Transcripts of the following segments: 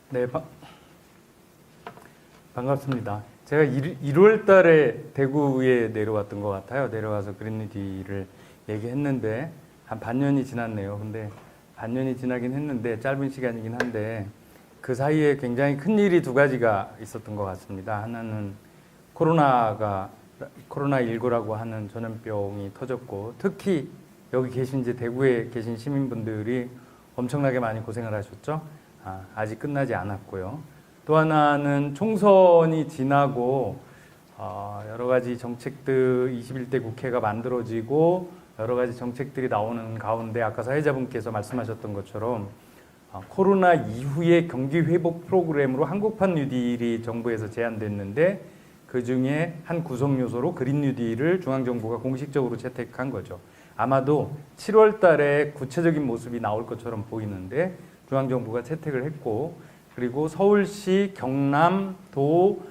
네, 반갑습니다. 제가 1월 달에 대구에 내려왔던 것 같아요. 내려와서 그린니디를 얘기했는데 한 반년이 지났네요. 근데 반년이 지나긴 했는데 짧은 시간이긴 한데 그 사이에 굉장히 큰 일이 두 가지가 있었던 것 같습니다. 하나는 코로나19라고 하는 전염병이 터졌고, 특히 여기 계신 이제 대구에 계신 시민분들이 엄청나게 많이 고생을 하셨죠. 아직 끝나지 않았고요. 또 하나는 총선이 지나고 여러 가지 정책들 21대 국회가 만들어지고 여러 가지 정책들이 나오는 가운데 아까 사회자분께서 말씀하셨던 것처럼 코로나 이후의 경기 회복 프로그램으로 한국판 뉴딜이 정부에서 제안됐는데 그 중에 한 구성 요소로 그린 뉴딜을 중앙정부가 공식적으로 채택한 거죠. 아마도 7월 달에 구체적인 모습이 나올 것처럼 보이는데 중앙정부가 채택을 했고, 그리고 서울시, 경남, 도,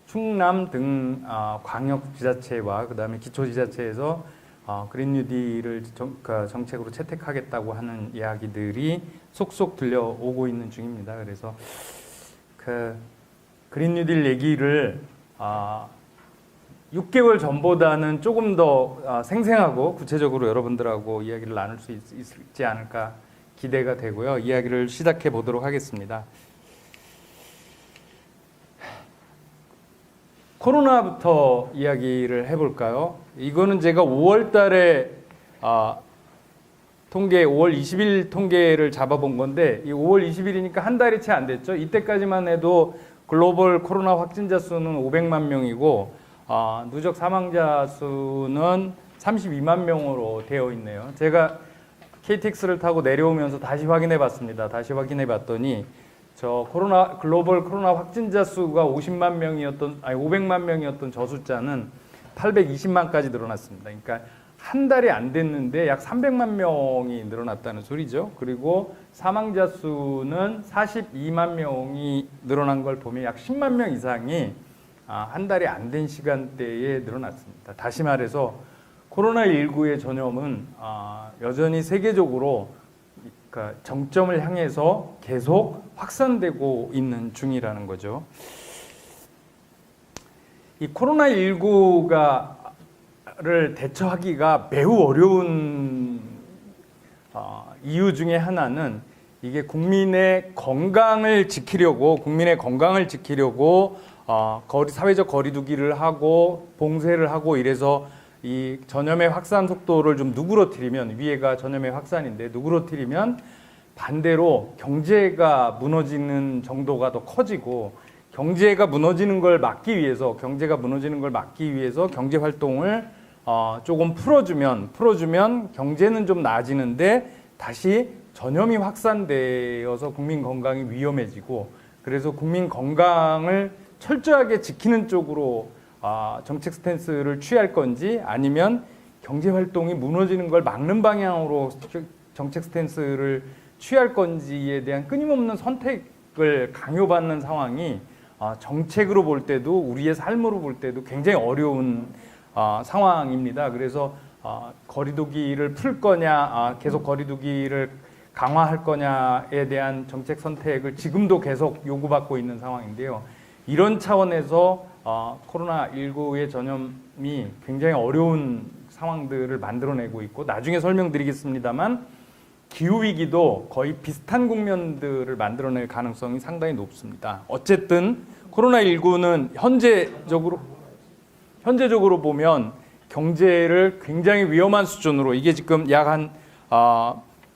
충남 등 광역지자체와 그 다음에 기초지자체에서 그린 뉴딜을 정책으로 채택하겠다고 하는 이야기들이 속속 들려오고 있는 중입니다. 그래서 그 그린 뉴딜 얘기를 6개월 전보다는 조금 더 생생하고 구체적으로 여러분들하고 이야기를 나눌 수 있지 않을까 기대가 되고요. 이야기를 시작해 보도록 하겠습니다. 코로나부터 이야기를 해볼까요? 이거는 제가 5월 달에 통계, 5월 20일 통계를 잡아본 건데, 이 5월 20일이니까 한 달이 채 안 됐죠. 이때까지만 해도 글로벌 코로나 확진자 수는 500만 명이고, 누적 사망자 수는 32만 명으로 되어 있네요. 제가 KTX를 타고 내려오면서 다시 확인해 봤습니다. 다시 확인해 봤더니, 글로벌 코로나 확진자 수가 500만 명이었던 저 숫자는 820만까지 늘어났습니다. 그러니까 한 달이 안 됐는데 약 300만 명이 늘어났다는 소리죠. 그리고 사망자 수는 42만 명이 늘어난 걸 보면 약 10만 명 이상이 한 달이 안 된 시간대에 늘어났습니다. 다시 말해서 코로나19의 전염은 여전히 세계적으로 정점을 향해서 계속 확산되고 있는 중이라는 거죠. 이 코로나19를 대처하기가 매우 어려운 이유 중에 하나는 이게 국민의 건강을 지키려고 사회적 거리두기를 하고 봉쇄를 하고 이래서 이 전염의 확산 속도를 좀 누그러뜨리면, 위에가 전염의 확산인데 누그러뜨리면 반대로 경제가 무너지는 정도가 더 커지고, 경제가 무너지는 걸 막기 위해서 경제 활동을 조금 풀어주면 경제는 좀 나아지는데 다시 전염이 확산되어서 국민 건강이 위험해지고, 그래서 국민 건강을 철저하게 지키는 쪽으로 정책 스탠스를 취할 건지, 아니면 경제 활동이 무너지는 걸 막는 방향으로 정책 스탠스를 취할 건지에 대한 끊임없는 선택을 강요받는 상황이 정책으로 볼 때도 우리의 삶으로 볼 때도 굉장히 어려운 상황입니다. 그래서 거리두기를 풀 거냐, 계속 거리두기를 강화할 거냐에 대한 정책 선택을 지금도 계속 요구받고 있는 상황인데요. 이런 차원에서 코로나19의 전염이 굉장히 어려운 상황들을 만들어내고 있고, 나중에 설명드리겠습니다만 기후위기도 거의 비슷한 국면들을 만들어낼 가능성이 상당히 높습니다. 어쨌든 코로나19는 현재적으로 보면 경제를 굉장히 위험한 수준으로, 이게 지금 약 한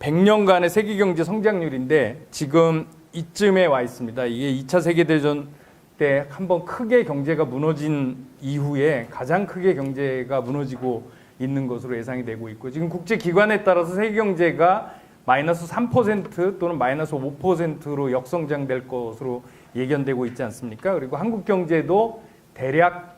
100년간의 세계 경제 성장률인데 지금 이쯤에 와 있습니다. 이게 2차 세계대전 때 한번 크게 경제가 무너진 이후에 가장 크게 경제가 무너지고 있는 것으로 예상이 되고 있고, 지금 국제기관에 따라서 세계 경제가 마이너스 3% 또는 마이너스 5%로 역성장될 것으로 예견되고 있지 않습니까? 그리고 한국 경제도 대략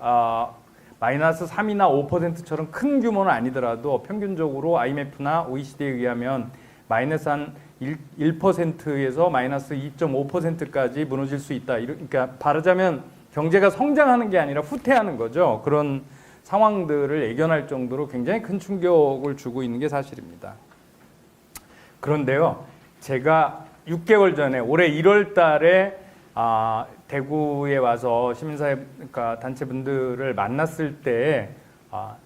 마이너스 3이나 5%처럼 큰 규모는 아니더라도 평균적으로 IMF나 OECD에 의하면 마이너스 한 1%에서 마이너스 2.5%까지 무너질 수 있다. 그러니까 말하자면 경제가 성장하는 게 아니라 후퇴하는 거죠. 그런 상황들을 예견할 정도로 굉장히 큰 충격을 주고 있는 게 사실입니다. 그런데요, 제가 6개월 전에 올해 1월 달에 대구에 와서 시민사회 그러니까 단체분들을 만났을 때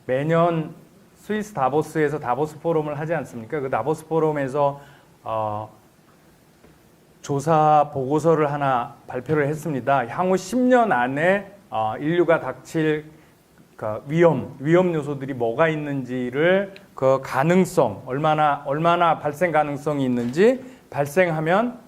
매년 스위스 다보스에서 다보스 포럼을 하지 않습니까? 그 다보스 포럼에서 조사 보고서를 하나 발표를 했습니다. 향후 10년 안에 인류가 닥칠 그 위험 요소들이 뭐가 있는지를 그 가능성, 얼마나 발생 가능성이 있는지, 발생하면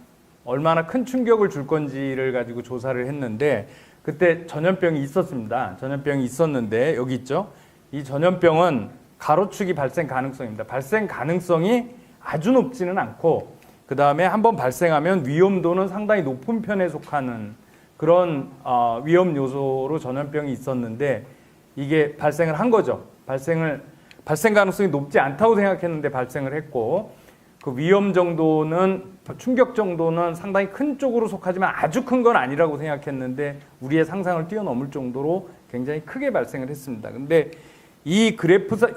얼마나 큰 충격을 줄 건지를 가지고 조사를 했는데, 그때 전염병이 있었습니다. 전염병이 있었는데 여기 있죠. 이 전염병은 가로축이 발생 가능성입니다. 발생 가능성이 아주 높지는 않고, 그 다음에 한번 발생하면 위험도는 상당히 높은 편에 속하는 그런 위험 요소로 전염병이 있었는데, 이게 발생을 한 거죠. 발생 가능성이 높지 않다고 생각했는데 발생을 했고, 그 위험 정도는, 충격 정도는 상당히 큰 쪽으로 속하지만 아주 큰 건 아니라고 생각했는데 우리의 상상을 뛰어넘을 정도로 굉장히 크게 발생을 했습니다. 근데 이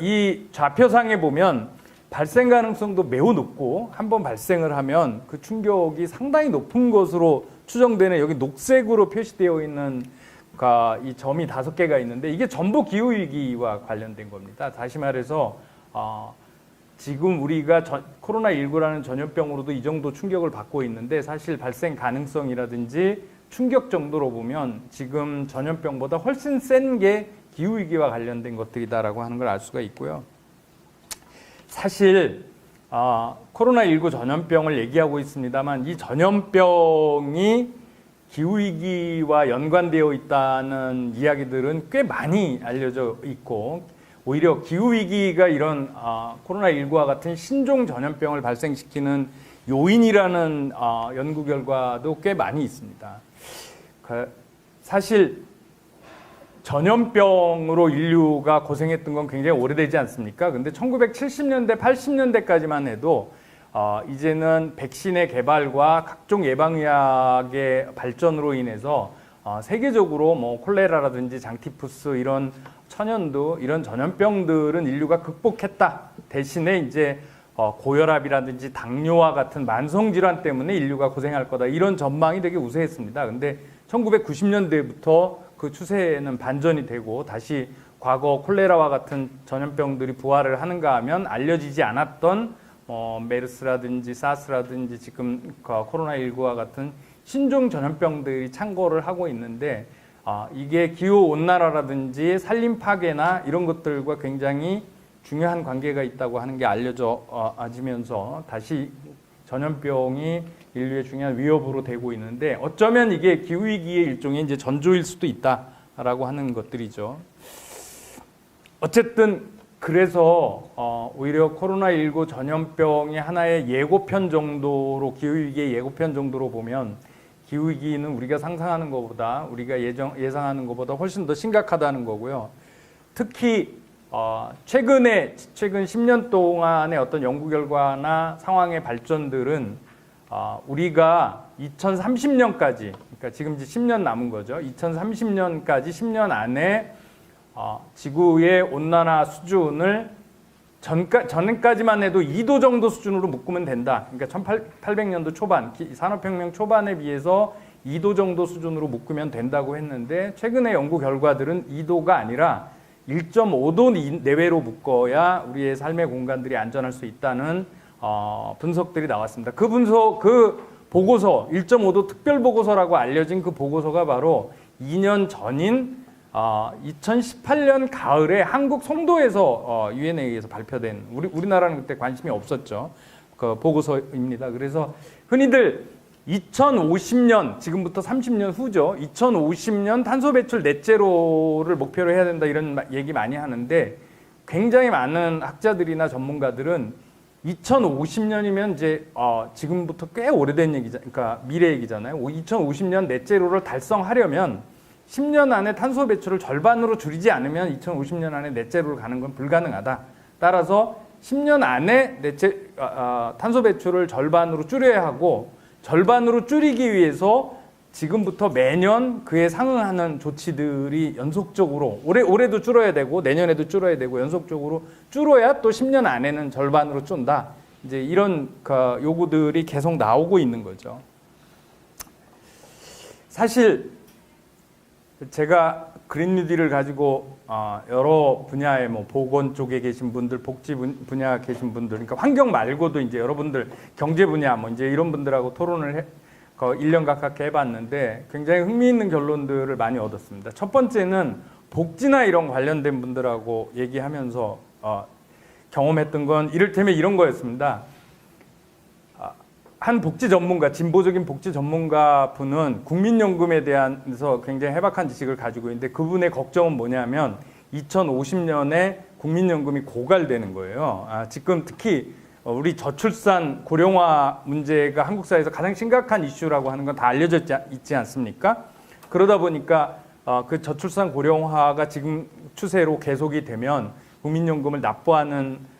이 좌표상에 보면 발생 가능성도 매우 높고, 한번 발생을 하면 그 충격이 상당히 높은 것으로 추정되는, 여기 녹색으로 표시되어 있는 이 점이 5개가 있는데, 이게 전부 기후위기와 관련된 겁니다. 다시 말해서 지금 우리가 코로나19라는 전염병으로도 이 정도 충격을 받고 있는데, 사실 발생 가능성이라든지 충격 정도로 보면 지금 전염병보다 훨씬 센 게 기후위기와 관련된 것들이다라고 하는 걸 알 수가 있고요. 사실 코로나19 전염병을 얘기하고 있습니다만, 이 전염병이 기후위기와 연관되어 있다는 이야기들은 꽤 많이 알려져 있고, 오히려 기후위기가 이런 코로나19와 같은 신종 전염병을 발생시키는 요인이라는 연구 결과도 꽤 많이 있습니다. 사실 전염병으로 인류가 고생했던 건 굉장히 오래되지 않습니까? 근데 1970년대, 80년대까지만 해도 이제는 백신의 개발과 각종 예방의학의 발전으로 인해서 세계적으로 뭐 콜레라라든지 장티푸스, 이런 천연두, 이런 전염병들은 인류가 극복했다. 대신에 이제 고혈압이라든지 당뇨와 같은 만성질환 때문에 인류가 고생할 거다. 이런 전망이 되게 우세했습니다. 근데 1990년대부터 그 추세는 반전이 되고, 다시 과거 콜레라와 같은 전염병들이 부활을 하는가 하면 알려지지 않았던 메르스라든지 사스라든지 지금 코로나19와 같은 신종 전염병들이 창궐을 하고 있는데, 이게 기후온난화라든지 산림 파괴나 이런 것들과 굉장히 중요한 관계가 있다고 하는 게 알려져지면서 다시 전염병이 인류의 중요한 위협으로 되고 있는데, 어쩌면 이게 기후위기의 일종의 이제 전조일 수도 있다라고 하는 것들이죠. 어쨌든 그래서 오히려 코로나19 전염병이 하나의 예고편 정도로, 기후위기의 예고편 정도로 보면 기후위기는 우리가 상상하는 것보다, 우리가 예상하는 것보다 훨씬 더 심각하다는 거고요. 특히 최근 10년 동안의 어떤 연구 결과나 상황의 발전들은 우리가 2030년까지, 그러니까 지금 이제 10년 남은 거죠. 2030년까지 10년 안에 지구의 온난화 수준을 전까지만 해도 2도 정도 수준으로 묶으면 된다. 그러니까 1800년도 초반, 산업혁명 초반에 비해서 2도 정도 수준으로 묶으면 된다고 했는데, 최근의 연구 결과들은 2도가 아니라 1.5도 내외로 묶어야 우리의 삶의 공간들이 안전할 수 있다는 분석들이 나왔습니다. 그 보고서, 1.5도 특별 보고서라고 알려진 그 보고서가 바로 2년 전인 2018년 가을에 한국 송도에서 유엔에 의해서 발표된, 우리나라는 그때 관심이 없었죠. 그 보고서입니다. 그래서 흔히들 2050년, 지금부터 30년 후죠. 2050년 탄소 배출 넷제로를 목표로 해야 된다, 이런 얘기 많이 하는데, 굉장히 많은 학자들이나 전문가들은 2050년이면 이제 지금부터 꽤 오래된 얘기죠. 그러니까 미래 얘기잖아요. 2050년 넷제로를 달성하려면 10년 안에 탄소 배출을 절반으로 줄이지 않으면 2050년 안에 넷제로를 가는 건 불가능하다. 따라서 10년 안에 탄소 배출을 절반으로 줄여야 하고, 절반으로 줄이기 위해서 지금부터 매년 그에 상응하는 조치들이 연속적으로, 올해도 줄어야 되고 내년에도 줄어야 되고 연속적으로 줄어야 또 10년 안에는 절반으로 준다. 이제 이런 요구들이 계속 나오고 있는 거죠. 사실 제가 그린 뉴딜을 가지고 여러 분야의 뭐 보건 쪽에 계신 분들, 복지 분야 계신 분들, 그러니까 환경 말고도 이제 여러분들 경제 분야 뭐 이제 이런 분들하고 토론을 1년 가깝게 해봤는데 굉장히 흥미있는 결론들을 많이 얻었습니다. 첫 번째는 복지나 이런 관련된 분들하고 얘기하면서 경험했던 건 이를테면 이런 거였습니다. 한 복지 전문가, 진보적인 복지 전문가 분은 국민연금에 대해서 굉장히 해박한 지식을 가지고 있는데 그분의 걱정은 뭐냐면 2050년에 국민연금이 고갈되는 거예요. 지금 특히 우리 저출산 고령화 문제가 한국 사회에서 가장 심각한 이슈라고 하는 건 다 알려져 있지 않습니까? 그러다 보니까 그 저출산 고령화가 지금 추세로 계속이 되면 국민연금을 납부하는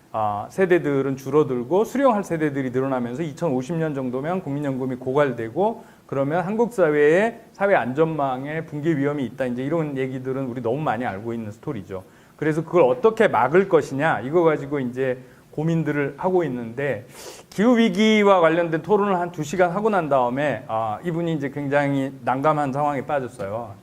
세대들은 줄어들고 수령할 세대들이 늘어나면서 2050년 정도면 국민연금이 고갈되고 그러면 한국 사회의 사회 안전망에 붕괴 위험이 있다. 이제 이런 얘기들은 우리 너무 많이 알고 있는 스토리죠. 그래서 그걸 어떻게 막을 것이냐 이거 가지고 이제 고민들을 하고 있는데 기후 위기와 관련된 토론을 한 2시간 하고 난 다음에 이분이 이제 굉장히 난감한 상황에 빠졌어요.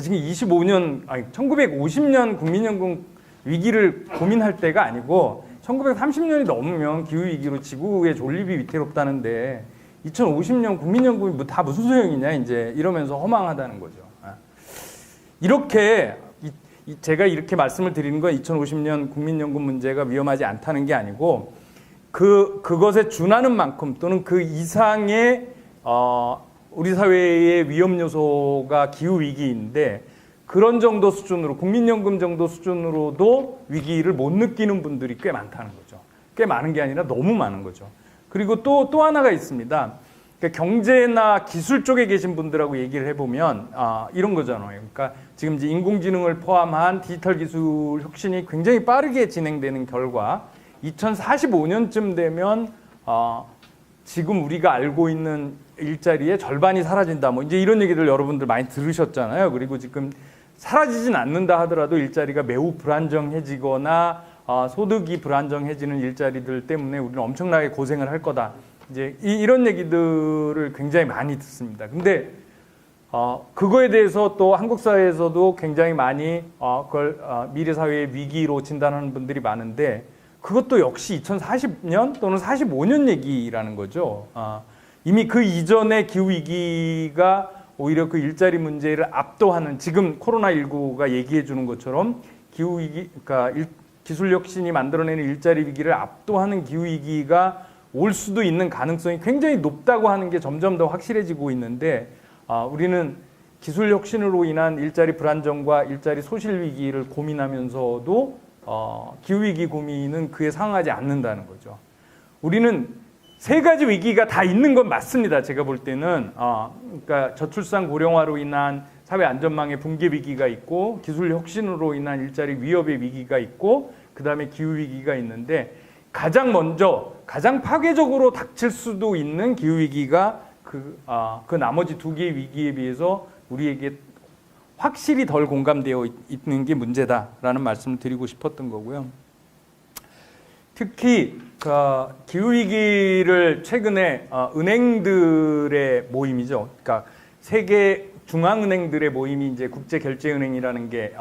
지금 1950년 국민연금 위기를 고민할 때가 아니고 1930년이 넘으면 기후위기로 지구의 존립이 위태롭다는데 2050년 국민연금이 다 무슨 소용이냐 이제 이러면서 허망하다는 거죠. 이렇게 제가 이렇게 말씀을 드리는 건 2050년 국민연금 문제가 위험하지 않다는 게 아니고 그것에 준하는 만큼 또는 그 이상의 우리 사회의 위험 요소가 기후위기인데 그런 정도 수준으로 국민연금 정도 수준으로도 위기를 못 느끼는 분들이 꽤 많다는 거죠. 꽤 많은 게 아니라 너무 많은 거죠. 그리고 또 하나가 있습니다. 그러니까 경제나 기술 쪽에 계신 분들하고 얘기를 해보면 이런 거잖아요. 그러니까 지금 이제 인공지능을 포함한 디지털 기술 혁신이 굉장히 빠르게 진행되는 결과 2045년쯤 되면 지금 우리가 알고 있는 일자리의 절반이 사라진다. 뭐 이제 이런 얘기들 여러분들 많이 들으셨잖아요. 그리고 지금 사라지진 않는다 하더라도 일자리가 매우 불안정해지거나 소득이 불안정해지는 일자리들 때문에 우리는 엄청나게 고생을 할 거다. 이제 이런 얘기들을 굉장히 많이 듣습니다. 근데 그거에 대해서 또 한국 사회에서도 굉장히 많이 그걸 미래 사회의 위기로 진단하는 분들이 많은데 그것도 역시 2040년 또는 45년 얘기라는 거죠. 이미 그 이전의 기후 위기가 오히려 그 일자리 문제를 압도하는 지금 코로나19가 얘기해 주는 것처럼 기후 위기, 그러니까 기술 혁신이 만들어내는 일자리 위기를 압도하는 기후 위기가 올 수도 있는 가능성이 굉장히 높다고 하는 게 점점 더 확실해지고 있는데 우리는 기술 혁신으로 인한 일자리 불안정과 일자리 소실 위기를 고민하면서도 기후 위기 고민은 그에 상응하지 않는다는 거죠. 우리는 세 가지 위기가 다 있는 건 맞습니다. 제가 볼 때는 그러니까 저출산 고령화로 인한 사회 안전망의 붕괴 위기가 있고 기술 혁신으로 인한 일자리 위협의 위기가 있고 그다음에 기후 위기가 있는데 가장 먼저 가장 파괴적으로 닥칠 수도 있는 기후 위기가 그 나머지 두 개의 위기에 비해서 우리에게 확실히 덜 공감되어 있는 게 문제다라는 말씀을 드리고 싶었던 거고요. 특히 기후 위기를 최근에 은행들의 모임이죠. 그러니까 세계 중앙은행들의 모임이 이제 국제결제은행이라는 게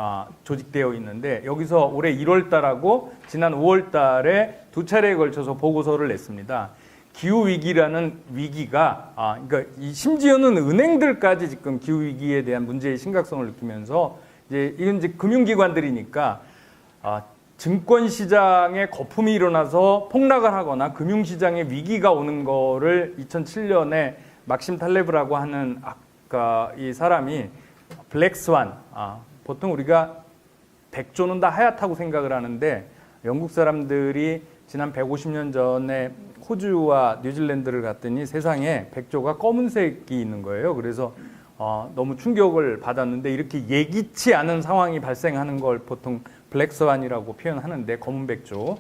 조직되어 있는데 여기서 올해 1월 달하고 지난 5월 달에 두 차례에 걸쳐서 보고서를 냈습니다. 기후 위기라는 위기가 그러니까 심지어는 은행들까지 지금 기후 위기에 대한 문제의 심각성을 느끼면서 이건 이제 금융기관들이니까 증권 시장에 거품이 일어나서 폭락을 하거나 금융 시장에 위기가 오는 거를 2007년에 막심 탈레브라고 하는 이 사람이 블랙스완, 보통 우리가 백조는 다 하얗다고 생각을 하는데 영국 사람들이 지난 150년 전에 호주와 뉴질랜드를 갔더니 세상에 백조가 검은색이 있는 거예요. 그래서 너무 충격을 받았는데 이렇게 예기치 않은 상황이 발생하는 걸 보통 블랙스완이라고 표현하는데 검은 백조.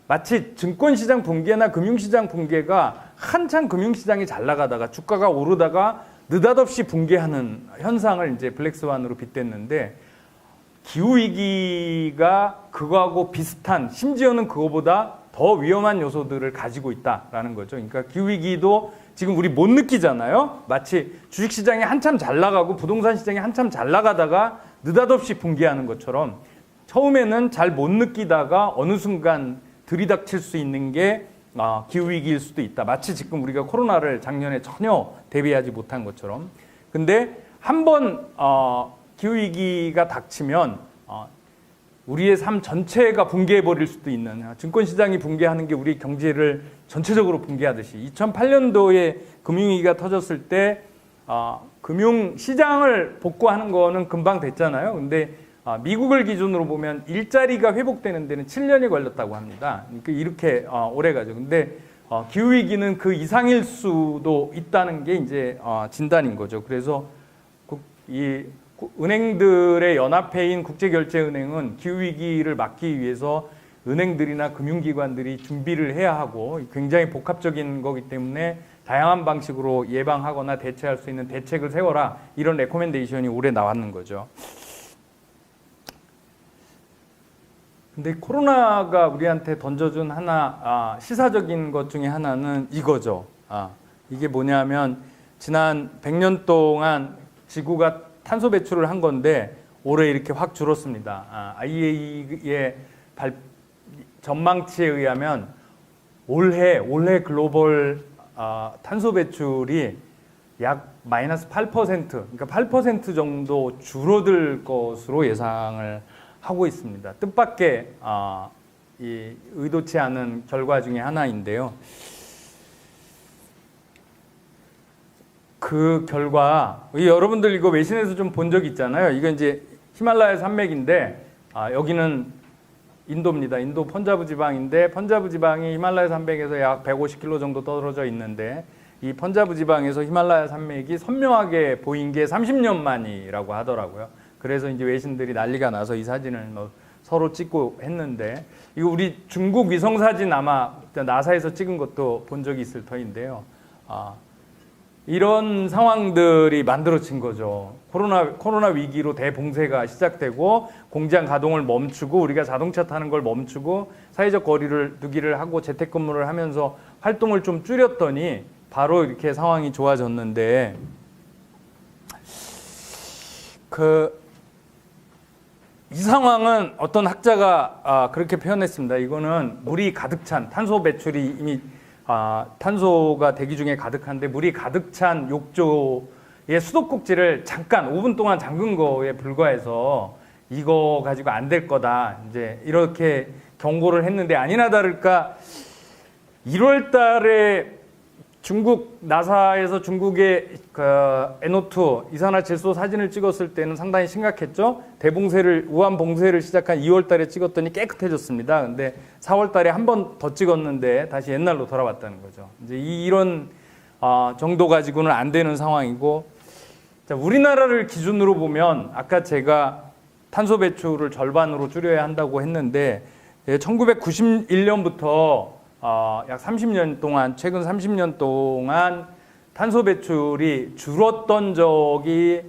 마치 증권시장 붕괴나 금융시장 붕괴가 한창 금융시장이 잘 나가다가 주가가 오르다가 느닷없이 붕괴하는 현상을 이제 블랙스완으로 빗댔는데 기후위기가 그거하고 비슷한 심지어는 그거보다 더 위험한 요소들을 가지고 있다라는 거죠. 그러니까 기후위기도 지금 우리 못 느끼잖아요. 마치 주식시장이 한참 잘 나가고 부동산 시장이 한참 잘 나가다가 느닷없이 붕괴하는 것처럼 처음에는 잘 못 느끼다가 어느 순간 들이닥칠 수 있는 게 기후위기일 수도 있다. 마치 지금 우리가 코로나를 작년에 전혀 대비하지 못한 것처럼. 근데 한번 기후위기가 닥치면 우리의 삶 전체가 붕괴해버릴 수도 있는, 증권시장이 붕괴하는 게 우리 경제를 전체적으로 붕괴하듯이 2008년도에 금융위기가 터졌을 때 금융시장을 복구하는 거는 금방 됐잖아요. 근데 미국을 기준으로 보면 일자리가 회복되는 데는 7년이 걸렸다고 합니다. 그러니까 이렇게 오래 가죠. 근데 기후위기는 그 이상일 수도 있다는 게 이제 진단인 거죠. 그래서 이 은행들의 연합회인 국제결제은행은 기후위기를 막기 위해서 은행들이나 금융기관들이 준비를 해야 하고 굉장히 복합적인 거기 때문에 다양한 방식으로 예방하거나 대처할 수 있는 대책을 세워라, 이런 레코멘데이션이 올해 나왔는 거죠. 근데 코로나가 우리한테 던져준 하나 시사적인 것 중에 하나는 이거죠. 이게 뭐냐면 지난 100년 동안 지구가 탄소 배출을 한 건데 올해 이렇게 확 줄었습니다. IEA의 전망치에 의하면 올해 글로벌 탄소 배출이 약 마이너스 8%, 그러니까 8% 정도 줄어들 것으로 예상을 하고 있습니다. 뜻밖의 의도치 않은 결과 중에 하나인데요. 그 결과, 여러분들 이거 외신에서 좀 본 적 있잖아요. 이거 이제 히말라야 산맥인데 여기는 인도입니다. 인도 펀자브 지방인데 펀자브 지방이 히말라야 산맥에서 약 150km 정도 떨어져 있는데 이 펀자브 지방에서 히말라야 산맥이 선명하게 보인 게 30년 만이라고 하더라고요. 그래서 이제 외신들이 난리가 나서 이 사진을 서로 찍고 했는데, 이거 우리 중국 위성 사진 아마 나사에서 찍은 것도 본 적이 있을 터인데요. 이런 상황들이 만들어진 거죠. 코로나 위기로 대봉쇄가 시작되고 공장 가동을 멈추고 우리가 자동차 타는 걸 멈추고 사회적 거리를 두기를 하고 재택근무를 하면서 활동을 좀 줄였더니 바로 이렇게 상황이 좋아졌는데, 이 상황은 어떤 학자가 그렇게 표현했습니다. 이거는 물이 가득 찬, 탄소 배출이 이미 탄소가 대기 중에 가득한데 물이 가득 찬 욕조의 수도꼭지를 잠깐 5분 동안 잠근 거에 불과해서 이거 가지고 안 될 거다, 이제 이렇게 경고를 했는데, 아니나 다를까 1월 달에 중국 나사에서 중국의 NO2 이산화질소 사진을 찍었을 때는 상당히 심각했죠. 우한 봉쇄를 시작한 2월 달에 찍었더니 깨끗해졌습니다. 근데 4월 달에 한 번 더 찍었는데 다시 옛날로 돌아왔다는 거죠. 이제 이런 정도 가지고는 안 되는 상황이고, 자, 우리나라를 기준으로 보면 아까 제가 탄소 배출을 절반으로 줄여야 한다고 했는데 1991년부터 약 30년 동안, 최근 30년 동안 탄소 배출이 줄었던 적이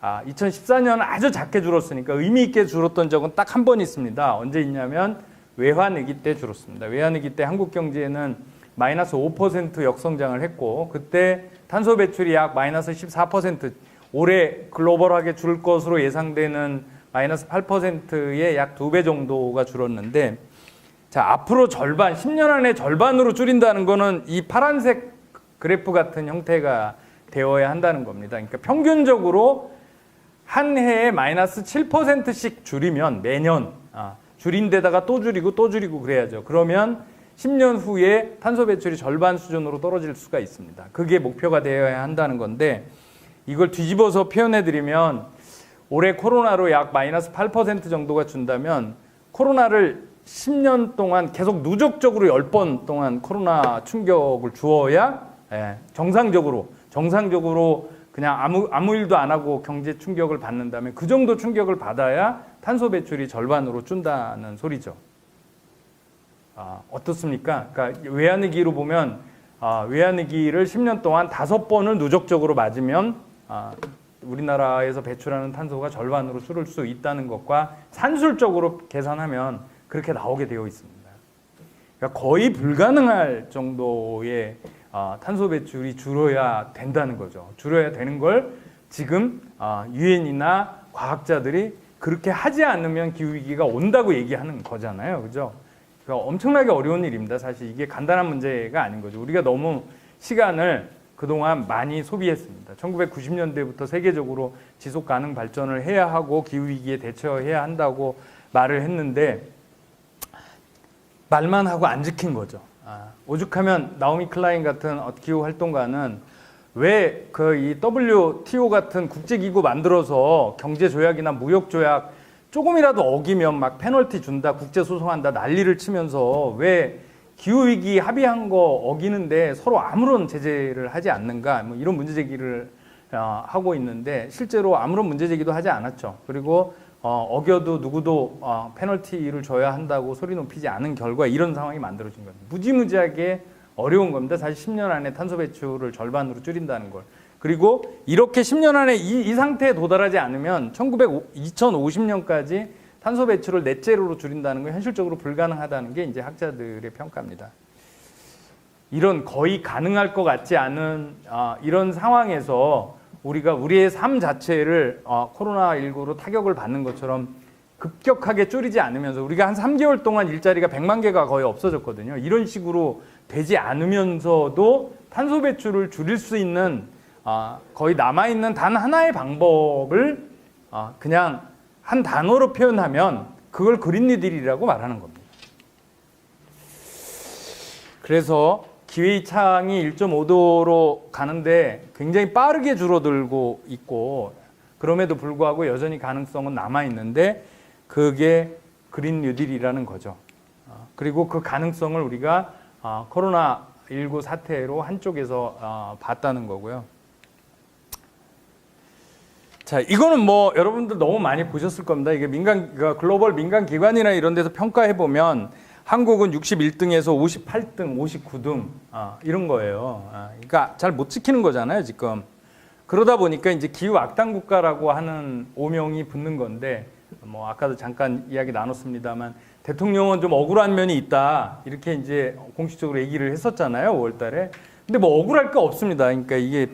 2014년은 아주 작게 줄었으니까 의미 있게 줄었던 적은 딱 한 번 있습니다. 언제 있냐면 외환위기 때 줄었습니다. 외환위기 때 한국 경제는 마이너스 5% 역성장을 했고, 그때 탄소 배출이 약 마이너스 14%, 올해 글로벌하게 줄 것으로 예상되는 마이너스 8%의 약 2배 정도가 줄었는데, 자, 앞으로 10년 안에 절반으로 줄인다는 거는 이 파란색 그래프 같은 형태가 되어야 한다는 겁니다. 그러니까 평균적으로 한 해에 마이너스 7%씩 줄이면 매년 줄인 데다가 또 줄이고 그래야죠. 그러면 10년 후에 탄소 배출이 절반 수준으로 떨어질 수가 있습니다. 그게 목표가 되어야 한다는 건데, 이걸 뒤집어서 표현해드리면 올해 코로나로 약 마이너스 8% 정도가 준다면 코로나를 10년 동안 계속 누적적으로 10번 동안 코로나 충격을 주어야 정상적으로 그냥 아무 일도 안 하고 경제 충격을 받는다면 그 정도 충격을 받아야 탄소 배출이 절반으로 준다는 소리죠. 어떻습니까? 그러니까 외환위기로 보면 외환위기를 10년 동안 5번을 누적적으로 맞으면 우리나라에서 배출하는 탄소가 절반으로 줄을 수 있다는 것과 산술적으로 계산하면 그렇게 나오게 되어 있습니다. 그러니까 거의 불가능할 정도의 탄소 배출이 줄어야 된다는 거죠. 줄어야 되는 걸 지금 유엔이나 과학자들이 그렇게 하지 않으면 기후위기가 온다고 얘기하는 거잖아요. 그죠? 그러니까 엄청나게 어려운 일입니다. 사실 이게 간단한 문제가 아닌 거죠. 우리가 너무 시간을 그동안 많이 소비했습니다. 1990년대부터 세계적으로 지속 가능 발전을 해야 하고 기후위기에 대처해야 한다고 말을 했는데 말만 하고 안 지킨 거죠. 오죽하면 나오미 클라인 같은 기후 활동가는 왜 이 WTO 같은 국제기구 만들어서 경제조약이나 무역조약 조금이라도 어기면 막 페널티 준다, 국제소송한다 난리를 치면서 왜 기후위기 합의한 거 어기는데 서로 아무런 제재를 하지 않는가, 뭐 이런 문제 제기를 하고 있는데 실제로 아무런 문제 제기도 하지 않았죠. 그리고 어겨도 누구도 페널티를 줘야 한다고 소리 높이지 않은 결과 이런 상황이 만들어진 겁니다. 무지무지하게 어려운 겁니다. 사실 10년 안에 탄소 배출을 절반으로 줄인다는 걸. 그리고 이렇게 10년 안에 이 상태에 도달하지 않으면 2050년까지 탄소 배출을 넷제로로 줄인다는 건 현실적으로 불가능하다는 게 이제 학자들의 평가입니다. 이런 거의 가능할 것 같지 않은 이런 상황에서 우리가 우리의 삶 자체를 코로나19로 타격을 받는 것처럼 급격하게 줄이지 않으면서 우리가 한 3개월 동안 일자리가 100만 개가 거의 없어졌거든요. 이런 식으로 되지 않으면서도 탄소 배출을 줄일 수 있는 거의 남아있는 단 하나의 방법을 그냥 한 단어로 표현하면 그걸 그린 뉴딜이라고 말하는 겁니다. 그래서 기회이창이 1.5도로 가는데 굉장히 빠르게 줄어들고 있고 그럼에도 불구하고 여전히 가능성은 남아있는데 그게 그린 뉴딜이라는 거죠. 그리고 그 가능성을 우리가 코로나19 사태로 한쪽에서 봤다는 거고요. 자, 이거는 뭐 여러분들 너무 많이 보셨을 겁니다. 이게 글로벌 민간 기관이나 이런 데서 평가해 보면 한국은 61등에서 58등, 59등 이런 거예요. 그러니까 잘 못 지키는 거잖아요, 지금. 그러다 보니까 이제 기후 악당 국가라고 하는 오명이 붙는 건데 뭐 아까도 잠깐 이야기 나눴습니다만 대통령은 좀 억울한 면이 있다 이렇게 이제 공식적으로 얘기를 했었잖아요, 5월달에. 근데 뭐 억울할 거 없습니다. 그러니까 이게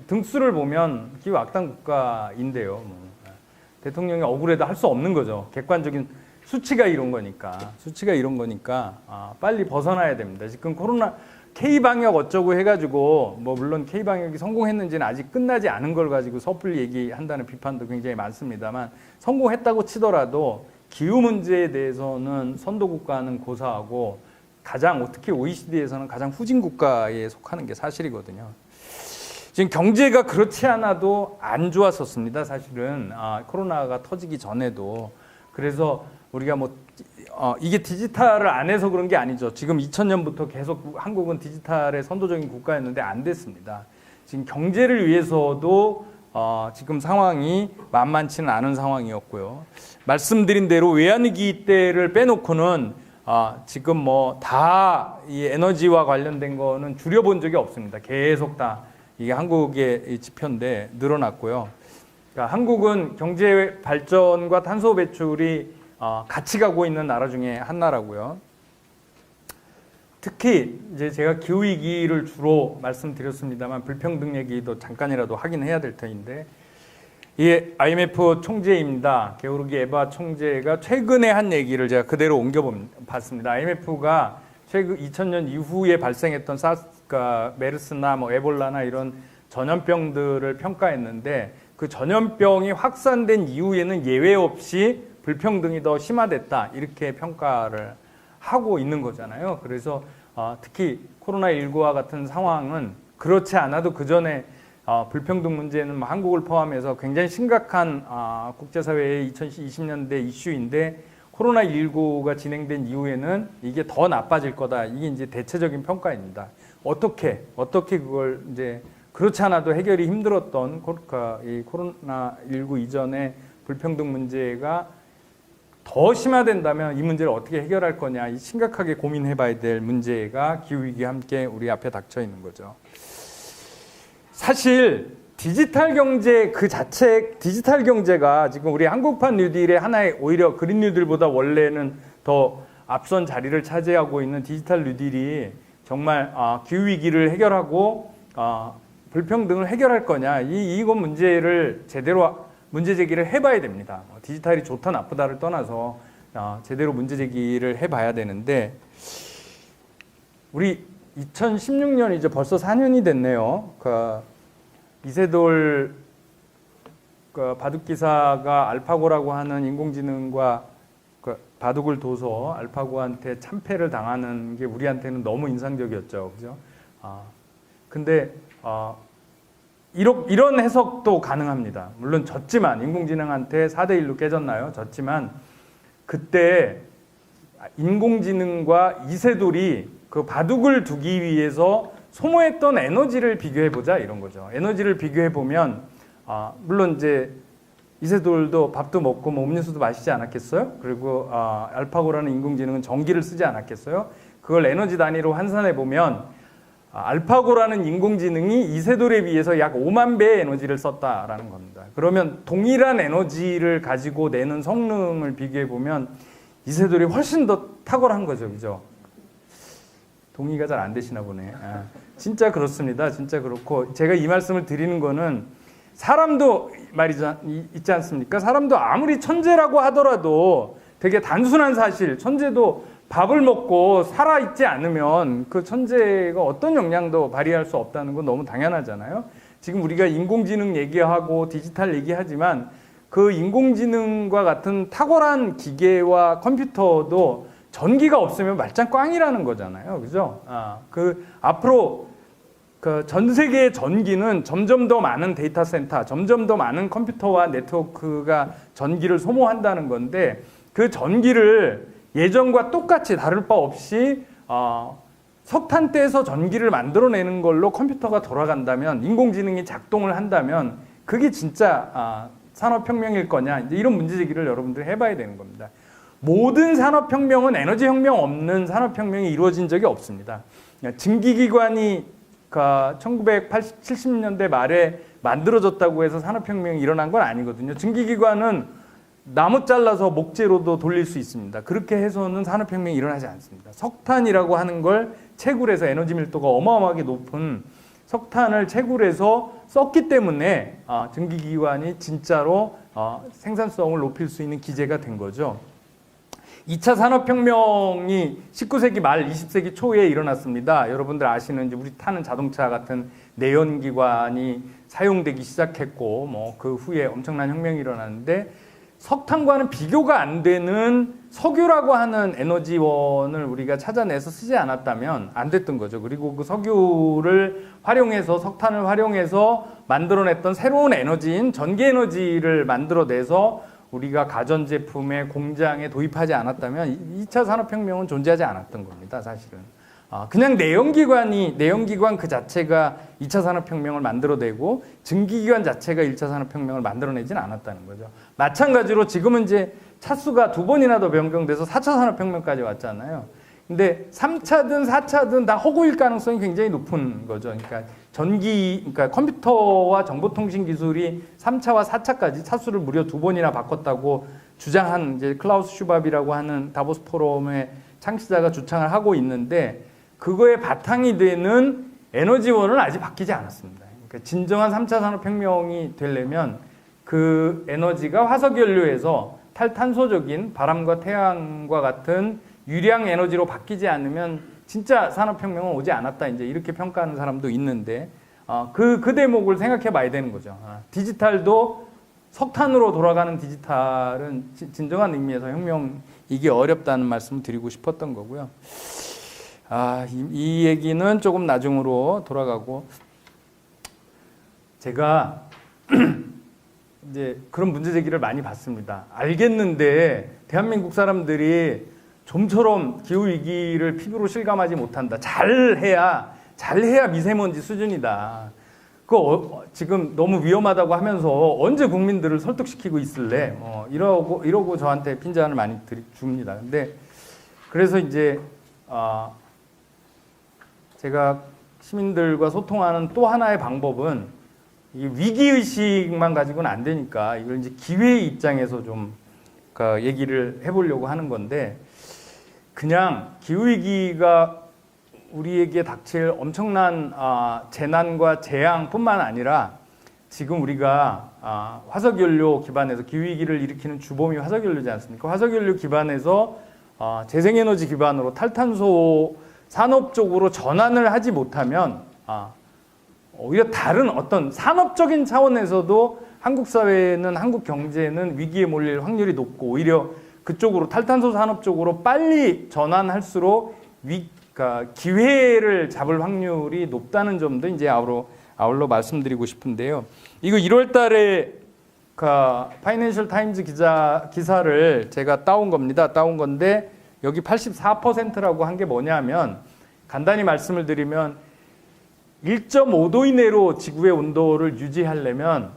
등수를 보면 기후 악당 국가인데요. 대통령이 억울해도 할 수 없는 거죠. 객관적인 수치가 이런 거니까. 빨리 벗어나야 됩니다. 지금 코로나 K방역 어쩌고 해가지고 뭐 물론 K방역이 성공했는지는 아직 끝나지 않은 걸 가지고 섣불리 얘기한다는 비판도 굉장히 많습니다만 성공했다고 치더라도 기후 문제에 대해서는 선도국가는 고사하고 가장 특히 OECD에서는 가장 후진 국가에 속하는 게 사실이거든요. 지금 경제가 그렇지 않아도 안 좋았었습니다. 사실은 코로나가 터지기 전에도. 그래서 우리가 이게 디지털을 안 해서 그런 게 아니죠. 지금 2000년부터 계속 한국은 디지털의 선도적인 국가였는데 안 됐습니다. 지금 경제를 위해서도 지금 상황이 만만치는 않은 상황이었고요. 말씀드린 대로 외환위기 때를 빼놓고는 지금 뭐 다 이 에너지와 관련된 거는 줄여본 적이 없습니다. 계속 다 이게 한국의 지표인데 늘어났고요. 그러니까 한국은 경제 발전과 탄소 배출이 같이 가고 있는 나라 중에 한 나라고요. 특히 이제 제가 기후 위기를 주로 말씀드렸습니다만 불평등 얘기도 잠깐이라도 하긴 해야 될 터인데 이 IMF 총재입니다. 게오르기 에바 총재가 최근에 한 얘기를 제가 그대로 옮겨봤습니다. IMF가 최근 2000년 이후에 발생했던 메르스나 뭐 에볼라나 이런 전염병들을 평가했는데 그 전염병이 확산된 이후에는 예외 없이 불평등이 더 심화됐다 이렇게 평가를 하고 있는 거잖아요. 그래서 특히 코로나19와 같은 상황은 그렇지 않아도 그 전에 불평등 문제는 한국을 포함해서 굉장히 심각한 국제사회의 2020년대 이슈인데 코로나19가 진행된 이후에는 이게 더 나빠질 거다. 이게 이제 대체적인 평가입니다. 어떻게 그걸 이제 그렇지 않아도 해결이 힘들었던 이 코로나19 이전의 불평등 문제가 더 심화된다면 이 문제를 어떻게 해결할 거냐, 이 심각하게 고민해봐야 될 문제가 기후위기와 함께 우리 앞에 닥쳐 있는 거죠. 사실 디지털 경제 디지털 경제가 지금 우리 한국판 뉴딜의 하나의 오히려 그린 뉴딜보다 원래는 더 앞선 자리를 차지하고 있는 디지털 뉴딜이 정말 기후 위기를 해결하고 불평등을 해결할 거냐, 이건 문제를 제대로 문제 제기를 해봐야 됩니다. 디지털이 좋다 나쁘다를 떠나서 제대로 문제 제기를 해봐야 되는데, 우리 2016년 이제 벌써 4년이 됐네요. 이세돌 바둑 기사가 알파고라고 하는 인공지능과 바둑을 둬서 알파고한테 참패를 당하는 게 우리한테는 너무 인상적이었죠, 그죠? 근데 이런 해석도 가능합니다. 물론 졌지만, 인공지능한테 4대1로 깨졌나요? 졌지만 그때 인공지능과 이세돌이 그 바둑을 두기 위해서 소모했던 에너지를 비교해보자, 이런 거죠. 에너지를 비교해보면 물론 이제 이세돌도 밥도 먹고 뭐 음료수도 마시지 않았겠어요? 그리고 알파고라는 인공지능은 전기를 쓰지 않았겠어요? 그걸 에너지 단위로 환산해보면 알파고라는 인공지능이 이세돌에 비해서 약 5만 배의 에너지를 썼다라는 겁니다. 그러면 동일한 에너지를 가지고 내는 성능을 비교해보면 이세돌이 훨씬 더 탁월한 거죠, 그죠? 동의가 잘 안 되시나 보네. 진짜 그렇습니다. 진짜 그렇고, 제가 이 말씀을 드리는 거는 사람도 있지 않습니까? 사람도 아무리 천재라고 하더라도 되게 단순한 사실, 천재도 밥을 먹고 살아있지 않으면 그 천재가 어떤 역량도 발휘할 수 없다는 건 너무 당연하잖아요. 지금 우리가 인공지능 얘기하고 디지털 얘기하지만 그 인공지능과 같은 탁월한 기계와 컴퓨터도 전기가 없으면 말짱 꽝이라는 거잖아요. 그죠? 앞으로 전 세계의 전기는 점점 더 많은 데이터 센터, 점점 더 많은 컴퓨터와 네트워크가 전기를 소모한다는 건데, 그 전기를 예전과 똑같이 다를 바 없이 석탄 떼서 전기를 만들어내는 걸로 컴퓨터가 돌아간다면, 인공지능이 작동을 한다면 그게 진짜 산업혁명일 거냐, 이제 이런 문제 제기를 여러분들이 해봐야 되는 겁니다. 모든 산업혁명은 에너지혁명 없는 산업혁명이 이루어진 적이 없습니다. 증기기관이 1970년대 말에 만들어졌다고 해서 산업혁명이 일어난 건 아니거든요. 증기기관은 나무 잘라서 목재로도 돌릴 수 있습니다. 그렇게 해서는 산업혁명이 일어나지 않습니다. 석탄이라고 하는 걸 채굴해서, 에너지 밀도가 어마어마하게 높은 석탄을 채굴해서 썼기 때문에 증기기관이 진짜로 생산성을 높일 수 있는 기제가 된 거죠. 2차 산업혁명이 19세기 말 20세기 초에 일어났습니다. 여러분들 아시는 이제 우리 타는 자동차 같은 내연기관이 사용되기 시작했고, 뭐 그 후에 엄청난 혁명이 일어났는데, 석탄과는 비교가 안 되는 석유라고 하는 에너지원을 우리가 찾아내서 쓰지 않았다면 안 됐던 거죠. 그리고 그 석유를 활용해서, 석탄을 활용해서 만들어냈던 새로운 에너지인 전기에너지를 만들어내서 우리가 가전제품의 공장에 도입하지 않았다면 2차 산업혁명은 존재하지 않았던 겁니다, 사실은. 그냥 내연기관 그 자체가 2차 산업혁명을 만들어내고 증기기관 자체가 1차 산업혁명을 만들어내지는 않았다는 거죠. 마찬가지로 지금은 이제 차수가 2번이나 더 변경돼서 4차 산업혁명까지 왔잖아요. 근데 3차든 4차든 다 허구일 가능성이 굉장히 높은 거죠. 그러니까 컴퓨터와 정보통신 기술이 3차와 4차까지 차수를 무려 2번이나 바꿨다고 주장한 이제 클라우스 슈밥이라고 하는 다보스 포럼의 창시자가 주창을 하고 있는데, 그거에 바탕이 되는 에너지원은 아직 바뀌지 않았습니다. 그러니까 진정한 3차 산업혁명이 되려면 그 에너지가 화석연료에서 탈탄소적인 바람과 태양과 같은 유량 에너지로 바뀌지 않으면 진짜 산업혁명은 오지 않았다, 이제 이렇게 평가하는 사람도 있는데, 그 대목을 생각해 봐야 되는 거죠. 디지털도 석탄으로 돌아가는 디지털은 진정한 의미에서 혁명이기 어렵다는 말씀을 드리고 싶었던 거고요. 이 얘기는 조금 나중으로 돌아가고, 제가 이제 그런 문제 제기를 많이 받습니다. 알겠는데 대한민국 사람들이 좀처럼 기후 위기를 피부로 실감하지 못한다. 잘해야 미세먼지 수준이다. 그거 지금 너무 위험하다고 하면서 언제 국민들을 설득시키고 있을래? 이러고 저한테 핀잔을 많이 줍니다. 근데 그래서 이제 제가 시민들과 소통하는 또 하나의 방법은, 이 위기의식만 가지고는 안 되니까 이걸 이제 기회의 입장에서 좀 얘기를 해보려고 하는 건데, 그냥 기후위기가 우리에게 닥칠 엄청난 재난과 재앙뿐만 아니라 지금 우리가 화석연료 기반에서 기후위기를 일으키는 주범이 화석연료지 않습니까? 화석연료 기반에서 재생에너지 기반으로 탈탄소 산업 쪽으로 전환을 하지 못하면 오히려 다른 어떤 산업적인 차원에서도 한국 사회는 한국 경제는 위기에 몰릴 확률이 높고 오히려 그쪽으로 탈탄소 산업 쪽으로 빨리 전환할수록 그러니까 기회를 잡을 확률이 높다는 점도 이제 아울러 말씀드리고 싶은데요. 이거 1월 달에 파이낸셜 타임즈 기사를 제가 따온 건데 여기 84%라고 한 게 뭐냐면 간단히 말씀을 드리면 1.5도 이내로 지구의 온도를 유지하려면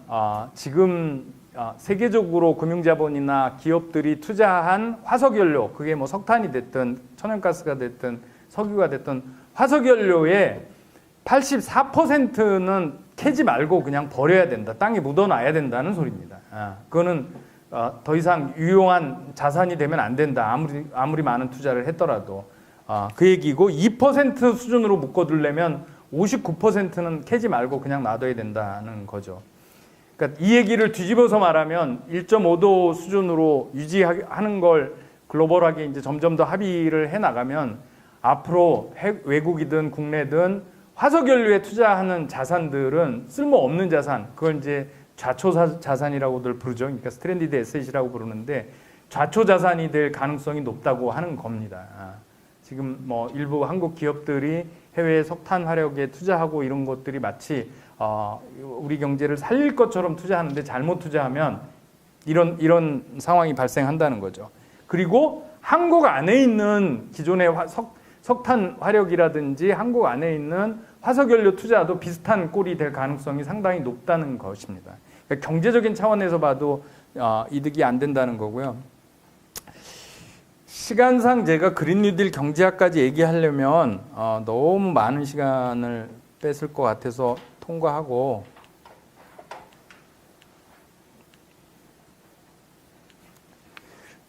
지금 세계적으로 금융자본이나 기업들이 투자한 화석연료, 그게 뭐 석탄이 됐든 천연가스가 됐든 석유가 됐든 화석연료의 84%는 캐지 말고 그냥 버려야 된다. 땅에 묻어놔야 된다는 소리입니다. 그거는 더 이상 유용한 자산이 되면 안 된다. 아무리 많은 투자를 했더라도. 그 얘기고 2% 수준으로 묶어두려면 59%는 캐지 말고 그냥 놔둬야 된다는 거죠. 그러니까 이 얘기를 뒤집어서 말하면 1.5도 수준으로 유지하는 걸 글로벌하게 이제 점점 더 합의를 해 나가면 앞으로 외국이든 국내든 화석연료에 투자하는 자산들은 쓸모없는 자산, 그걸 이제 좌초 자산이라고들 부르죠. 그러니까 스트랜디드 에셋이라고 부르는데 좌초 자산이 될 가능성이 높다고 하는 겁니다. 지금 뭐 일부 한국 기업들이 해외 석탄 화력에 투자하고 이런 것들이 마치 우리 경제를 살릴 것처럼 투자하는데 잘못 투자하면 이런 상황이 발생한다는 거죠. 그리고 한국 안에 있는 기존의 석탄 화력이라든지 한국 안에 있는 화석연료 투자도 비슷한 꼴이 될 가능성이 상당히 높다는 것입니다. 그러니까 경제적인 차원에서 봐도 이득이 안 된다는 거고요. 시간상 제가 그린 뉴딜 경제학까지 얘기하려면 너무 많은 시간을 뺏을 것 같아서 통과하고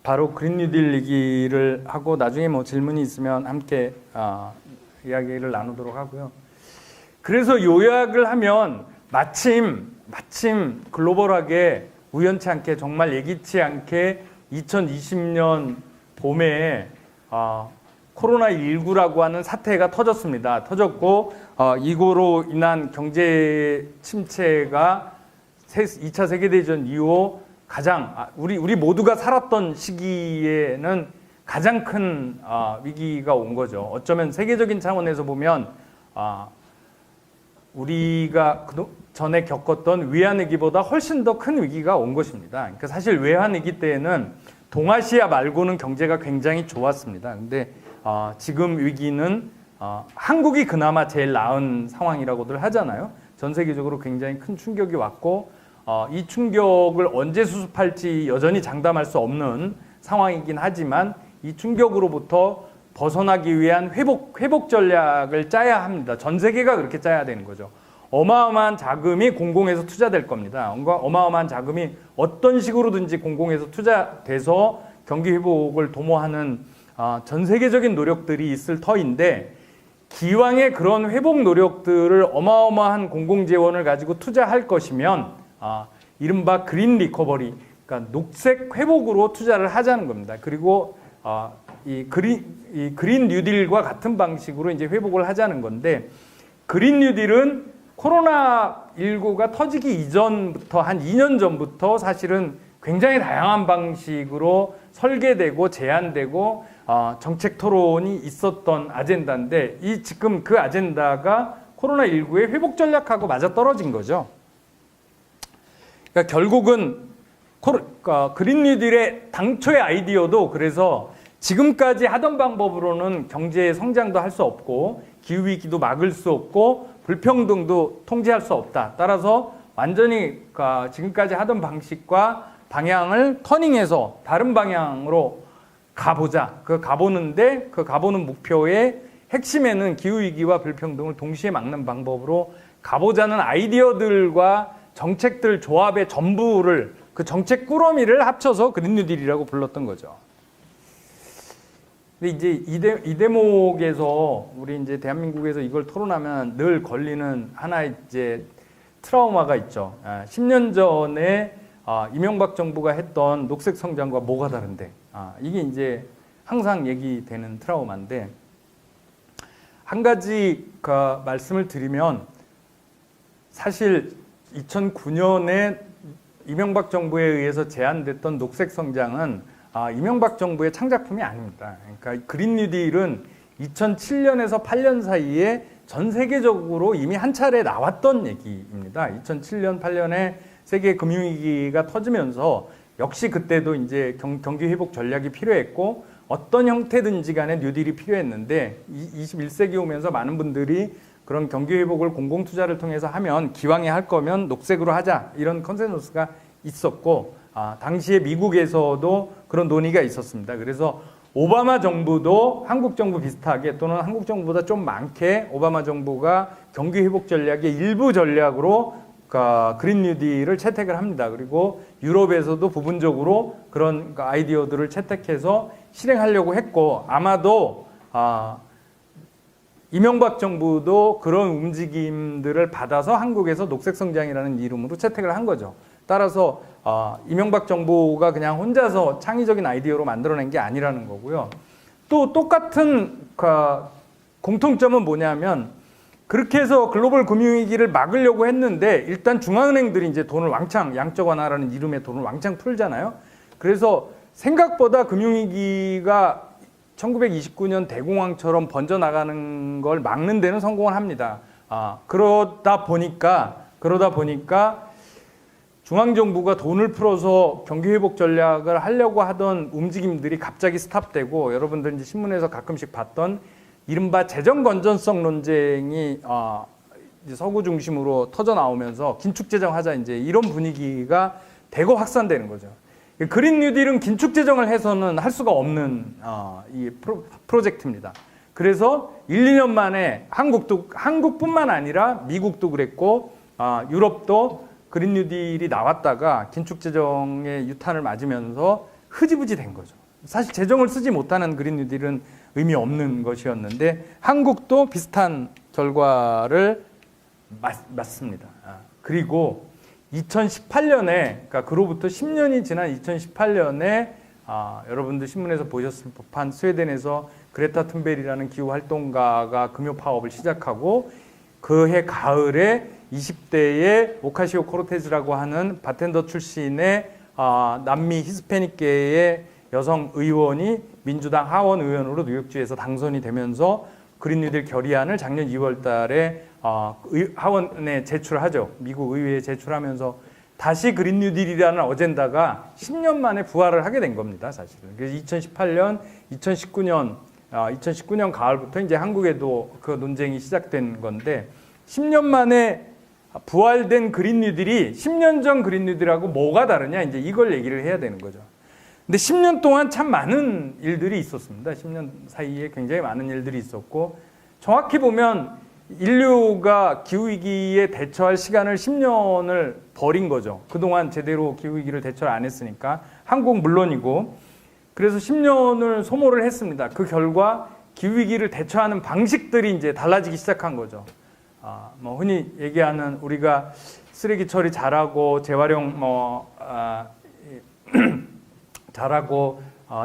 바로 그린 뉴딜 얘기를 하고 나중에 뭐 질문이 있으면 함께 이야기를 나누도록 하고요. 그래서 요약을 하면 마침 글로벌하게 우연치 않게 정말 예기치 않게 2020년 봄에 코로나19라고 하는 사태가 터졌고 이거로 인한 경제 침체가 2차 세계대전 이후 가장 우리 모두가 살았던 시기에는 가장 큰 위기가 온 거죠. 어쩌면 세계적인 차원에서 보면 우리가 전에 겪었던 외환위기보다 훨씬 더 큰 위기가 온 것입니다. 그러니까 사실 외환위기 때에는 동아시아 말고는 경제가 굉장히 좋았습니다. 근데 지금 위기는 한국이 그나마 제일 나은 상황이라고들 하잖아요. 전 세계적으로 굉장히 큰 충격이 왔고 이 충격을 언제 수습할지 여전히 장담할 수 없는 상황이긴 하지만 이 충격으로부터 벗어나기 위한 회복 전략을 짜야 합니다. 전 세계가 그렇게 짜야 되는 거죠. 어마어마한 자금이 공공에서 투자될 겁니다. 어마어마한 자금이 어떤 식으로든지 공공에서 투자돼서 경기 회복을 도모하는 전 세계적인 노력들이 있을 터인데 기왕에 그런 회복 노력들을 어마어마한 공공 재원을 가지고 투자할 것이면 이른바 그린 리커버리, 그러니까 녹색 회복으로 투자를 하자는 겁니다. 그리고 이 그린 뉴딜과 같은 방식으로 이제 회복을 하자는 건데 그린 뉴딜은 코로나19가 터지기 이전부터 한 2년 전부터 사실은 굉장히 다양한 방식으로 설계되고 제안되고 정책 토론이 있었던 아젠다인데 지금 그 아젠다가 코로나19의 회복 전략하고 맞아떨어진 거죠. 그러니까 결국은 그린 뉴딜의 당초의 아이디어도 그래서 지금까지 하던 방법으로는 경제 성장도 할 수 없고 기후위기도 막을 수 없고 불평등도 통제할 수 없다. 따라서 완전히 지금까지 하던 방식과 방향을 터닝해서 다른 방향으로 가보자. 가보는데 그 가보는 목표의 핵심에는 기후위기와 불평등을 동시에 막는 방법으로 가보자는 아이디어들과 정책들 조합의 전부를 그 정책 꾸러미를 합쳐서 그린 뉴딜이라고 불렀던 거죠. 근데 이제 이 대목에서 우리 이제 대한민국에서 이걸 토론하면 늘 걸리는 하나의 이제 트라우마가 있죠. 10년 전에 이명박 정부가 했던 녹색 성장과 뭐가 다른데? 이게 이제 항상 얘기되는 트라우마인데, 한 가지 말씀을 드리면, 사실 2009년에 이명박 정부에 의해서 제안됐던 녹색 성장은 이명박 정부의 창작품이 아닙니다. 그러니까 그린 뉴딜은 2007년에서 8년 사이에 전 세계적으로 이미 한 차례 나왔던 얘기입니다. 2007년, 8년에 세계 금융위기가 터지면서 역시 그때도 이제 경기 회복 전략이 필요했고 어떤 형태든지 간에 뉴딜이 필요했는데 21세기 오면서 많은 분들이 그런 경기 회복을 공공투자를 통해서 하면 기왕에 할 거면 녹색으로 하자 이런 컨센서스가 있었고 당시에 미국에서도 그런 논의가 있었습니다. 그래서 오바마 정부도 한국 정부 비슷하게 또는 한국 정부보다 좀 많게 오바마 정부가 경기 회복 전략의 일부 전략으로 그린 뉴딜을 채택을 합니다. 그리고 유럽에서도 부분적으로 그런 아이디어들을 채택해서 실행하려고 했고 아마도 이명박 정부도 그런 움직임들을 받아서 한국에서 녹색성장이라는 이름으로 채택을 한 거죠. 따라서 이명박 정부가 그냥 혼자서 창의적인 아이디어로 만들어낸 게 아니라는 거고요. 또 똑같은 공통점은 뭐냐면 그렇게 해서 글로벌 금융위기를 막으려고 했는데 일단 중앙은행들이 이제 돈을 왕창 양적 완화라는 이름의 돈을 왕창 풀잖아요. 그래서 생각보다 금융위기가 1929년 대공황처럼 번져나가는 걸 막는 데는 성공을 합니다. 그러다 보니까 중앙정부가 돈을 풀어서 경기회복 전략을 하려고 하던 움직임들이 갑자기 스탑되고 여러분들 이제 신문에서 가끔씩 봤던 이른바 재정 건전성 논쟁이 이제 서구 중심으로 터져 나오면서 긴축재정 하자 이제 이런 분위기가 대거 확산되는 거죠. 그린 뉴딜은 긴축 재정을 해서는 할 수가 없는 이 프로젝트입니다. 그래서 1, 2년 만에 한국뿐만 아니라 미국도 그랬고 유럽도 그린 뉴딜이 나왔다가 긴축 재정의 유탄을 맞으면서 흐지부지 된 거죠. 사실 재정을 쓰지 못하는 그린 뉴딜은 의미 없는 것이었는데 한국도 비슷한 결과를 맞습니다. 그리고 2018년에, 그러니까 그로부터 10년이 지난 2018년에 여러분들 신문에서 보셨을 법한 스웨덴에서 그레타 툰베리라는 기후활동가가 금요 파업을 시작하고 그해 가을에 20대의 오카시오 코르테즈라고 하는 바텐더 출신의 남미 히스패닉계의 여성 의원이 민주당 하원 의원으로 뉴욕주에서 당선이 되면서 그린 뉴딜 결의안을 작년 2월 달에 하원에 제출하죠. 미국 의회에 제출하면서 다시 그린 뉴딜이라는 어젠다가 10년 만에 부활을 하게 된 겁니다, 사실은. 그래서 2018년, 2019년 가을부터 이제 한국에도 그 논쟁이 시작된 건데 10년 만에 부활된 그린 뉴딜이 10년 전 그린 뉴딜하고 뭐가 다르냐 이제 이걸 얘기를 해야 되는 거죠. 근데 10년 동안 참 많은 일들이 있었습니다. 10년 사이에 굉장히 많은 일들이 있었고 정확히 보면 인류가 기후위기에 대처할 시간을 10년을 버린 거죠. 그동안 제대로 기후위기를 대처를 안 했으니까 한국 물론이고 그래서 10년을 소모를 했습니다. 그 결과 기후위기를 대처하는 방식들이 이제 달라지기 시작한 거죠. 뭐 흔히 얘기하는 우리가 쓰레기 처리 잘하고 재활용 잘하고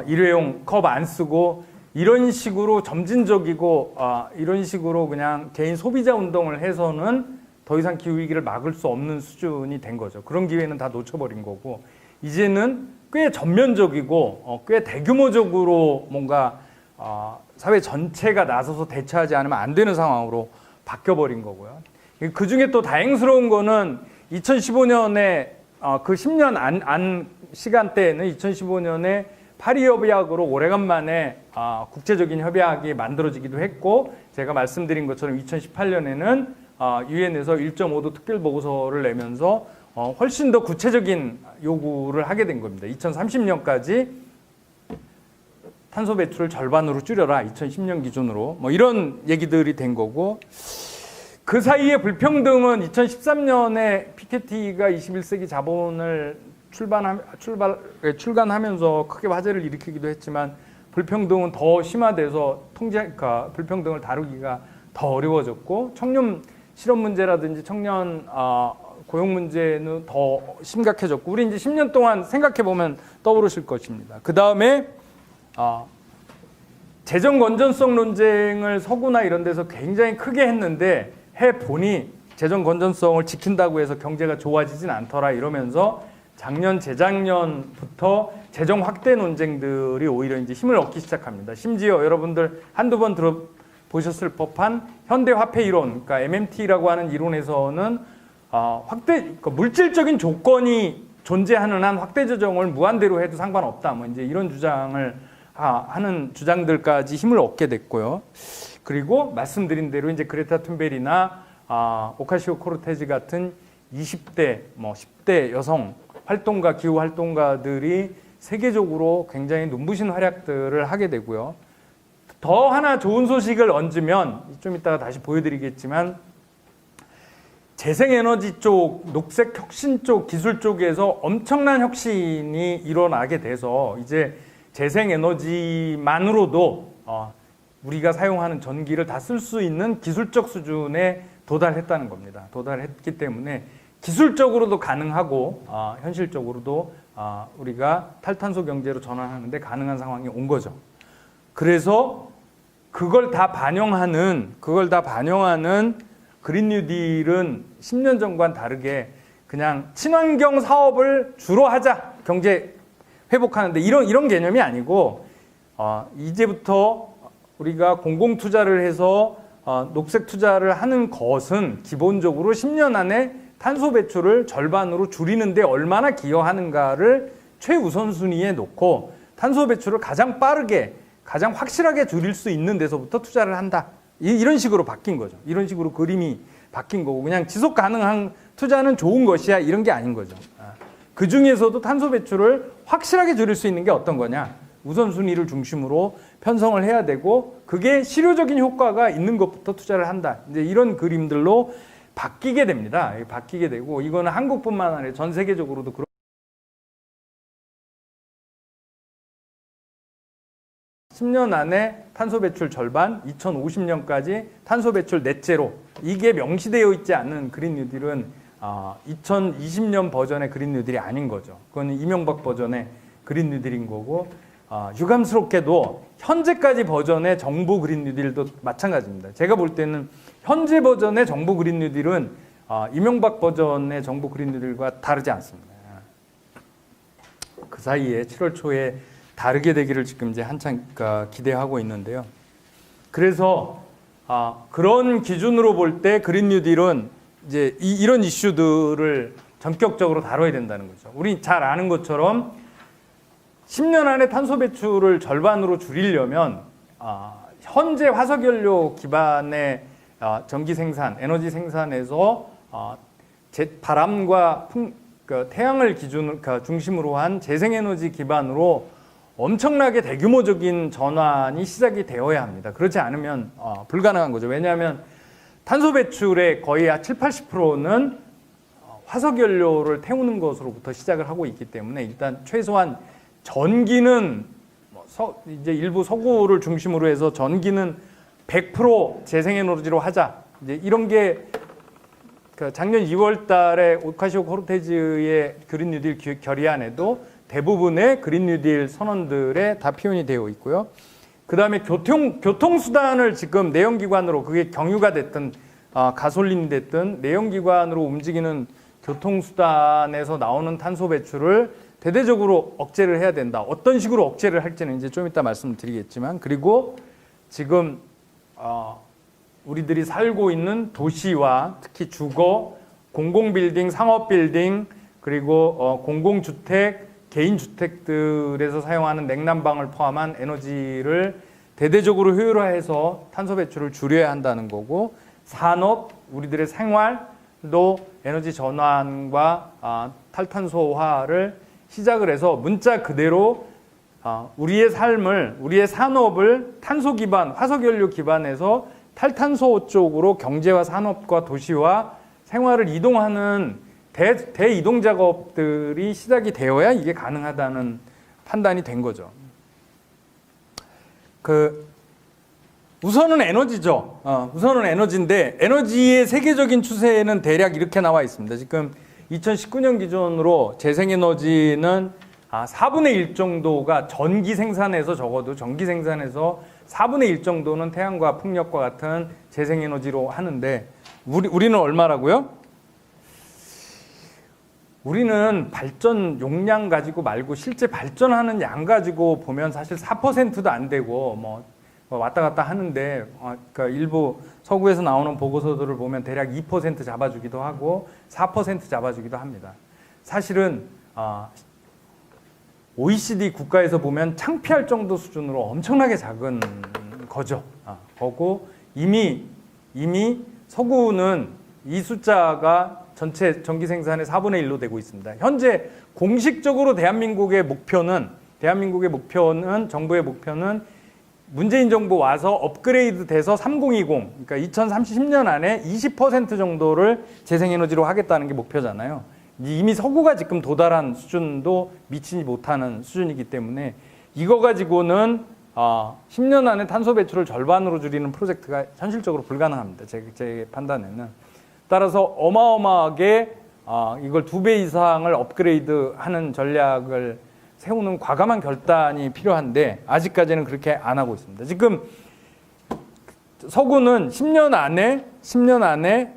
일회용 컵 안 쓰고 이런 식으로 점진적이고 이런 식으로 그냥 개인 소비자 운동을 해서는 더 이상 기후위기를 막을 수 없는 수준이 된 거죠. 그런 기회는 다 놓쳐버린 거고 이제는 꽤 전면적이고 꽤 대규모적으로 뭔가 사회 전체가 나서서 대처하지 않으면 안 되는 상황으로 바뀌어버린 거고요. 그중에 또 다행스러운 거는 2015년에 그 10년 안 시간대에는 2015년에 파리 협약으로 오래간만에 국제적인 협약이 만들어지기도 했고 제가 말씀드린 것처럼 2018년에는 유엔에서 1.5도 특별 보고서를 내면서 훨씬 더 구체적인 요구를 하게 된 겁니다. 2030년까지 탄소 배출을 절반으로 줄여라. 2010년 기준으로 뭐 이런 얘기들이 된 거고 그 사이에 불평등은 2013년에 피케티가 21세기 자본을 출간하면서 크게 화제를 일으키기도 했지만 불평등은 더 심화돼서 그러니까 불평등을 다루기가 더 어려워졌고 청년 실업 문제라든지 청년 고용 문제는 더 심각해졌고 우리 이제 10년 동안 생각해 보면 떠오르실 것입니다. 그 다음에 재정 건전성 논쟁을 서구나 이런 데서 굉장히 크게 했는데 해 보니 재정 건전성을 지킨다고 해서 경제가 좋아지진 않더라 이러면서 작년 재작년부터 재정 확대 논쟁들이 오히려 이제 힘을 얻기 시작합니다. 심지어 여러분들 한두 번 들어보셨을 법한 현대 화폐 이론, 그러니까 MMT라고 하는 이론에서는 그러니까 물질적인 조건이 존재하는 한 확대 재정을 무한대로 해도 상관없다. 뭐 이제 이런 주장을 하는 주장들까지 힘을 얻게 됐고요. 그리고 말씀드린 대로 이제 그레타 툰베리나 오카시오 코르테즈 같은 20대, 10대 여성 활동가, 기후 활동가들이 세계적으로 굉장히 눈부신 활약들을 하게 되고요. 더 하나 좋은 소식을 얹으면 좀 이따가 다시 보여드리겠지만 재생에너지 쪽, 녹색 혁신 쪽, 기술 쪽에서 엄청난 혁신이 일어나게 돼서 이제 재생에너지만으로도 우리가 사용하는 전기를 다 쓸 수 있는 기술적 수준에 도달했다는 겁니다. 도달했기 때문에 기술적으로도 가능하고 현실적으로도 우리가 탈탄소 경제로 전환하는데 가능한 상황이 온 거죠. 그래서 그걸 다 반영하는 그린 뉴딜은 10년 전과는 다르게 그냥 친환경 사업을 주로 하자, 경제 회복하는데 이런 개념이 아니고 이제부터 우리가 공공 투자를 해서 녹색 투자를 하는 것은 기본적으로 10년 안에 탄소 배출을 절반으로 줄이는 데 얼마나 기여하는가를 최우선순위에 놓고 탄소 배출을 가장 빠르게 가장 확실하게 줄일 수 있는 데서부터 투자를 한다. 이런 식으로 바뀐 거죠. 이런 식으로 그림이 바뀐 거고 그냥 지속 가능한 투자는 좋은 것이야 이런 게 아닌 거죠. 그 중에서도 탄소 배출을 확실하게 줄일 수 있는 게 어떤 거냐. 우선순위를 중심으로 편성을 해야 되고 그게 실효적인 효과가 있는 것부터 투자를 한다. 이제 이런 그림들로 바뀌게 됩니다. 바뀌게 되고 이거는 한국뿐만 아니라 전 세계적으로도 그런 10년 안에 탄소 배출 절반, 2050년까지 탄소 배출 넷제로 이게 명시되어 있지 않은 그린 뉴딜은 2020년 버전의 그린 뉴딜이 아닌 거죠. 그건 이명박 버전의 그린 뉴딜인 거고 유감스럽게도 현재까지 버전의 정부 그린 뉴딜도 마찬가지입니다. 제가 볼 때는 현재 버전의 정부 그린 뉴딜은 이명박 버전의 정부 그린 뉴딜과 다르지 않습니다. 그 사이에 7월 초에 다르게 되기를 지금 이제 한참 기대하고 있는데요. 그래서 그런 기준으로 볼 때 그린 뉴딜은 이제 이런 이슈들을 전격적으로 다뤄야 된다는 거죠. 우리 잘 아는 것처럼 10년 안에 탄소 배출을 절반으로 줄이려면 현재 화석연료 기반의 전기 생산, 에너지 생산에서 바람과 태양을 중심으로 한 재생에너지 기반으로 엄청나게 대규모적인 전환이 시작이 되어야 합니다. 그렇지 않으면 불가능한 거죠. 왜냐하면 탄소 배출의 거의 70~80%는 화석연료를 태우는 것으로부터 시작을 하고 있기 때문에 일단 최소한 전기는 이제 일부 석유를 중심으로 해서 전기는 100% 재생에너지로 하자. 이제 이런 게 작년 2월 달에 오카시오 코르테즈의 그린 뉴딜 결의안에도 대부분의 그린 뉴딜 선언들에 다 표현이 되어 있고요. 그 다음에 교통수단을 지금 내연기관으로 그게 경유가 됐든 가솔린이 됐든 내연기관으로 움직이는 교통수단에서 나오는 탄소 배출을 대대적으로 억제를 해야 된다. 어떤 식으로 억제를 할지는 이제 좀 이따 말씀드리겠지만 그리고 지금 우리들이 살고 있는 도시와 특히 주거, 공공빌딩, 상업빌딩 그리고 공공주택, 개인주택들에서 사용하는 냉난방을 포함한 에너지를 대대적으로 효율화해서 탄소 배출을 줄여야 한다는 거고 산업, 우리들의 생활도 에너지 전환과 탈탄소화를 시작을 해서 문자 그대로 우리의 삶을, 우리의 산업을 탄소 기반, 화석연료 기반에서 탈탄소 쪽으로 경제와 산업과 도시와 생활을 이동하는 대이동 작업들이 시작이 되어야 이게 가능하다는 판단이 된 거죠. 우선은 에너지죠. 우선은 에너지인데 에너지의 세계적인 추세는 대략 이렇게 나와 있습니다. 지금 2019년 기준으로 재생에너지는 4분의 1 정도가 전기 생산에서 적어도 전기 생산에서 4분의 1 정도는 태양과 풍력과 같은 재생에너지로 하는데 우리는 얼마라고요? 우리는 발전 용량 가지고 말고 실제 발전하는 양 가지고 보면 사실 4%도 안 되고 뭐 왔다 갔다 하는데 그러니까 일부 서구에서 나오는 보고서들을 보면 대략 2% 잡아주기도 하고 4% 잡아주기도 합니다. 사실은 OECD 국가에서 보면 창피할 정도 수준으로 엄청나게 작은 거죠. 거고 이미 서구는 이 숫자가 전체 전기 생산의 4분의 1로 되고 있습니다. 현재 공식적으로 대한민국의 목표는 정부의 목표는 문재인 정부 와서 업그레이드 돼서 3020, 그러니까 2030년 안에 20% 정도를 재생에너지로 하겠다는 게 목표잖아요. 이미 서구가 지금 도달한 수준도 미치지 못하는 수준이기 때문에 이거 가지고는 10년 안에 탄소 배출을 절반으로 줄이는 프로젝트가 현실적으로 불가능합니다. 제 판단에는. 따라서 어마어마하게 이걸 2배 이상을 업그레이드하는 전략을 세우는 과감한 결단이 필요한데 아직까지는 그렇게 안 하고 있습니다. 지금 서구는 10년 안에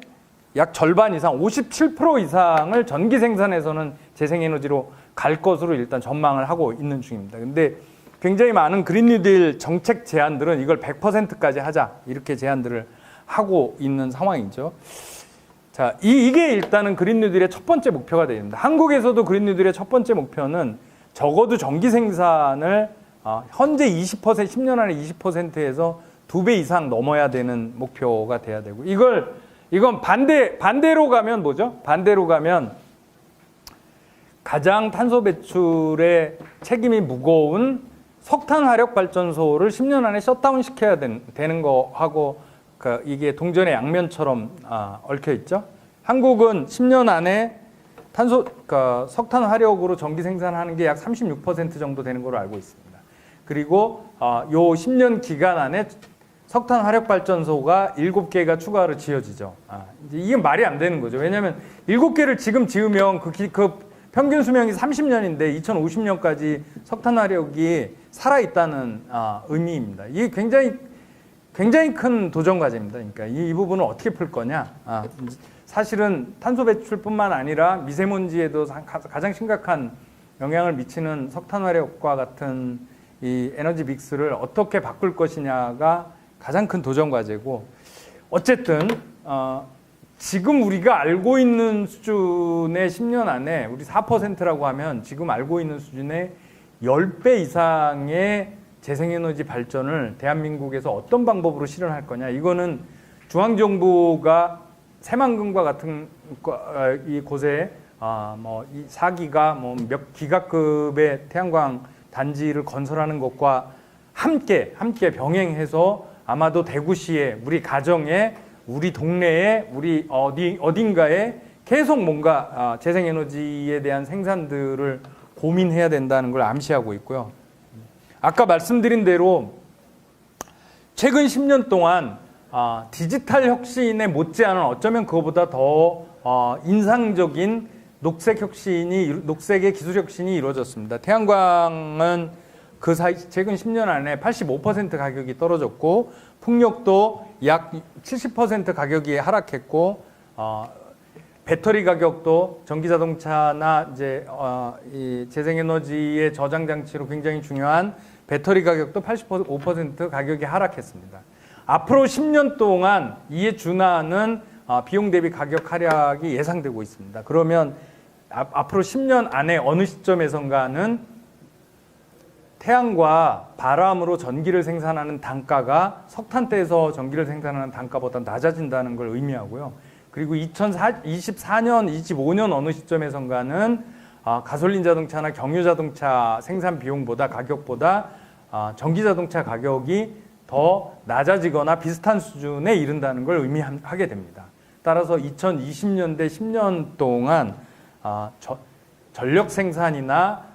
약 절반 이상, 57% 이상을 전기 생산에서는 재생에너지로 갈 것으로 일단 전망을 하고 있는 중입니다. 근데 굉장히 많은 그린 뉴딜 정책 제안들은 이걸 100%까지 하자 이렇게 제안들을 하고 있는 상황이죠. 자, 이게 일단은 그린 뉴딜의 첫 번째 목표가 됩니다. 한국에서도 그린 뉴딜의 첫 번째 목표는 적어도 전기 생산을 현재 20%, 10년 안에 20%에서 2배 이상 넘어야 되는 목표가 돼야 되고 이건 반대로 가면 뭐죠? 반대로 가면 가장 탄소 배출의 책임이 무거운 석탄 화력 발전소를 10년 안에 셧다운 시켜야 되는 거하고 이게 동전의 양면처럼 얽혀 있죠. 한국은 10년 안에 석탄 화력으로 전기 생산하는 게 약 36% 정도 되는 걸로 알고 있습니다. 그리고 요 10년 기간 안에 석탄 화력 발전소가 7개가 추가로 지어지죠. 이제 이게 말이 안 되는 거죠. 왜냐하면 7개를 지금 지으면 그 평균 수명이 30년인데 2050년까지 석탄 화력이 살아 있다는 의미입니다. 이게 굉장히 큰 도전 과제입니다. 그러니까 이 부분을 어떻게 풀 거냐? 사실은 탄소 배출뿐만 아니라 미세먼지에도 가장 심각한 영향을 미치는 석탄 화력과 같은 이 에너지 믹스를 어떻게 바꿀 것이냐가 가장 큰 도전 과제고, 어쨌든 지금 우리가 알고 있는 수준의 10년 안에 우리 4%라고 하면 지금 알고 있는 수준의 10배 이상의 재생에너지 발전을 대한민국에서 어떤 방법으로 실현할 거냐. 이거는 중앙정부가 새만금과 같은 이 곳에 이 4기가 몇 기가급의 태양광 단지를 건설하는 것과 함께 병행해서 아마도 대구시에, 우리 가정에, 우리 동네에, 우리 어딘가에 계속 뭔가 재생에너지에 대한 생산들을 고민해야 된다는 걸 암시하고 있고요. 아까 말씀드린 대로 최근 10년 동안 디지털 혁신에 못지않은, 어쩌면 그거보다 더 인상적인 녹색의 기술 혁신이 이루어졌습니다. 태양광은 그 사이 최근 10년 안에 85% 가격이 떨어졌고, 풍력도 약 70% 가격이 하락했고, 배터리 가격도 전기자동차나 이제 이 재생에너지의 저장 장치로 굉장히 중요한 배터리 가격도 85% 가격이 하락했습니다. 앞으로 10년 동안 이에 준하는 비용 대비 가격 하락이 예상되고 있습니다. 그러면 앞으로 10년 안에 어느 시점에선가는 태양과 바람으로 전기를 생산하는 단가가 석탄대에서 전기를 생산하는 단가보다 낮아진다는 걸 의미하고요. 그리고 2024년, 25년 어느 시점에선가는 가솔린 자동차나 경유 자동차 생산 비용보다, 가격보다 전기 자동차 가격이 더 낮아지거나 비슷한 수준에 이른다는 걸 의미하게 됩니다. 따라서 2020년대 10년 동안 전력 생산이나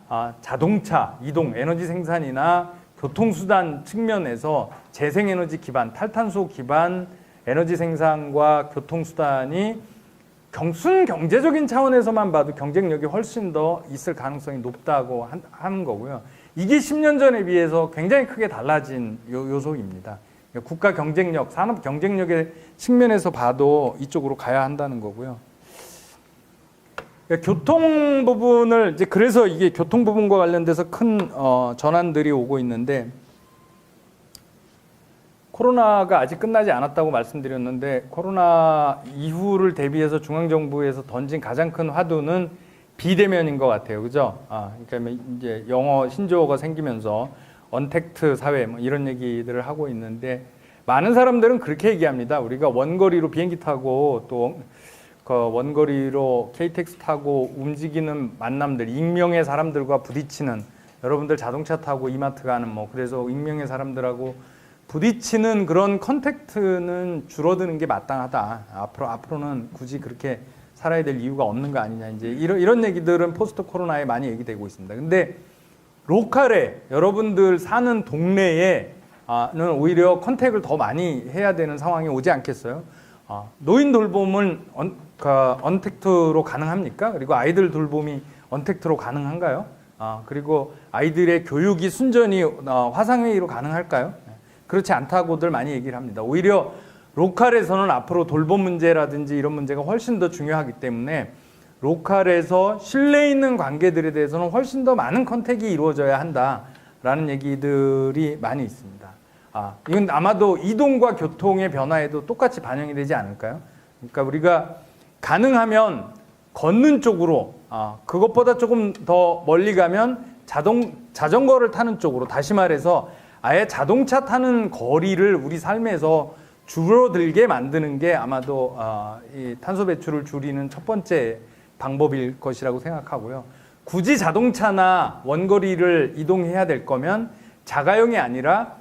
자동차 이동, 에너지 생산이나 교통수단 측면에서 재생에너지 기반, 탈탄소 기반 에너지 생산과 교통수단이 순 경제적인 차원에서만 봐도 경쟁력이 훨씬 더 있을 가능성이 높다고 하는 거고요. 이게 10년 전에 비해서 굉장히 크게 달라진 요소입니다. 국가 경쟁력, 산업 경쟁력의 측면에서 봐도 이쪽으로 가야 한다는 거고요. 교통 부분을 이제 그래서 이게 교통 부분과 관련돼서 큰 전환들이 오고 있는데, 코로나가 아직 끝나지 않았다고 말씀드렸는데 코로나 이후를 대비해서 중앙정부에서 던진 가장 큰 화두는 비대면인 것 같아요, 그죠? 그러니까 이제 영어 신조어가 생기면서 언택트 사회 뭐 이런 얘기들을 하고 있는데, 많은 사람들은 그렇게 얘기합니다. 우리가 원거리로 비행기 타고 또 그 원거리로 KTX 타고 움직이는 만남들, 익명의 사람들과 부딪히는, 여러분들 자동차 타고 이마트 가는 뭐 그래서 익명의 사람들하고 부딪히는 그런 컨택트는 줄어드는 게 마땅하다. 앞으로는 굳이 그렇게 살아야 될 이유가 없는 거 아니냐. 이제 이런 얘기들은 포스트 코로나에 많이 얘기되고 있습니다. 근데 로컬에 여러분들 사는 동네에는 오히려 컨택을 더 많이 해야 되는 상황이 오지 않겠어요? 노인 돌봄은 언택트로 가능합니까? 그리고 아이들 돌봄이 언택트로 가능한가요? 그리고 아이들의 교육이 순전히 화상회의로 가능할까요? 그렇지 않다고들 많이 얘기를 합니다. 오히려 로컬에서는 앞으로 돌봄 문제라든지 이런 문제가 훨씬 더 중요하기 때문에 로컬에서 신뢰 있는 관계들에 대해서는 훨씬 더 많은 컨택이 이루어져야 한다라는 얘기들이 많이 있습니다. 이건 아마도 이동과 교통의 변화에도 똑같이 반영이 되지 않을까요? 그러니까 우리가 가능하면 걷는 쪽으로, 그것보다 조금 더 멀리 가면 자전거를 타는 쪽으로, 다시 말해서 아예 자동차 타는 거리를 우리 삶에서 줄어들게 만드는 게 아마도 이 탄소 배출을 줄이는 첫 번째 방법일 것이라고 생각하고요. 굳이 자동차나 원거리를 이동해야 될 거면 자가용이 아니라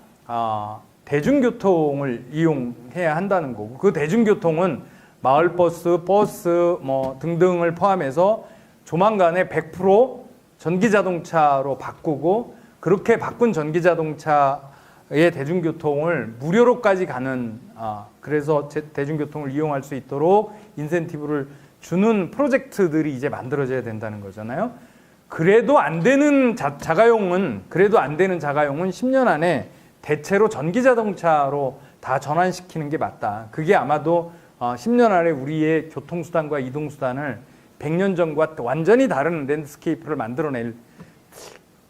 대중교통을 이용해야 한다는 거고, 그 대중교통은 마을버스, 버스 뭐 등등을 포함해서 조만간에 100% 전기자동차로 바꾸고, 그렇게 바꾼 전기자동차의 대중교통을 무료로까지 가는, 그래서 대중교통을 이용할 수 있도록 인센티브를 주는 프로젝트들이 이제 만들어져야 된다는 거잖아요. 그래도 안 되는 자가용은 10년 안에 대체로 전기자동차로 다 전환시키는 게 맞다. 그게 아마도 10년 안에 우리의 교통수단과 이동수단을 100년 전과 완전히 다른 랜드스케이프를 만들어낼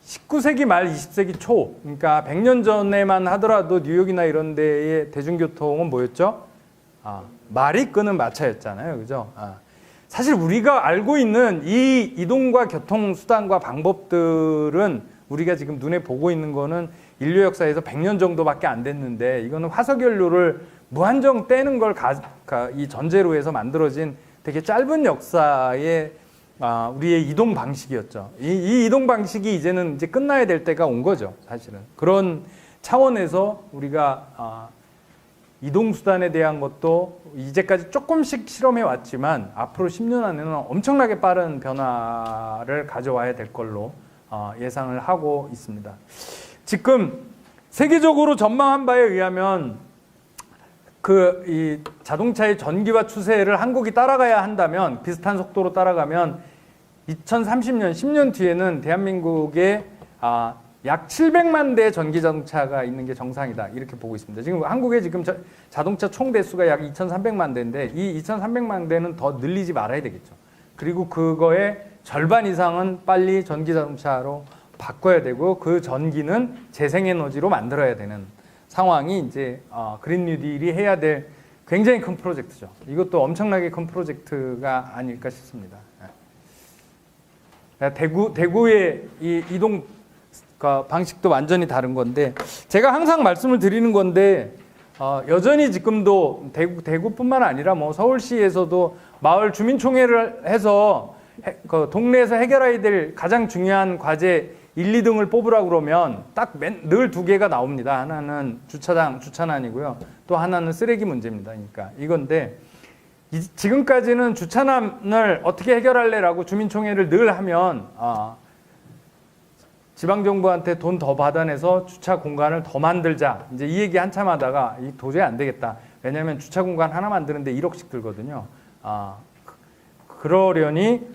19세기 말 20세기 초, 그러니까 100년 전에만 하더라도 뉴욕이나 이런 데의 대중교통은 뭐였죠? 말이 끄는 마차였잖아요. 그죠? 사실 우리가 알고 있는 이 이동과 교통수단과 방법들은 우리가 지금 눈에 보고 있는 거는 인류 역사에서 100년 정도밖에 안 됐는데, 이거는 화석연료를 무한정 떼는 걸 이 전제로 해서 만들어진 되게 짧은 역사의 우리의 이동 방식이었죠. 이 이동 방식이 이제는 이제 끝나야 될 때가 온 거죠, 사실은. 그런 차원에서 우리가 이동수단에 대한 것도 이제까지 조금씩 실험해 왔지만 앞으로 10년 안에는 엄청나게 빠른 변화를 가져와야 될 걸로 예상을 하고 있습니다. 지금 세계적으로 전망한 바에 의하면 이 자동차의 전기화 추세를 한국이 따라가야 한다면, 비슷한 속도로 따라가면 2030년, 10년 뒤에는 대한민국에 약 700만 대 전기 자동차가 있는 게 정상이다, 이렇게 보고 있습니다. 지금 한국에 지금 자동차 총 대수가 약 2,300만 대인데 이 2,300만 대는 더 늘리지 말아야 되겠죠. 그리고 그거의 절반 이상은 빨리 전기 자동차로 바꿔야 되고, 그 전기는 재생에너지로 만들어야 되는 상황이 이제 그린 뉴딜이 해야 될 굉장히 큰 프로젝트죠. 이것도 엄청나게 큰 프로젝트가 아닐까 싶습니다. 대구의 이 이동 방식도 완전히 다른 건데, 제가 항상 말씀을 드리는 건데, 여전히 지금도 대구뿐만 아니라 뭐 서울시에서도 마을 주민총회를 해서 그 동네에서 해결해야 될 가장 중요한 과제 1, 2등을 뽑으라고 그러면 딱 늘 두 개가 나옵니다. 하나는 주차난이고요. 또 하나는 쓰레기 문제입니다. 그러니까 이건데, 지금까지는 주차난을 어떻게 해결할래라고 주민총회를 늘 하면 지방정부한테 돈 더 받아내서 주차 공간을 더 만들자. 이제 이 얘기 한참 하다가 이 도저히 안 되겠다. 왜냐하면 주차 공간 하나 만드는데 1억씩 들거든요. 그러려니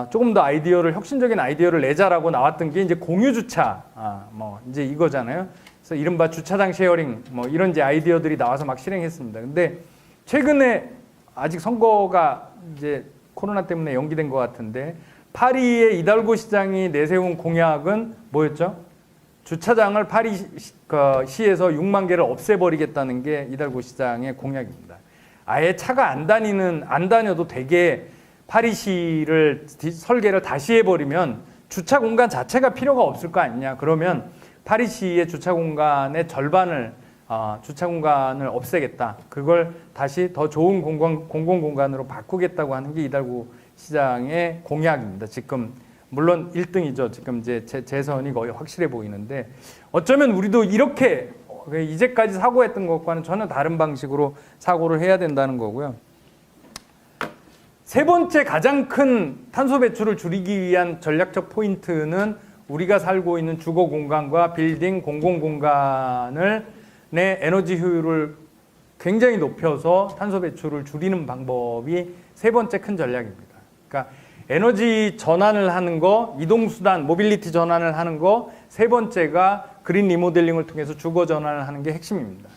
조금 더 혁신적인 아이디어를 내자라고 나왔던 게 이제 공유주차, 뭐 이제 이거잖아요. 그래서 이른바 주차장 쉐어링, 뭐 이런 이제 아이디어들이 나와서 막 실행했습니다. 근데 최근에 아직 선거가 이제 코로나 때문에 연기된 것 같은데 파리의 이달고 시장이 내세운 공약은 뭐였죠? 주차장을 파리시에서 6만 개를 없애버리겠다는 게 이달고 시장의 공약입니다. 아예 차가 안 다녀도 되게 파리시를 설계를 다시 해버리면 주차 공간 자체가 필요가 없을 거 아니냐. 그러면 파리시의 주차 공간의 절반을 주차 공간을 없애겠다. 그걸 다시 더 좋은 공공 공간으로 바꾸겠다고 하는 게 이달고 시장의 공약입니다. 지금 물론 1등이죠. 지금 이제 재선이 거의 확실해 보이는데 어쩌면 우리도 이렇게 이제까지 사고했던 것과는 전혀 다른 방식으로 사고를 해야 된다는 거고요. 세 번째 가장 큰 탄소 배출을 줄이기 위한 전략적 포인트는 우리가 살고 있는 주거 공간과 빌딩 공공 공간을 내 에너지 효율을 굉장히 높여서 탄소 배출을 줄이는 방법이 세 번째 큰 전략입니다. 그러니까 에너지 전환을 하는 거, 이동수단, 모빌리티 전환을 하는 거, 세 번째가 그린 리모델링을 통해서 주거 전환을 하는 게 핵심입니다.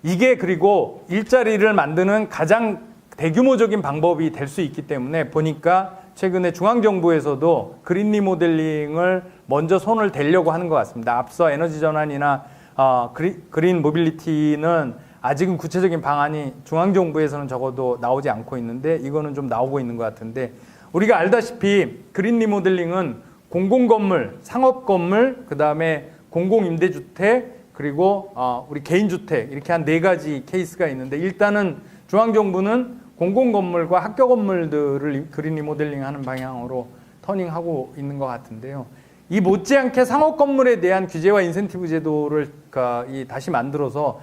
이게 그리고 일자리를 만드는 가장 대규모적인 방법이 될 수 있기 때문에 보니까 최근에 중앙정부에서도 그린 리모델링을 먼저 손을 대려고 하는 것 같습니다. 앞서 에너지 전환이나 그린 모빌리티는 아직은 구체적인 방안이 중앙정부에서는 적어도 나오지 않고 있는데 이거는 좀 나오고 있는 것 같은데 우리가 알다시피 그린 리모델링은 공공건물, 상업건물, 그 다음에 공공임대주택 그리고 우리 개인주택 이렇게 한 4가지 케이스가 있는데 일단은 중앙정부는 공공건물과 학교 건물들을 그린 리모델링하는 방향으로 터닝하고 있는 것 같은데요. 이 못지않게 상업건물에 대한 규제와 인센티브 제도를 다시 만들어서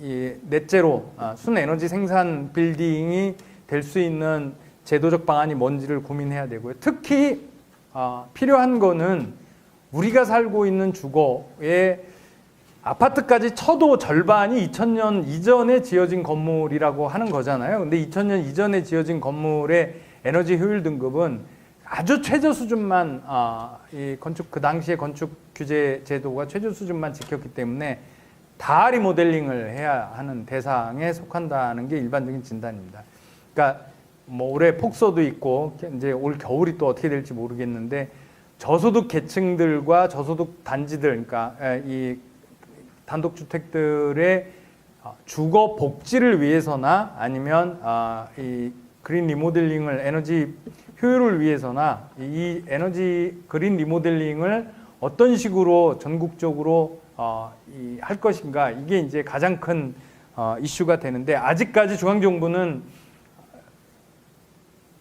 이 넷제로 순에너지 생산 빌딩이 될 수 있는 제도적 방안이 뭔지를 고민해야 되고요. 특히 필요한 거는 우리가 살고 있는 주거의 아파트까지 쳐도 절반이 2000년 이전에 지어진 건물이라고 하는 거잖아요. 근데 2000년 이전에 지어진 건물의 에너지 효율 등급은 아주 최저 수준만 이 그 당시에 건축 규제 제도가 최저 수준만 지켰기 때문에 다 리모델링을 해야 하는 대상에 속한다는 게 일반적인 진단입니다. 그러니까 뭐 올해 폭설도 있고 이제 올 겨울이 또 어떻게 될지 모르겠는데 저소득 계층들과 저소득 단지들, 그러니까 이 단독주택들의 주거 복지를 위해서나 아니면 이 그린 리모델링을 에너지 효율을 위해서나 이 에너지 그린 리모델링을 어떤 식으로 전국적으로 할 것인가 이게 이제 가장 큰 이슈가 되는데 아직까지 중앙정부는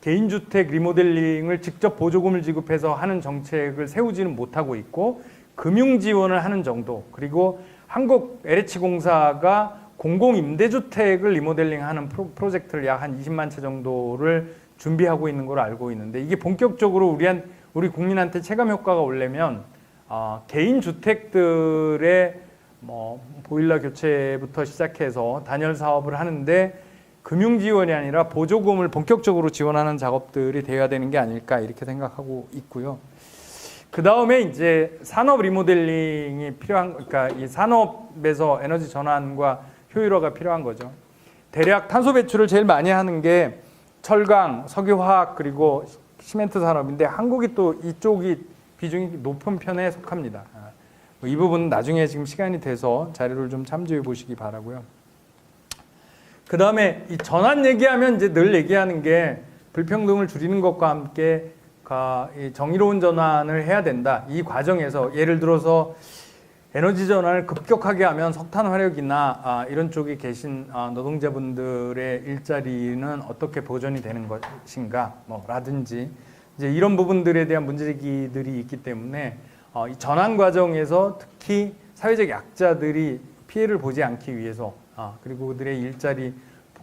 개인주택 리모델링을 직접 보조금을 지급해서 하는 정책을 세우지는 못하고 있고 금융 지원을 하는 정도 그리고 한국 LH공사가 공공임대주택을 리모델링하는 프로젝트를 약 한 20만 채 정도를 준비하고 있는 걸로 알고 있는데 이게 본격적으로 우리 국민한테 체감 효과가 오려면 개인 주택들의 뭐 보일러 교체부터 시작해서 단열 사업을 하는데 금융 지원이 아니라 보조금을 본격적으로 지원하는 작업들이 돼야 되는 게 아닐까 이렇게 생각하고 있고요. 그 다음에 이제 산업 리모델링이 필요한, 그러니까 이 산업에서 에너지 전환과 효율화가 필요한 거죠. 대략 탄소 배출을 제일 많이 하는 게 철강, 석유화학 그리고 시멘트 산업인데 한국이 또 이쪽이 비중이 높은 편에 속합니다. 이 부분은 나중에 지금 시간이 돼서 자료를 좀 참조해 보시기 바라고요. 그 다음에 이 전환 얘기하면 이제 늘 얘기하는 게 불평등을 줄이는 것과 함께 정의로운 전환을 해야 된다. 이 과정에서 예를 들어서 에너지 전환을 급격하게 하면 석탄 화력이나 이런 쪽에 계신 노동자분들의 일자리는 어떻게 보존이 되는 것인가 라든지 이제 이런 부분들에 대한 문제제기들이 있기 때문에 이 전환 과정에서 특히 사회적 약자들이 피해를 보지 않기 위해서 그리고 그들의 일자리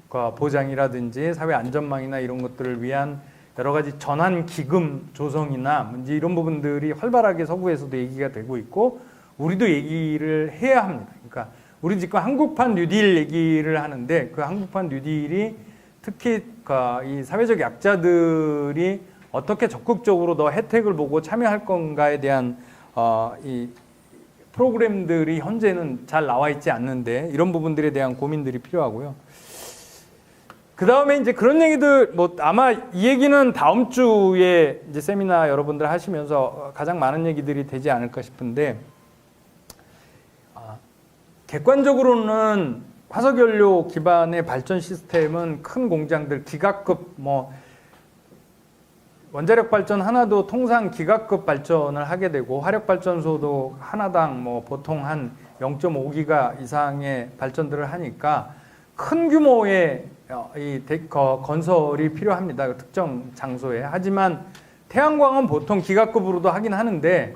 보장이라든지 사회 안전망이나 이런 것들을 위한 여러 가지 전환 기금 조성이나 이제 이런 부분들이 활발하게 서구에서도 얘기가 되고 있고 우리도 얘기를 해야 합니다. 그러니까 우리 지금 한국판 뉴딜 얘기를 하는데 그 한국판 뉴딜이 특히 이 사회적 약자들이 어떻게 적극적으로 더 혜택을 보고 참여할 건가에 대한 이 프로그램들이 현재는 잘 나와 있지 않는데 이런 부분들에 대한 고민들이 필요하고요. 그 다음에 이제 그런 얘기들, 뭐 아마 이 얘기는 다음 주에 이제 세미나 여러분들 하시면서 가장 많은 얘기들이 되지 않을까 싶은데, 객관적으로는 화석연료 기반의 발전 시스템은 큰 공장들, 기가급, 뭐 원자력 발전 하나도 통상 기가급 발전을 하게 되고 화력 발전소도 하나당 뭐 보통 한 0.5기가 이상의 발전들을 하니까 큰 규모의 이 건설이 필요합니다. 특정 장소에. 하지만 태양광은 보통 기가급으로도 하긴 하는데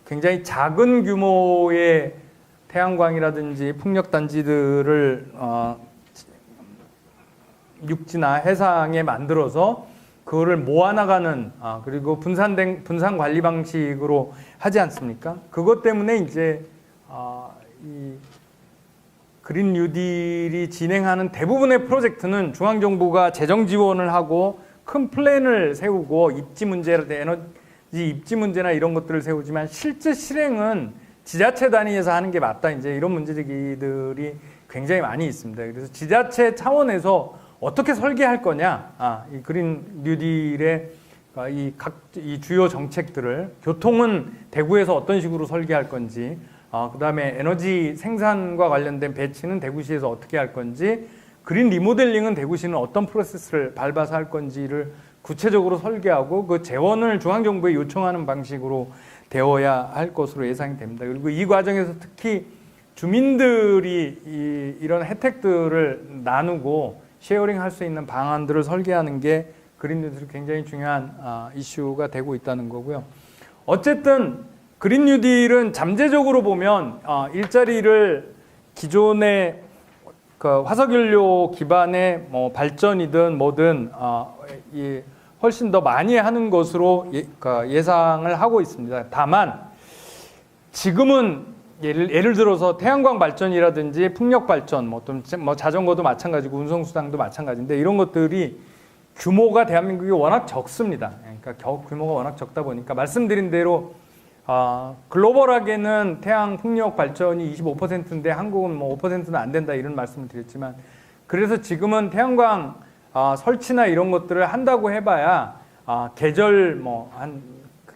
굉장히 작은 규모의 태양광이라든지 풍력단지들을 육지나 해상에 만들어서 그거를 모아나가는 그리고 분산 관리 방식으로 하지 않습니까? 그것 때문에 이제 이 그린 뉴딜이 진행하는 대부분의 프로젝트는 중앙정부가 재정 지원을 하고 큰 플랜을 세우고 입지 문제, 에너지 입지 문제나 이런 것들을 세우지만 실제 실행은 지자체 단위에서 하는 게 맞다. 이제 이런 문제제기들이 굉장히 많이 있습니다. 그래서 지자체 차원에서 어떻게 설계할 거냐, 이 그린 뉴딜의 이 주요 정책들을 교통은 대구에서 어떤 식으로 설계할 건지. 그 다음에 에너지 생산과 관련된 배치는 대구시에서 어떻게 할 건지, 그린 리모델링은 대구시는 어떤 프로세스를 밟아서 할 건지를 구체적으로 설계하고 그 재원을 중앙정부에 요청하는 방식으로 되어야 할 것으로 예상이 됩니다. 그리고 이 과정에서 특히 주민들이 이런 혜택들을 나누고 쉐어링 할 수 있는 방안들을 설계하는 게 그린 뉴딜이 굉장히 중요한 이슈가 되고 있다는 거고요. 어쨌든 그린 뉴딜은 잠재적으로 보면 일자리를 기존의 그 화석연료 기반의 뭐 발전이든 뭐든 훨씬 더 많이 하는 것으로 예상을 하고 있습니다. 다만 지금은 예를 들어서 태양광 발전이라든지 풍력 발전, 뭐 자전거도 마찬가지고 운송수단도 마찬가지인데 이런 것들이 규모가 대한민국이 워낙 적습니다. 그러니까 규모가 워낙 적다 보니까 말씀드린 대로 글로벌하게는 태양 풍력 발전이 25%인데 한국은 뭐 5%는 안 된다 이런 말씀을 드렸지만 그래서 지금은 태양광 설치나 이런 것들을 한다고 해봐야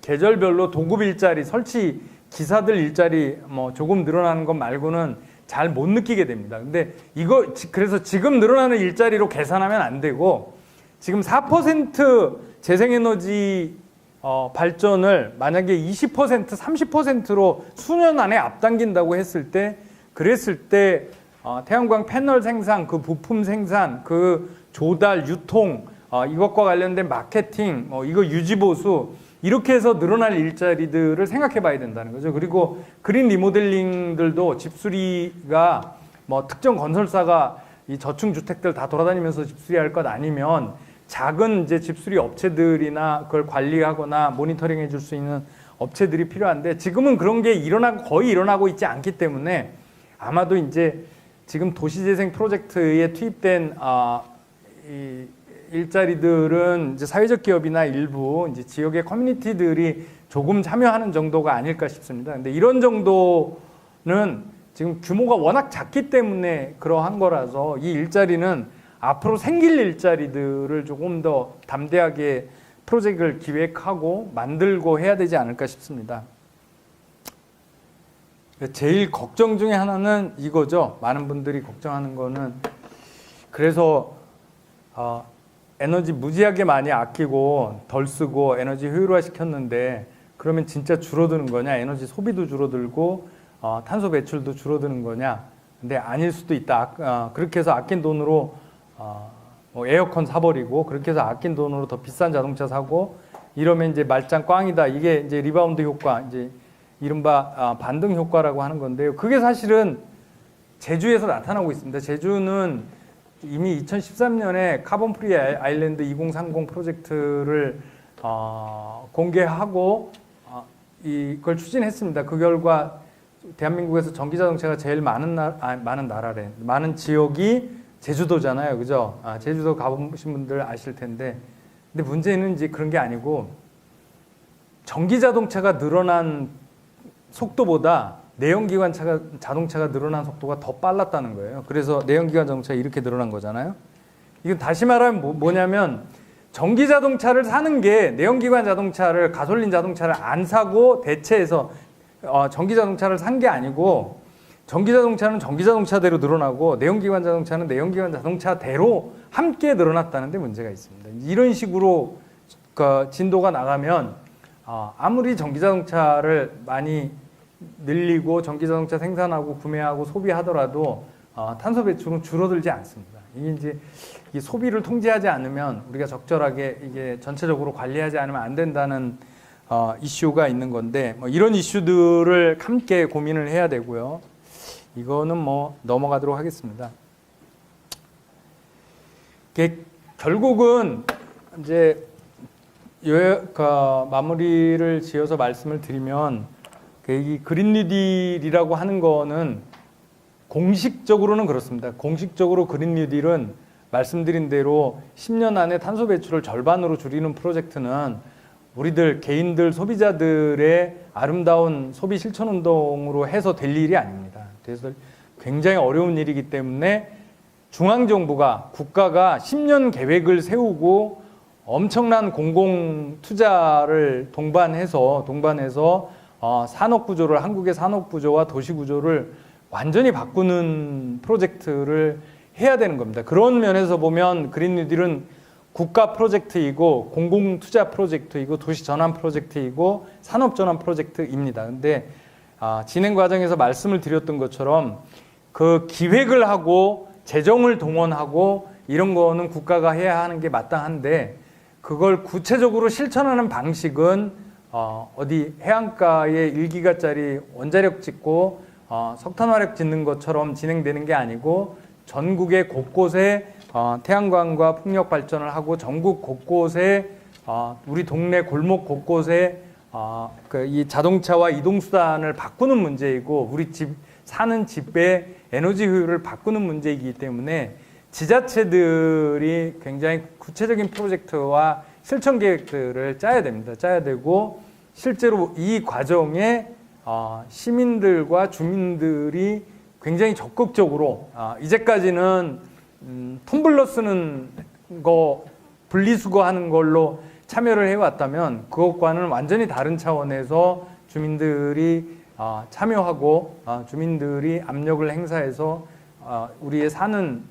계절별로 도급 일자리 설치 기사들 일자리 뭐 조금 늘어나는 것 말고는 잘 못 느끼게 됩니다. 근데 그래서 지금 늘어나는 일자리로 계산하면 안 되고 지금 4% 재생에너지 발전을 만약에 20%, 30%로 수년 안에 앞당긴다고 그랬을 때 태양광 패널 생산, 그 부품 생산, 그 조달, 유통, 이것과 관련된 마케팅, 이거 유지보수 이렇게 해서 늘어날 일자리들을 생각해 봐야 된다는 거죠. 그리고 그린 리모델링들도 집수리가 뭐 특정 건설사가 이 저층 주택들 다 돌아다니면서 집수리할 것 아니면 작은 이제 집수리 업체들이나 그걸 관리하거나 모니터링 해줄 수 있는 업체들이 필요한데 지금은 그런 게 거의 일어나고 있지 않기 때문에 아마도 이제 지금 도시재생 프로젝트에 투입된 이 일자리들은 이제 사회적 기업이나 일부 이제 지역의 커뮤니티들이 조금 참여하는 정도가 아닐까 싶습니다. 근데 이런 정도는 지금 규모가 워낙 작기 때문에 그러한 거라서 이 일자리는 앞으로 생길 일자리들을 조금 더 담대하게 프로젝트를 기획하고 만들고 해야 되지 않을까 싶습니다. 제일 걱정 중에 하나는 이거죠. 많은 분들이 걱정하는 거는 그래서 에너지 무지하게 많이 아끼고 덜 쓰고 에너지 효율화 시켰는데 그러면 진짜 줄어드는 거냐? 에너지 소비도 줄어들고 탄소 배출도 줄어드는 거냐? 근데 아닐 수도 있다. 그렇게 해서 아낀 돈으로 뭐 에어컨 사버리고 그렇게 해서 아낀 돈으로 더 비싼 자동차 사고 이러면 이제 말짱 꽝이다. 이게 이제 리바운드 효과, 이제 이른바 반등 효과라고 하는 건데요. 그게 사실은 제주에서 나타나고 있습니다. 제주는 이미 2013년에 카본 프리 아일랜드 2030 프로젝트를 공개하고 이걸 추진했습니다. 그 결과 대한민국에서 전기 자동차가 제일 많은 지역이 제주도잖아요, 그죠? 제주도 가보신 분들 아실 텐데, 근데 문제는 이제 그런 게 아니고 전기 자동차가 늘어난 속도보다 내연기관 자동차가 늘어난 속도가 더 빨랐다는 거예요. 그래서 내연기관 자동차가 이렇게 늘어난 거잖아요. 이건 다시 말하면 뭐냐면 전기 자동차를 사는 게 내연기관 자동차를 가솔린 자동차를 안 사고 대체해서 전기 자동차를 산 게 아니고 전기 자동차는 전기 자동차대로 늘어나고 내연기관 자동차는 내연기관 자동차대로 함께 늘어났다는 데 문제가 있습니다. 이런 식으로 진도가 나가면 아무리 전기 자동차를 많이 늘리고 전기 자동차 생산하고 구매하고 소비하더라도 탄소 배출은 줄어들지 않습니다. 이게 이제 이 소비를 통제하지 않으면 우리가 적절하게 이게 전체적으로 관리하지 않으면 안 된다는 이슈가 있는 건데 뭐 이런 이슈들을 함께 고민을 해야 되고요. 이거는 뭐 넘어가도록 하겠습니다. 결국은 이제 마무리를 지어서 말씀을 드리면 이 그린 뉴딜이라고 하는 거는 공식적으로는 그렇습니다. 공식적으로 그린 뉴딜은 말씀드린 대로 10년 안에 탄소 배출을 절반으로 줄이는 프로젝트는 우리들 개인들 소비자들의 아름다운 소비 실천 운동으로 해서 될 일이 아닙니다. 그래서 굉장히 어려운 일이기 때문에 중앙정부가 국가가 10년 계획을 세우고 엄청난 공공 투자를 동반해서 산업 구조를 한국의 산업 구조와 도시 구조를 완전히 바꾸는 프로젝트를 해야 되는 겁니다. 그런 면에서 보면 그린 뉴딜은 국가 프로젝트이고 공공 투자 프로젝트이고 도시 전환 프로젝트이고 산업 전환 프로젝트입니다. 근데 진행 과정에서 말씀을 드렸던 것처럼 그 기획을 하고 재정을 동원하고 이런 거는 국가가 해야 하는 게 마땅한데 그걸 구체적으로 실천하는 방식은 어디 해안가에 1기가짜리 원자력 짓고 석탄화력 짓는 것처럼 진행되는 게 아니고 전국의 곳곳에 태양광과 풍력 발전을 하고 전국 곳곳에 우리 동네 골목 곳곳에 이 자동차와 이동수단을 바꾸는 문제이고 우리 사는 집의 에너지 효율을 바꾸는 문제이기 때문에 지자체들이 굉장히 구체적인 프로젝트와 실천 계획들을 짜야 됩니다. 짜야 되고 실제로 이 과정에 시민들과 주민들이 굉장히 적극적으로 이제까지는 텀블러 쓰는 거 분리수거하는 걸로 참여를 해왔다면 그것과는 완전히 다른 차원에서 주민들이 참여하고 주민들이 압력을 행사해서 우리의 사는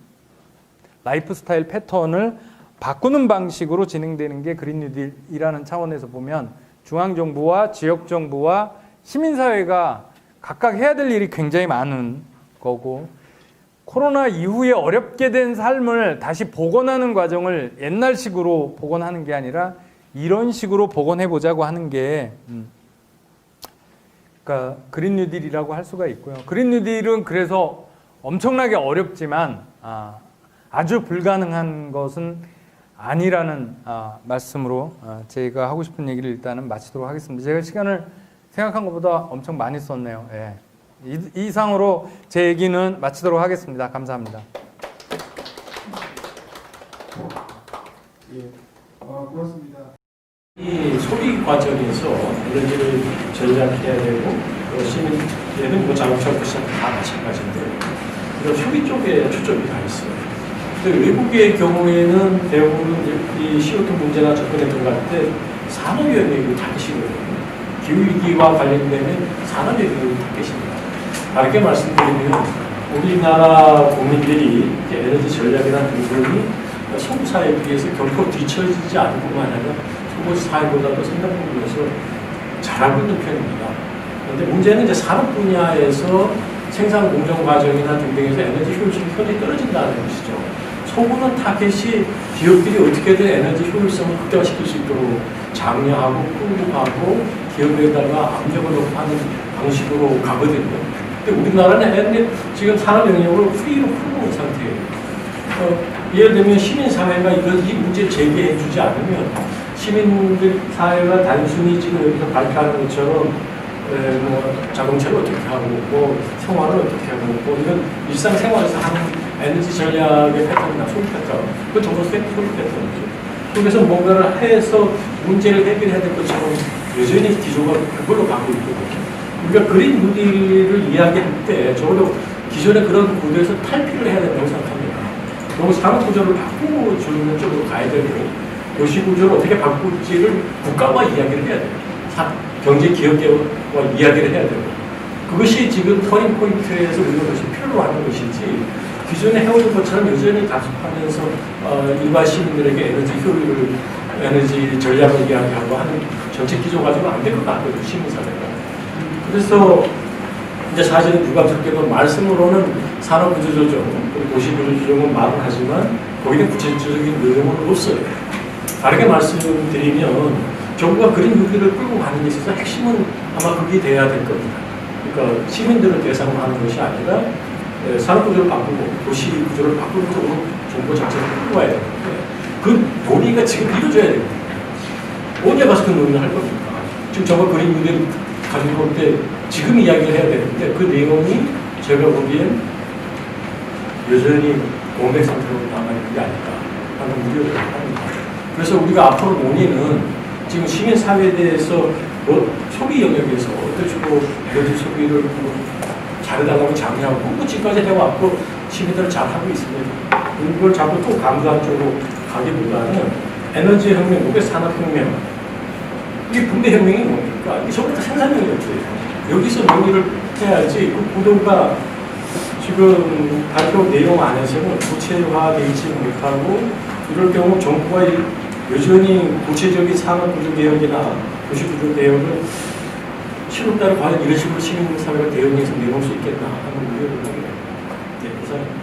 라이프 스타일 패턴을 바꾸는 방식으로 진행되는 게 그린 뉴딜이라는 차원에서 보면 중앙정부와 지역정부와 시민사회가 각각 해야 될 일이 굉장히 많은 거고 코로나 이후에 어렵게 된 삶을 다시 복원하는 과정을 옛날식으로 복원하는 게 아니라 이런 식으로 복원해 보자고 하는 게 그러니까 그린 뉴딜이라고 할 수가 있고요. 그린 뉴딜은 그래서 엄청나게 어렵지만 아주 불가능한 것은 아니라는 말씀으로 제가 하고 싶은 얘기를 일단은 마치도록 하겠습니다. 제가 시간을 생각한 것보다 엄청 많이 썼네요. 예. 이상으로 제 얘기는 마치도록 하겠습니다. 감사합니다. 예, 고맙습니다. 이 소비 과정에서 에너지를 절약해야 되고 시민들은 자동차부터 시작 다 마찬가지인데 이런 소비 쪽에 초점이 가 있어요. 외국의 경우에는 대부분 이 CO2 문제나 접근에 들어갈 때 산업연예를 타깃이거든요. 기후위기와 관련되면 산업연예를 타깃입니다. 다르게 말씀드리면 우리나라 국민들이 에너지 전략이라는 부분이 서구 사회에 비해서 결코 뒤처지지 않을 뿐만 아니라 서구 사회보다도 상당 부분에서 잘하고 있는 편입니다. 그런데 문제는 이제 산업 분야에서 생산 공정 과정이나 등등에서 에너지 효율성이 현저히 떨어진다는 것이죠. 서구는 타겟이 기업들이 어떻게든 에너지 효율성을 극대화시킬 수 있도록 장려하고 풍부하고 기업에다가 압력을 놓고 하는 방식으로 가거든요. 근데 우리나라는 지금 산업 영역을 프리로 풀어놓은 상태예요. 예를 들면 시민사회가 이 문제를 제기해주지 않으면 시민들 사회가 단순히 지금 여기서 발표하는 것처럼 뭐 자동차를 어떻게 하고 뭐 생활을 어떻게 하고 뭐 이런 일상생활에서 하는 에너지 전략의 패턴이나 소비 패턴 그 정도 소비 패턴이죠. 그래서 뭔가를 해서 문제를 해결해야 될 것처럼 여전히 기조가 그걸로 가고 있거든요. 우리가 그린 뉴딜을 이야기할 때 적어도 기존의 그런 구도에서 탈피를 해야 된다고 생각합니다. 너무 산업 구조를 바꾸고 주는 쪽으로 가야 되고 도시 구조를 어떻게 바꿀지를 국가와 이야기를 해야 돼요. 경제 기업계와 이야기를 해야 되고 그것이 지금 터닝 포인트에서 우리가 그것이 필요로 하는 것이지 기존에 해오는 것처럼 여전히 가속하면서 일반 시민들에게 에너지 효율을 에너지 전략을 이야기하고 하는 정책 기조 가지고 안 될 것 같거든요. 시민사회가. 그래서 이제 사실은 유감스럽게도 말씀으로는 산업구조조정, 도시구조조정은 말을 하지만 거기에 구체적인 내용은 없어요. 다르게 말씀드리면 정부가 그린 뉴딜을 끌고 가는 데 있어서 핵심은 아마 그게 돼야 될 겁니다. 그러니까 시민들을 대상으로 하는 것이 아니라 산업구조를 바꾸고 도시구조를 바꾸는 쪽으로 정부 정책을 끌고 가야 되는데 그 논의가 지금 이루어져야 됩니다. 언제 가서 그 논의를 할 겁니까? 지금 정부가 그린 뉴딜 가지고 올 때 지금 이야기를 해야 되는데 그 내용이 제가 보기엔 여전히 공백 상태로 남아있는 게 아닐까 하는 우려를 합니다. 그래서 우리가 앞으로 논의는 지금 시민사회에 대해서 소비 영역에서 어떤 식으로 에너지 소비를 잘해달라고 장려하고 지금까지 해왔고 시민들은 잘하고 있습니다. 이걸 자꾸 또 강조한 쪽으로 가기보다는 에너지 혁명, 혹은 산업혁명 이게 분배혁명이 뭡니까? 이게 전부 다 생산력이었어요. 여기서 논의를 해야지 그 구도가 지금 발표 내용 안에서는 구체화되어 있지 못하고 이럴 경우 정부가 여전히 구체적인 산업구조 개혁이나 도시구조 개혁을 7월달에 과연 이런 식으로 시민사회가 대응해서 내놓을 수 있겠나 하는 우려를 합니다. 네, 이상입니다.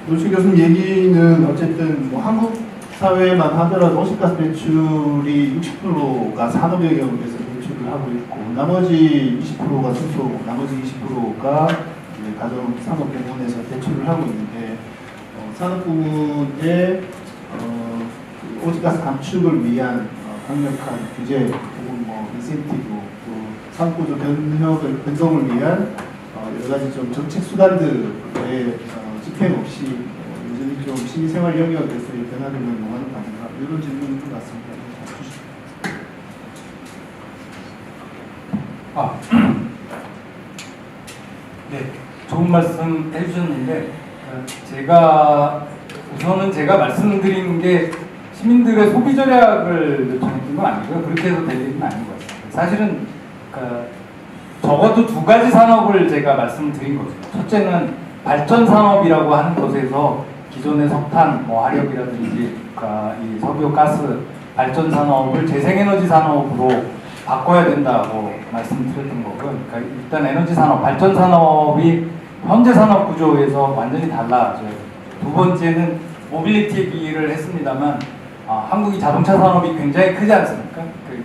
노춘 교수님 얘기는 어쨌든 뭐 한국 사회만 하더라도 온실가스 배출이 60%가 산업 영역에서 배출을 하고 있고 나머지 20%가 수소, 나머지 20%가 가정 산업 부분에서 배출을 하고 있는데 산업 부분에 온실가스 감축을 위한 강력한 규제 혹은 뭐 인센티브 또 산업구조 변동을 위한 여러 가지 좀 정책 수단들의 집행 없이 여전히 좀 시민생활 영역에서의 변화를 요구하는 거 아닌가 이런 질문인 것 같습니다. 네, 좋은 말씀 해주셨는데 제가 말씀드린 게 시민들의 소비 절약을 요청했던 건 아니고요. 그렇게 해서 될 일은 아닌 것 같습니다. 사실은 적어도 두 가지 산업을 제가 말씀드린 거죠. 첫째는 발전 산업이라고 하는 것에서 기존의 석탄, 화력이라든지 이 석유, 가스 발전 산업을 재생에너지 산업으로 바꿔야 된다고 말씀드렸던 거고요. 그러니까 일단 에너지 산업, 발전 산업이 현재 산업 구조에서 완전히 달라져요. 두 번째는 모빌리티 얘기를 했습니다만 한국이 자동차 산업이 굉장히 크지 않습니까?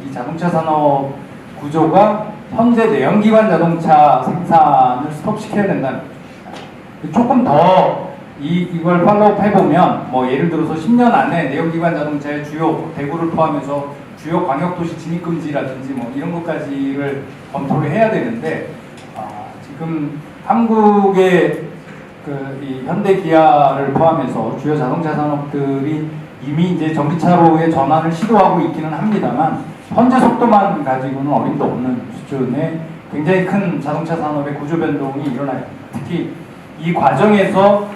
이 자동차 산업 구조가 현재 내연기관 자동차 생산을 스톱시켜야 된다는 거죠. 조금 더 이걸 팔로우 해보면 예를 들어서 10년 안에 내연기관 자동차의 주요 대구를 포함해서 주요 광역도시 진입금지라든지 이런 것까지를 검토를 해야 되는데 지금 한국의 이 현대 기아를 포함해서 주요 자동차 산업들이 이미 이제 전기차로의 전환을 시도하고 있기는 합니다만 현재 속도만 가지고는 어림도 없는 수준의 굉장히 큰 자동차 산업의 구조 변동이 일어나요. 특히 이 과정에서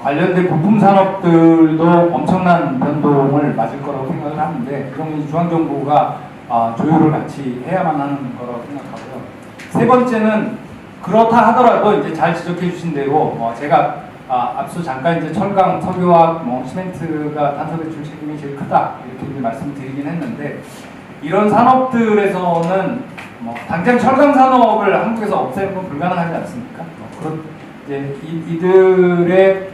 관련된 부품 산업들도 엄청난 변동을 맞을 거라고 생각을 하는데 그런 중앙정부가 조율을 같이 해야만 하는 거라고 생각하고요. 세 번째는 그렇다 하더라도 이제 잘 지적해 주신 대로 제가 앞서 잠깐 이제 철강, 석유화학, 시멘트가 탄소 배출 책임이 제일 크다 이렇게 이제 말씀드리긴 했는데 이런 산업들에서는 당장 철강 산업을 한국에서 없애는 건 불가능하지 않습니까? 이제 이들의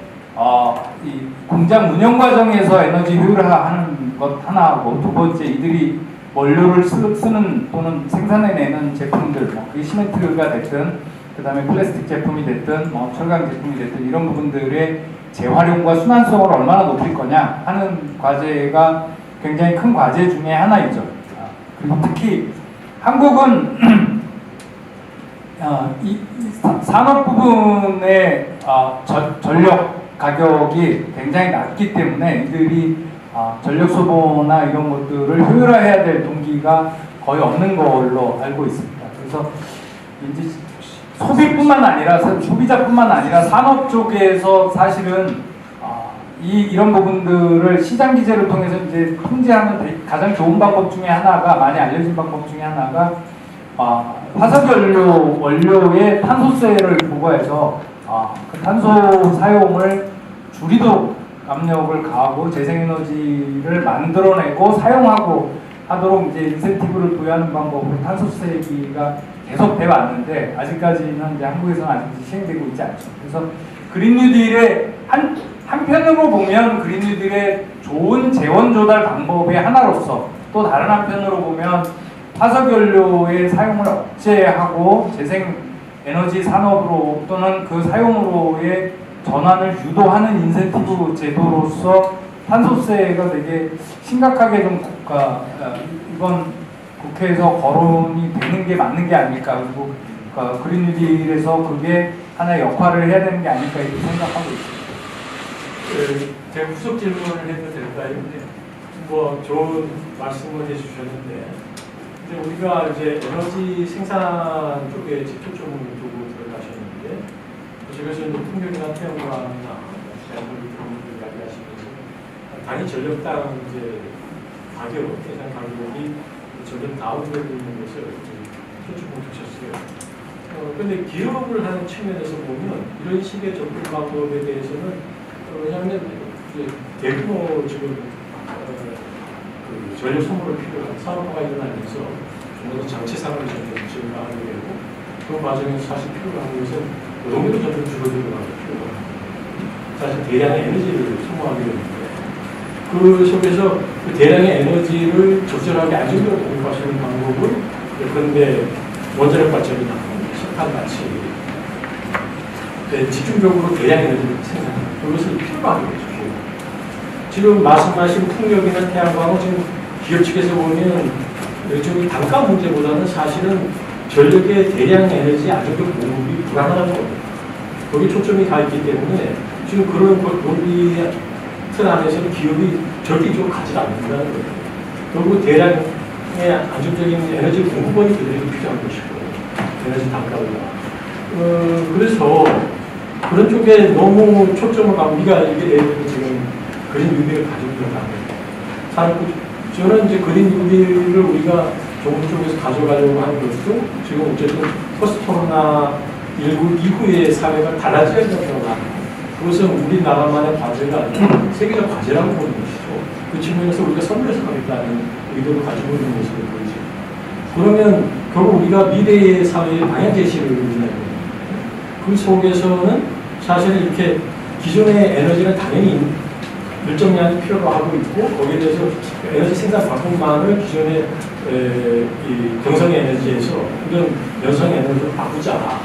이 공장 운영 과정에서 에너지 효율화하는 것 하나하고 두 번째 이들이 원료를 쓰는 또는 생산해내는 제품들, 그게 시멘트가 됐든 그다음에 플라스틱 제품이 됐든 뭐 철강 제품이 됐든 이런 부분들의 재활용과 순환성을 얼마나 높일 거냐 하는 과제가 굉장히 큰 과제 중에 하나이죠. 그리고 특히 한국은 이 산업 부분의 전력 가격이 굉장히 낮기 때문에 이들이 전력 소모나 이런 것들을 효율화해야 될 동기가 거의 없는 걸로 알고 있습니다. 그래서 이제 소비뿐만 아니라 소비자뿐만 아니라 산업 쪽에서 사실은 이런 부분들을 시장 기제를 통해서 이제 통제하는 가장 좋은 방법 중에 하나가, 많이 알려진 방법 중에 하나가 화석연료 원료에 탄소세를 부과해서 그 탄소 사용을 줄이도록 압력을 가하고 재생에너지를 만들어내고 사용하고 하도록 이제 인센티브를 부여하는 방법으로 탄소세기가 계속 돼 왔는데 아직까지는 이제 한국에서는 아직 시행되고 있지 않죠. 그래서 그린 뉴딜의 한편으로 보면 그린 뉴딜의 좋은 재원 조달 방법의 하나로서, 또 다른 한편으로 보면 화석연료의 사용을 억제하고 재생에너지 산업으로 또는 그 사용으로의 전환을 유도하는 인센티브 제도로서 탄소세가 되게 심각하게 좀 이번 국회에서 거론이 되는 게 맞는 게 아닐까, 그리고 그린 뉴딜에서 그게 하나의 역할을 해야 되는 게 아닐까 이렇게 생각하고 있습니다. 제가 후속 질문을 해도 될까요? 뭐 좋은 말씀을 해주셨는데, 이제 우리가 이제 에너지 생산 쪽에 집중적으로 두고 들어가셨는데, 그래서 이제 풍력이나 태양광이나 이런 이야기하시면서 당연히 전력당 이제 가격, 생산 가격이 점점 다운되고 있는 것을 초점을 두셨어요. 근데 기업을 하는 측면에서 보면 이런 식의 접근 방법에 대해서는 왜냐하면 대규모 지금 그 전력 소모를 필요한 산업화가 일어나면서 좀 더 장치상을 지금 나가게 되고, 그 과정에서 사실 필요한 것은 노동력도 점점 줄어들고 나고 사실 대량의 에너지를 소모하게 되는데, 그 속에서 그 대량의 에너지를 적절하게 안정적으로 공급할 수 있는 방법을 그런데 원자력 발전이나 석탄 같이 집중적으로 대량 에너지를 생산하는 그것을 필요하게 되죠. 지금 말씀하신 풍력이나 태양광은 지금 기업 측에서 보면 이쪽이 단가 문제보다는 사실은 전력의 대량 에너지 안정적 공급이 불가능한 겁니다. 거기에 초점이 가 있기 때문에 지금 그런 논리 틀 안에서는 기업이 절대 이쪽으로 가지 않는다는 거예요. 결국 대량의 안정적인 에너지 공급원이 그들에게 필요한 것이고, 에너지 단가가. 그래서 그런 쪽에 너무 초점을 가고, 우리가 이게 지금 그린 뉴딜을 가지고 들어가는 거예요. 저는 이제 그린 뉴딜을 우리가 정부 쪽에서 가져가려고 하는 것도 지금 어쨌든 포스트 코로나 19 이후의 사회가 달라져야 된다고 생각합니다. 그것은 우리나라만의 과제가 아니라 세계적 과제라고 보는 것이죠. 그 측면에서 우리가 선별해서 가겠다는 의도를 가지고 있는 모습을 보이죠. 그러면 결국 우리가 미래의 사회의 방향 제시를 해야 됩니다. 그 속에서는 사실은 이렇게 기존의 에너지는 당연히 일정량이 필요로 하고 있고, 거기에 대해서 에너지 생산 방법만을 기존의 이 경성 에너지에서 이런 연성 에너지로 바꾸자,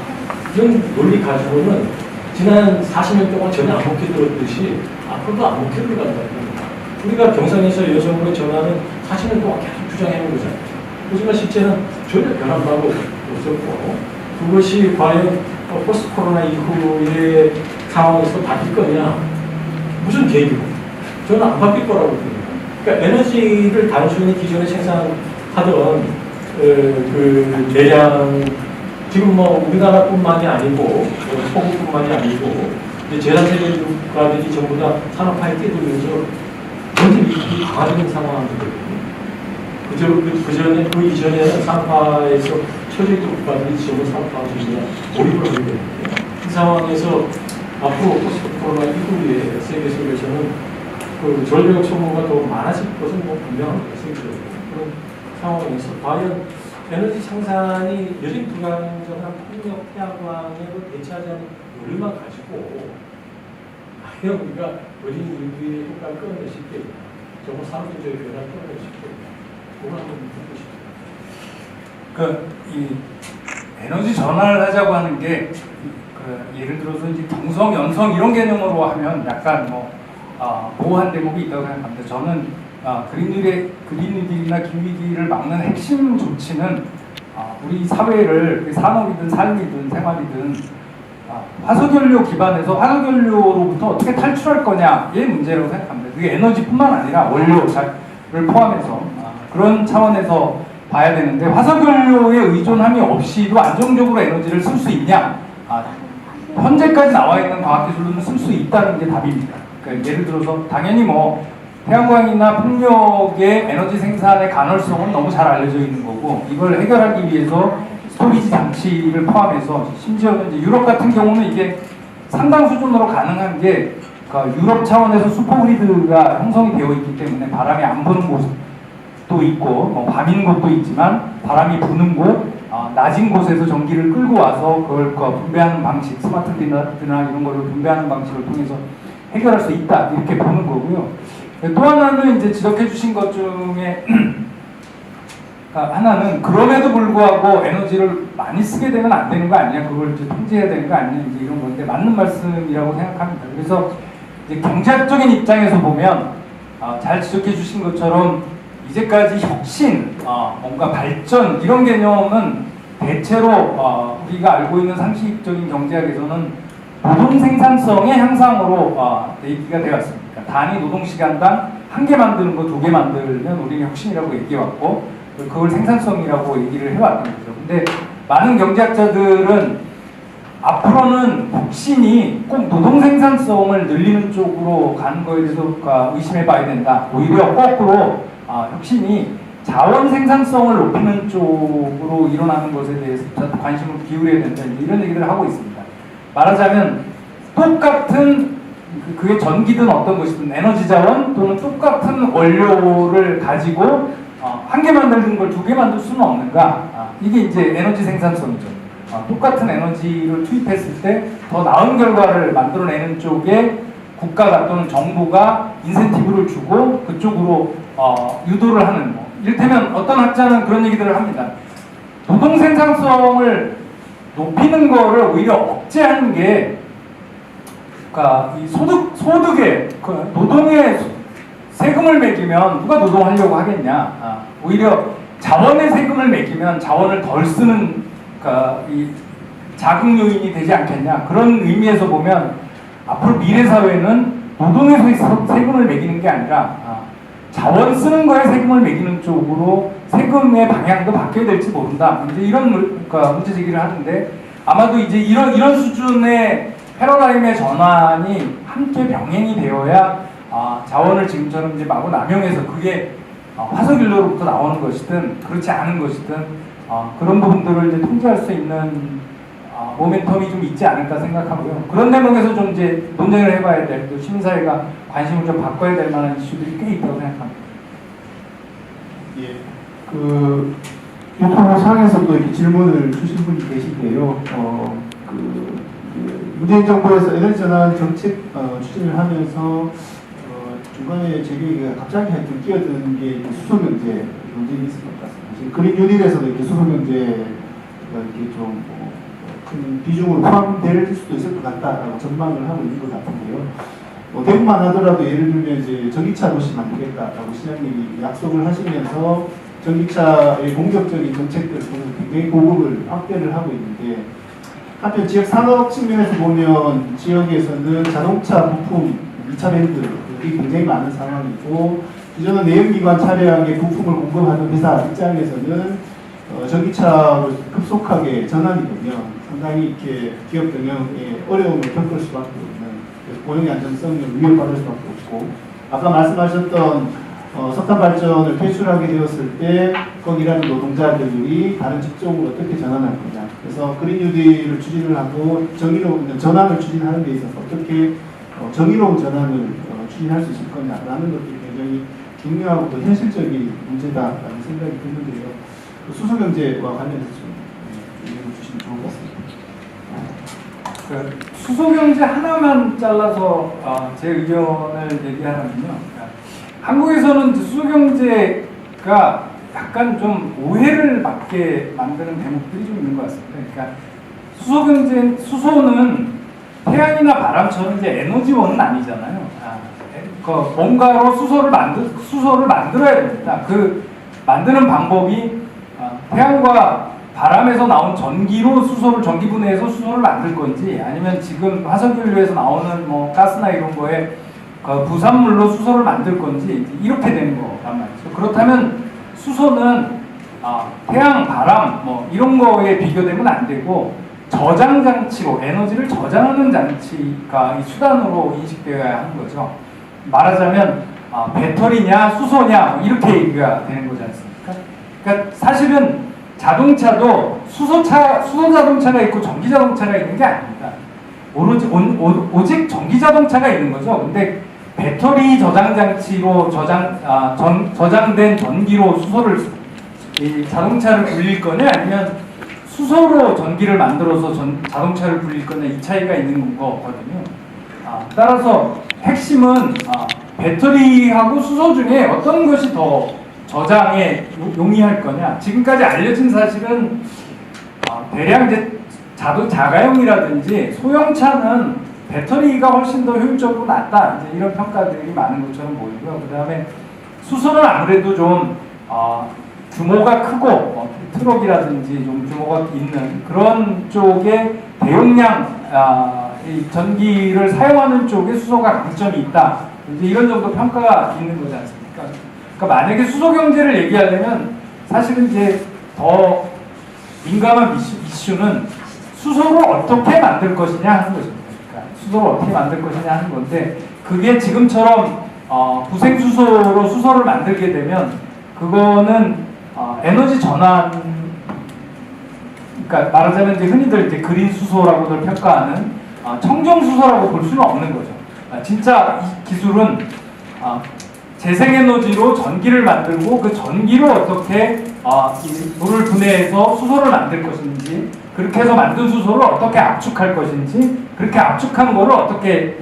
이런 논리 가지고는 지난 40년 동안 전혀 안 먹혀 들었듯이 앞으로도 안 먹혀 들어간다는 겁니다. 우리가 경성에서 여성으로 전환은 40년 동안 계속 주장해온 거잖아요. 하지만 실제는 전혀 변한 바가 없었고, 그것이 과연 포스트 코로나 이후의 상황에서 바뀔 거냐? 무슨 계기로? 저는 안 바뀔 거라고 봅니다. 그러니까 에너지를 단순히 기존에 생산하던 그 대량, 지금 뭐 우리나라뿐만이 아니고 서구뿐만이 아니고 제3세계 국가들이 전부 다 산업화에 뛰어들면서 전체 미국이 강화되는 상황이거든요. 그 이전에는 산업화에서 처져 있던 국가들이 지금 산업화하고 몰입을 하게 되는데, 이 상황에서 앞으로 포스트 코로나 이후에 세계 속에서는 그 전력 소모가 더 많아질 것은 뭐 분명한 것이죠. 그런 상황에서 과연 에너지 생산이 여전히 불안정한 풍력, 태양광에 대체하지 않는 논리만 가지고 과연 우리가 어린 인류의 효과를 끌어낼 수 있겠냐, 정말 산업적인 변화를 끌어낼 수 있겠냐, 그걸 한번 묻고 싶습니다. 에너지 전환을 하자고 하는 게 예를 들어서 이제 경성, 연성 이런 개념으로 하면 약간 모호한 대목이 있다고 생각합니다. 저는 그린뉴딜이나 기후위기를 막는 핵심 조치는 우리 사회를 산업이든 삶이든 생활이든 화석연료 기반에서 화석연료로부터 어떻게 탈출할 거냐의 문제라고 생각합니다. 그게 에너지뿐만 아니라 원료를 포함해서 그런 차원에서 봐야 되는데 화석연료에 의존함이 없이도 안정적으로 에너지를 쓸 수 있냐? 현재까지 나와 있는 과학기술로는 쓸 수 있다는 게 답입니다. 그러니까 예를 들어서 당연히 태양광이나 풍력의 에너지 생산의 가능성은 너무 잘 알려져 있는 거고 이걸 해결하기 위해서 스토리지 장치를 포함해서 심지어는 이제 유럽 같은 경우는 이게 상당 수준으로 가능한 게 그러니까 유럽 차원에서 슈퍼그리드가 형성이 되어 있기 때문에 바람이 안 부는 곳도 있고 밤인 곳도 있지만 바람이 부는 곳 낮은 곳에서 전기를 끌고 와서 그걸 분배하는 방식 스마트 그리드나 이런 걸로 분배하는 방식을 통해서 해결할 수 있다 이렇게 보는 거고요. 또 하나는 이제 지적해 주신 것 중에 하나는 그럼에도 불구하고 에너지를 많이 쓰게 되면 안 되는 거 아니냐, 그걸 이제 통제해야 되는 거 아니냐 이제 이런 건데 맞는 말씀이라고 생각합니다. 그래서 이제 경제학적인 입장에서 보면 잘 지적해 주신 것처럼 이제까지 혁신, 뭔가 발전 이런 개념은 대체로 우리가 알고 있는 상식적인 경제학에서는 노동 생산성의 향상으로 얘기가 되었습니다. 단위 노동 시간당 1개 만드는 거 2개 만들면 우리는 혁신이라고 얘기해왔고 그걸 생산성이라고 얘기를 해왔던 거죠. 근데 많은 경제학자들은 앞으로는 혁신이 꼭 노동 생산성을 늘리는 쪽으로 가는 거에 대해서 의심해봐야 된다. 오히려 거꾸로 혁신이 자원 생산성을 높이는 쪽으로 일어나는 것에 대해서 관심을 기울여야 된다. 이런 얘기들을 하고 있습니다. 말하자면 똑같은 그게 전기든 어떤 것이든 에너지 자원 또는 똑같은 원료를 가지고 1개 만드는 걸 2개 만들 수는 없는가? 이게 이제 에너지 생산성이죠. 똑같은 에너지를 투입했을 때 더 나은 결과를 만들어내는 쪽에 국가가 또는 정부가 인센티브를 주고 그쪽으로 유도를 하는 거. 이를테면 어떤 학자는 그런 얘기들을 합니다. 노동 생산성을 높이는 거를 오히려 억제하는 게 그러니까 이 소득에 노동에 세금을 매기면 누가 노동하려고 하겠냐. 오히려 자원에 세금을 매기면 자원을 덜 쓰는 그러니까 이 자극 요인이 되지 않겠냐. 그런 의미에서 보면 앞으로 미래 사회는 노동에서 세금을 매기는 게 아니라 자원 쓰는 거에 세금을 매기는 쪽으로 세금의 방향도 바뀌어야 될지 모른다. 이제 이런 문제 제기를 하는데 아마도 이제 이런 수준의 패러다임의 전환이 함께 병행이 되어야 자원을 지금처럼 이제 마구 남용해서 그게 화석연료로부터 나오는 것이든 그렇지 않은 것이든 그런 부분들을 이제 통제할 수 있는 모멘텀이 좀 있지 않을까 생각하고요. 그런 대목에서 좀 이제 논쟁을 해봐야 될, 또 시민사회가 관심을 좀 바꿔야 될 만한 이슈들이 꽤 있다고 생각합니다. 예, 유튜브 상에서도 이렇게 질문을 주신 분이 계신데요. 문재인 정부에서 에너지 전환 정책 추진을 하면서 중간에 제 기억에 갑자기 하여튼 끼어드는 게 수소경제 논쟁이 있을 것 같습니다. 그린 뉴딜에서도 이렇게 수소경제가 이렇게 좀 큰 비중으로 포함될 수도 있을 것 같다라고 전망을 하고 있는 것 같은데요. 대구만 하더라도 예를 들면 이제 전기차 도시 만들겠다라고 시장님이 약속을 하시면서 전기차의 공격적인 정책들을 통해서 굉장히 보급을 확대를 하고 있는데 한편 지역 산업 측면에서 보면 지역에서는 자동차 부품 2차 밴드들이 굉장히 많은 상황이고 기존의 내연기관 차량의 부품을 공급하는 회사 입장에서는 전기차로 급속하게 전환이 되면 상당히 이렇게 기업 경영에 어려움을 겪을 수밖에 없는 고용의 안정성을 위협받을 수밖에 없고 아까 말씀하셨던 석탄 발전을 퇴출하게 되었을 때 거기 일하는 노동자들이 다른 직종으로 어떻게 전환할 거냐. 그래서 그린 뉴딜을 추진을 하고 정의로운 전환을 추진하는 데 있어서 어떻게 정의로운 전환을 추진할 수 있을 거냐라는 것들이 굉장히 중요하고 또 현실적인 문제다라는 생각이 드는데요. 수소경제와 관련해서 좀 의견을 주시면 좋을 것 같습니다. 수소경제 하나만 잘라서 제 의견을 얘기하면요. 한국에서는 수소경제가 약간 좀 오해를 받게 만드는 대목들이 좀 있는 것 같습니다. 그러니까 수소는 태양이나 바람처럼 이제 에너지원은 아니잖아요. 뭔가로 수소를 만들어야 됩니다. 그 만드는 방법이 태양과 바람에서 나온 전기로 전기 분해해서 수소를 만들 건지, 아니면 지금 화석연료에서 나오는 뭐 가스나 이런 거에 부산물로 수소를 만들 건지, 이렇게 되는 거란 말이죠. 그렇다면 수소는 태양, 바람 뭐 이런 거에 비교되면 안 되고 저장 장치로, 에너지를 저장하는 장치가 이 수단으로 인식되어야 하는 거죠. 말하자면 배터리냐 수소냐 이렇게 얘기가 되는 거지 않습니까? 그러니까 사실은 자동차도 수소 자동차가 있고 전기 자동차가 있는 게 아닙니다. 오직 전기 자동차가 있는 거죠. 근데 배터리 저장 장치로 저장된 전기로 자동차를 굴릴 거냐, 아니면 수소로 전기를 만들어서 자동차를 굴릴 거냐, 이 차이가 있는 거거든요. 따라서 핵심은 배터리하고 수소 중에 어떤 것이 더 저장에 용이할 거냐. 지금까지 알려진 사실은 대략 이제 자가용이라든지 소형차는 배터리가 훨씬 더 효율적으로 낫다, 이제 이런 평가들이 많은 것처럼 보이고요. 그 다음에 수소는 아무래도 좀 규모가 크고 트럭이라든지 좀 규모가 있는 그런 쪽에 대용량 이 전기를 사용하는 쪽에 수소가 강점이 있다, 이제 이런 정도 평가가 있는 거지 않습니까? 그러니까 만약에 수소 경제를 얘기하려면 사실은 이제 더 민감한 이슈는 수소를 어떻게 만들 것이냐 하는 것입니다. 그러니까 수소를 어떻게 만들 것이냐 하는 건데, 그게 지금처럼 부생수소로 수소를 만들게 되면 그거는 에너지 전환, 그러니까 말하자면 이제 흔히들 이제 그린 수소라고들 평가하는 청정 수소라고 볼 수는 없는 거죠. 진짜 이 기술은 재생에너지로 전기를 만들고 그 전기로 어떻게 이 물을 분해해서 수소를 만들 것인지, 그렇게 해서 만든 수소를 어떻게 압축할 것인지, 그렇게 압축한 거를 어떻게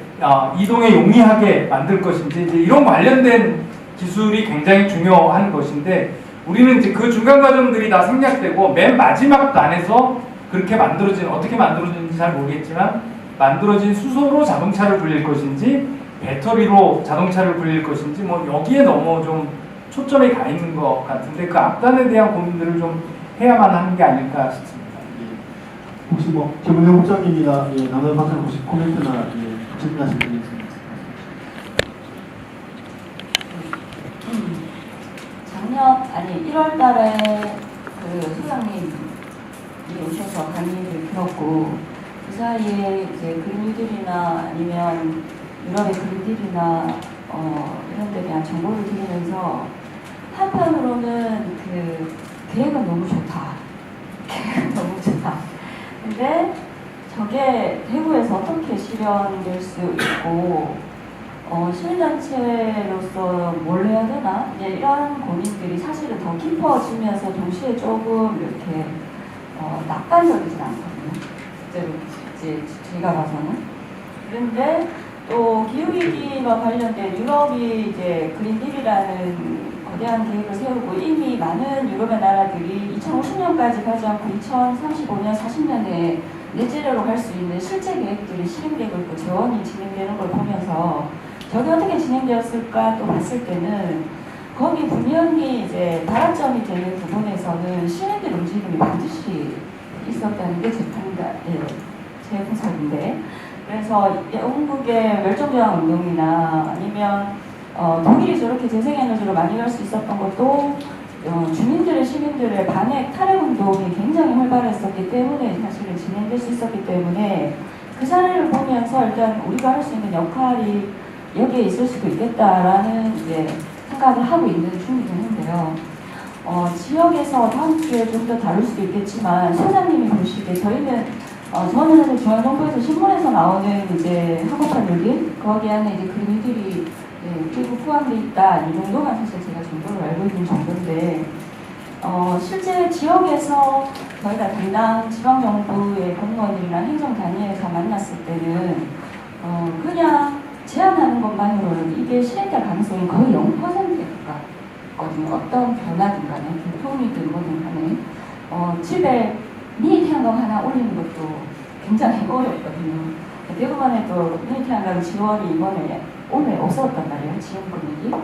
이동에 용이하게 만들 것인지, 이제 이런 관련된 기술이 굉장히 중요한 것인데, 우리는 이제 그 중간 과정들이 다 생략되고 맨 마지막 단에서 그렇게 어떻게 만들어지는지 잘 모르겠지만 만들어진 수소로 자동차를 굴릴 것인지 배터리로 자동차를 굴릴 것인지 뭐 여기에 너무 좀 초점이 가 있는 것 같은데, 그 앞단에 대한 고민들을 좀 해야만 하는 게 아닐까 싶습니다. 혹시 뭐 김은영 국장님이나 남은 박사님 혹시 코멘트나 질문하실 분이 있습니까? 작년 1월 달에 그 소장님이 오셔서 강의를 들었고, 그 사이에 이제 그린뉴딜이나 아니면 유럽의 그린딜이나 이런 데 대한 정보를 드리면서 한편으로는 그 계획은 너무 좋다. 계획은 너무 좋다. 근데 저게 대구에서 어떻게 실현될 수 있고 시민단체로서 뭘 해야 되나? 이제 이런 고민들이 사실은 더 깊어지면서 동시에 조금 이렇게 낙관적이진 않거든요. 실제로 이제 제가 봐서는. 그런데 또 기후위기와 관련된 유럽이 이제 그린딜이라는 거대한 계획을 세우고 이미 많은 유럽의 나라들이 2050년까지 가지 않고 2035년, 40년에 넷제로로 갈 수 있는 실제 계획들이 실행되고 있고 재원이 진행되는 걸 보면서 저게 어떻게 진행되었을까 또 봤을 때는 거기 분명히 이제 다락점이 되는 부분에서는 시민들 움직임이 반드시 있었다는 게 제 분석인데, 그래서 영국의 멸종저항 운동이나 아니면 독일이 저렇게 재생에너지로 많이 갈 수 있었던 것도 시민들의 반핵 탈핵 운동이 굉장히 활발했었기 때문에 사실은 진행될 수 있었기 때문에 그 사례를 보면서 일단 우리가 할 수 있는 역할이 여기에 있을 수도 있겠다라는 이제 생각을 하고 있는 중이긴 한데요. 지역에서 다음 주에 좀 더 다룰 수도 있겠지만 소장님이 보시기에 저는 사실 중앙정부에서 신문에서 나오는 이제 한국판 뉴딜 거기 안에 이제 그린뉴딜이 일부 포함되어 있다 이 정도만 사실 제가 정보를 알고 있는 정도인데 실제 지역에서 저희가 담당 지방정부의 공무원이나 행정단위에서 만났을 때는 그냥 제안하는 것만으로는 이게 실행될 가능성이 거의 0%에 있거든요. 어떤 변화든 간에, 교통이든 뭐든 간에. 집에 미니 태양광 하나 올리는 것도 굉장히 어렵거든요. 대구만에도 미니 태양광 지원이 올해 없었단 말이에요. 지원 금액이.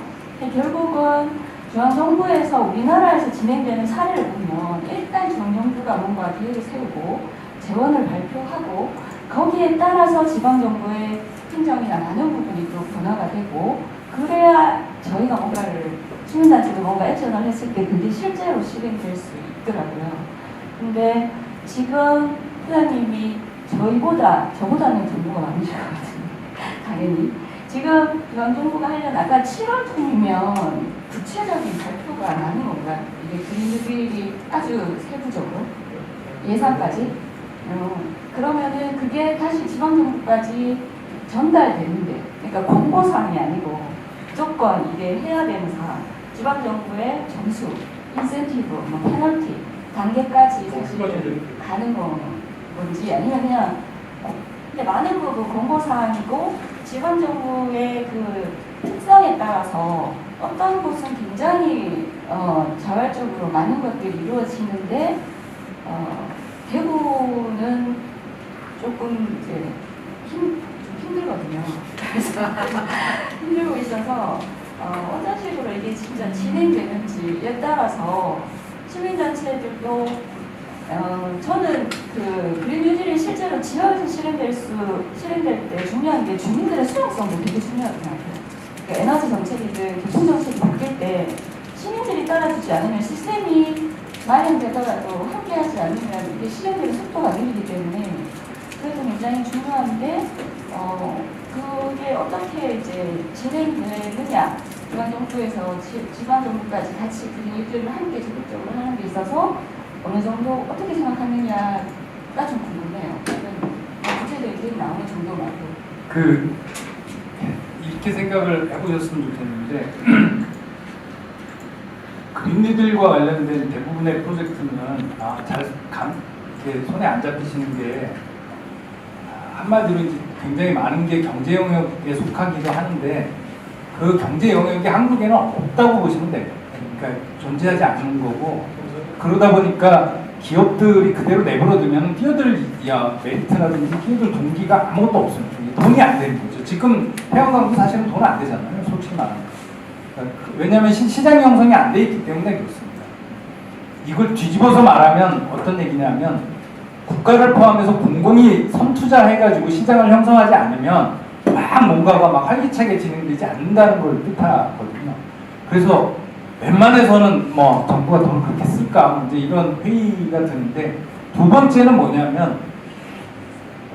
결국은 중앙정부에서 우리나라에서 진행되는 사례를 보면 일단 중앙정부가 뭔가 계획을 세우고 재원을 발표하고 거기에 따라서 지방정부의 행정이나 많은 부분이 또 변화가 되고 그래야 저희가 뭔가를 시민단체도 뭔가 액션을 했을 때 그게 실제로 실행될 수 있더라고요. 근데 지금 회장님이 저보다는 정보가 많으실 것 같은데 당연히 지금 중앙정부가 하려는 아까 7월 중이면 구체적인 발표가 나는 건가요? 이게 그린뉴딜이 아주 세부적으로 예산까지 그러면은 그게 다시 지방정부까지 전달되는데 그러니까 공고사항이 아니고 무조건 이게 해야 되는 사항 지방정부의 점수, 인센티브, 뭐 페널티 단계까지 사실 가는 건지 아니면 그냥 근데 많은 부분 공고사항이고 지방정부의 그 특성에 따라서 어떤 곳은 굉장히 자발적으로 많은 것들이 이루어지는데 대구는 조금 이제 좀 힘들거든요. 그래서 힘들고 있어서 어떤 식으로 이게 진짜 진행되는지에 따라서 시민단체들도 저는 그 그린뉴딜이 실제로 지역에서 실행될 때 중요한 게 주민들의 수용성도 되게 중요하다고 생각해요. 그러니까 에너지 정책이든 교통 정책이 바뀔 때 시민들이 따라주지 않으면 시스템이 마련되더라도 함께하지 않으면 이게 실행되는 속도가 느리기 때문에 그래서 굉장히 중요한데 그게 어떻게 이제 진행되느냐 중앙정부에서 지방정부까지 같이 그린뉴딜을 함께 적극적으로 하는 데 있어서 어느 정도 어떻게 생각하느냐가 좀 궁금해요. 구체적인 계획 나오는 정도 말고. 이렇게 생각을 해보셨으면 좋겠는데 그린뉴딜과 관련된 대부분의 프로젝트는 이렇게 손에 안 잡히시는 게 한마디로 이제 굉장히 많은 게 경제 영역에 속하기도 하는데 그 경제 영역이 한국에는 없다고 보시면 돼요. 그러니까 존재하지 않는 거고 그러다 보니까 기업들이 그대로 내버려두면 뛰어들 메리트라든지 뛰어들 동기가 아무것도 없습니다. 돈이 안 되는 거죠. 지금 태양광도 사실은 돈 안 되잖아요. 솔직히 말하면. 왜냐하면 시장 형성이 안 돼 있기 때문에 그렇습니다. 이걸 뒤집어서 말하면 어떤 얘기냐면 국가를 포함해서 공공이 선투자해가지고 시장을 형성하지 않으면 막 뭔가가 막 활기차게 진행되지 않는다는 걸 뜻하거든요. 그래서 웬만해서는 뭐 정부가 돈을 그렇게 쓸까 이제 이런 회의가 드는데 두 번째는 뭐냐면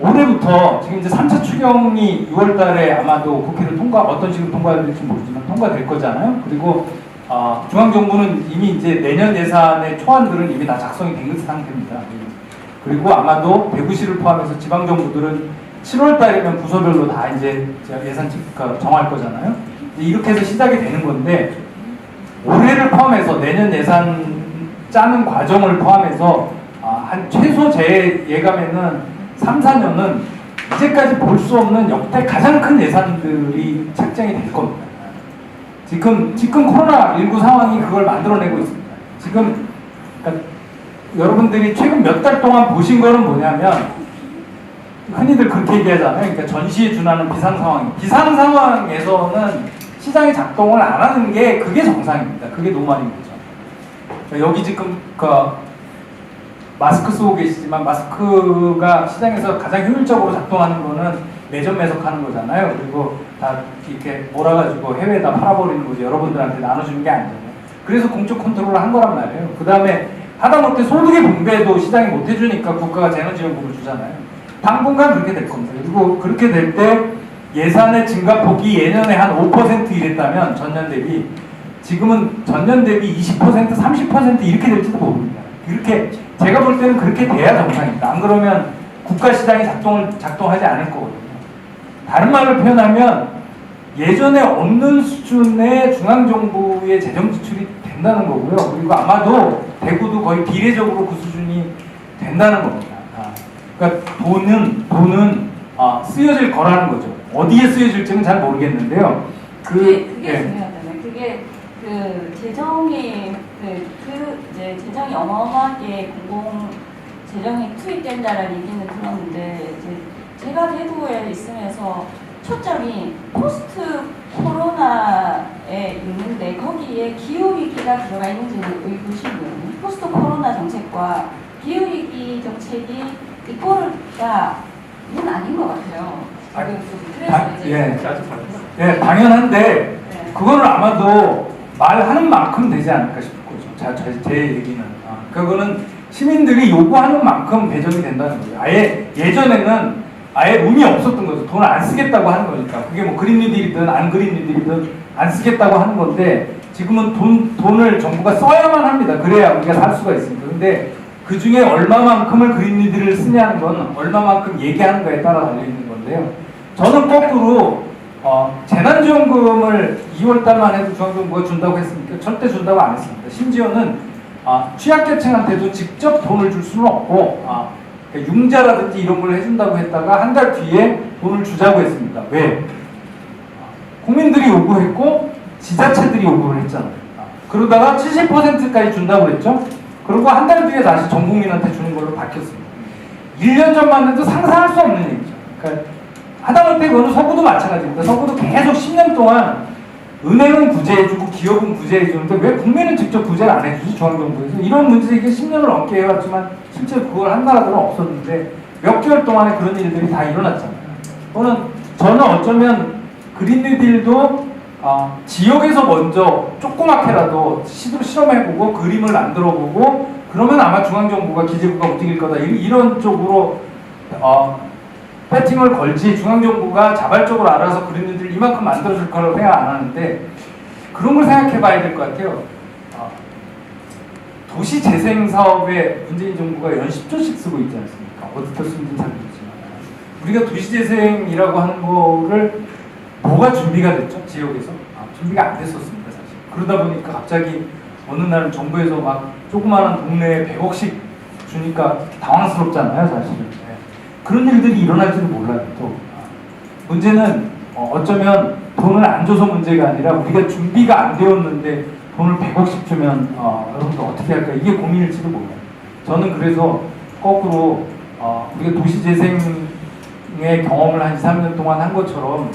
올해부터 지금 이제 3차 추경이 6월 달에 아마도 국회를 어떤 식으로 통과될지 모르지만 통과될 거잖아요. 그리고 중앙정부는 이미 이제 내년 예산의 초안들은 이미 다 작성이 된 상태입니다. 그리고 아마도 대구시를 포함해서 지방정부들은 7월 달이면 부서별로 다 이제 예산 정할 거잖아요. 이렇게 해서 시작이 되는 건데 올해를 포함해서 내년 예산 짜는 과정을 포함해서 한 최소 제 예감에는 3, 4년은 이제까지 볼 수 없는 역대 가장 큰 예산들이 책정이 될 겁니다. 지금 코로나19 상황이 그걸 만들어내고 있습니다. 지금 그러니까 여러분들이 최근 몇 달 동안 보신 거는 뭐냐면 흔히들 그렇게 얘기하잖아요. 그러니까 전시에 준하는 비상 상황. 비상 상황에서는 시장이 작동을 안 하는 게 그게 정상입니다. 그게 노말인 거죠. 여기 지금 마스크 쓰고 계시지만 마스크가 시장에서 가장 효율적으로 작동하는 거는 매점 매석하는 거잖아요. 그리고 다 이렇게 몰아가지고 해외에다 팔아버리는 거지 여러분들한테 나눠주는 게 아니잖아요. 그래서 공적 컨트롤을 한 거란 말이에요. 그 다음에 하다못해 소득의 분배도 시장이 못 해주니까 국가가 재난지원금을 주잖아요. 당분간 그렇게 될 겁니다. 그리고 그렇게 될 때 예산의 증가폭이 예년에 한 5% 이랬다면 전년 대비 지금은 전년 대비 20%, 30% 이렇게 될지도 모릅니다. 이렇게 제가 볼 때는 그렇게 돼야 정상입니다. 안 그러면 국가 시장이 작동하지 않을 거거든요. 다른 말로 표현하면 예전에 없는 수준의 중앙정부의 재정 지출이 된다는 거고요. 그리고 아마도 대구도 거의 비례적으로 그 수준이 된다는 겁니다. 그러니까 돈은 쓰여질 거라는 거죠. 어디에 쓰여질지는 잘 모르겠는데요. 그게 중요하잖아요. 그게 재정이 이제 재정이 어마어마하게 공공 재정이 투입된다라는 얘기는 들었는데 이제 제가 대구에 있으면서 초점이 포스트 코로나에 있는데 거기에 기후위기가 들어가 있는지는 의구심이거든요. 포스트 코로나 정책과 기후위기 정책이 이꼬르가 이건 아닌 것 같아요. 그래서 이제 예, 당연한데 네. 그거는 아마도 말하는 만큼 되지 않을까 싶을 거죠. 제 얘기는 그거는 시민들이 요구하는 만큼 배정이 된다는 거예요. 아예 예전에는 아예 의미 없었던 거죠. 돈을 안 쓰겠다고 하는 거니까. 그게 뭐 그린 뉴딜이든 안 그린 뉴딜이든 안 쓰겠다고 하는 건데 지금은 돈을 정부가 써야만 합니다. 그래야 우리가 살 수가 있습니다. 근데 그 중에 얼마만큼을 그린 뉴딜을 쓰냐는 건 얼마만큼 얘기하는 거에 따라 달려 있는 건데요. 저는 거꾸로 재난지원금을 2월달만 해도 중앙정부가 준다고 했으니까 절대 준다고 안 했습니다. 심지어는 취약계층한테도 직접 돈을 줄 수는 없고 그러니까 융자라든지 이런 걸 해준다고 했다가 한 달 뒤에 돈을 주자고 했습니다. 왜? 국민들이 요구했고 지자체들이 요구를 했잖아요. 그러다가 70%까지 준다고 했죠. 그리고 한 달 뒤에 다시 전 국민한테 주는 걸로 바뀌었습니다. 1년 전만 해도 상상할 수 없는 얘기죠. 그러니까 하다못해 그거는 서구도 마찬가지입니다. 서구도 계속 10년 동안 은행은 구제해주고 기업은 구제해주는데 왜 국민은 직접 구제를 안 해주지? 중앙정부에서 이런 문제제기를 10년을 넘게 해왔지만 실제 그걸 한 나라들은 없었는데 몇 개월 동안에 그런 일들이 다 일어났잖아요. 저는 어쩌면 그린 뉴딜도 지역에서 먼저 조그맣게라도 실험해보고 그림을 만들어보고 그러면 아마 중앙정부가 기재부가 움직일 거다 이런 쪽으로 배팅을 걸지 중앙정부가 자발적으로 알아서 그린 뉴딜 이만큼 만들어줄 거라고 생각 안 하는데 그런 걸 생각해 봐야 될 것 같아요. 도시재생 사업에 문재인 정부가 연 10조씩 쓰고 있지 않습니까? 어디서 쓰는지 잘 모르지만 우리가 도시재생이라고 하는 거를 뭐가 준비가 됐죠? 지역에서? 준비가 안 됐었습니다, 사실. 그러다 보니까 갑자기 어느 날 정부에서 막 조그마한 동네에 100억씩 주니까 당황스럽잖아요, 사실은. 네. 그런 일들이 일어날지도 몰라요, 또. 문제는 어쩌면 돈을 안 줘서 문제가 아니라 우리가 준비가 안 되었는데 돈을 100억씩 주면 여러분들 어떻게 할까? 이게 고민일지도 몰라요. 저는 그래서 거꾸로 우리가 도시재생의 경험을 한 2, 3년 동안 한 것처럼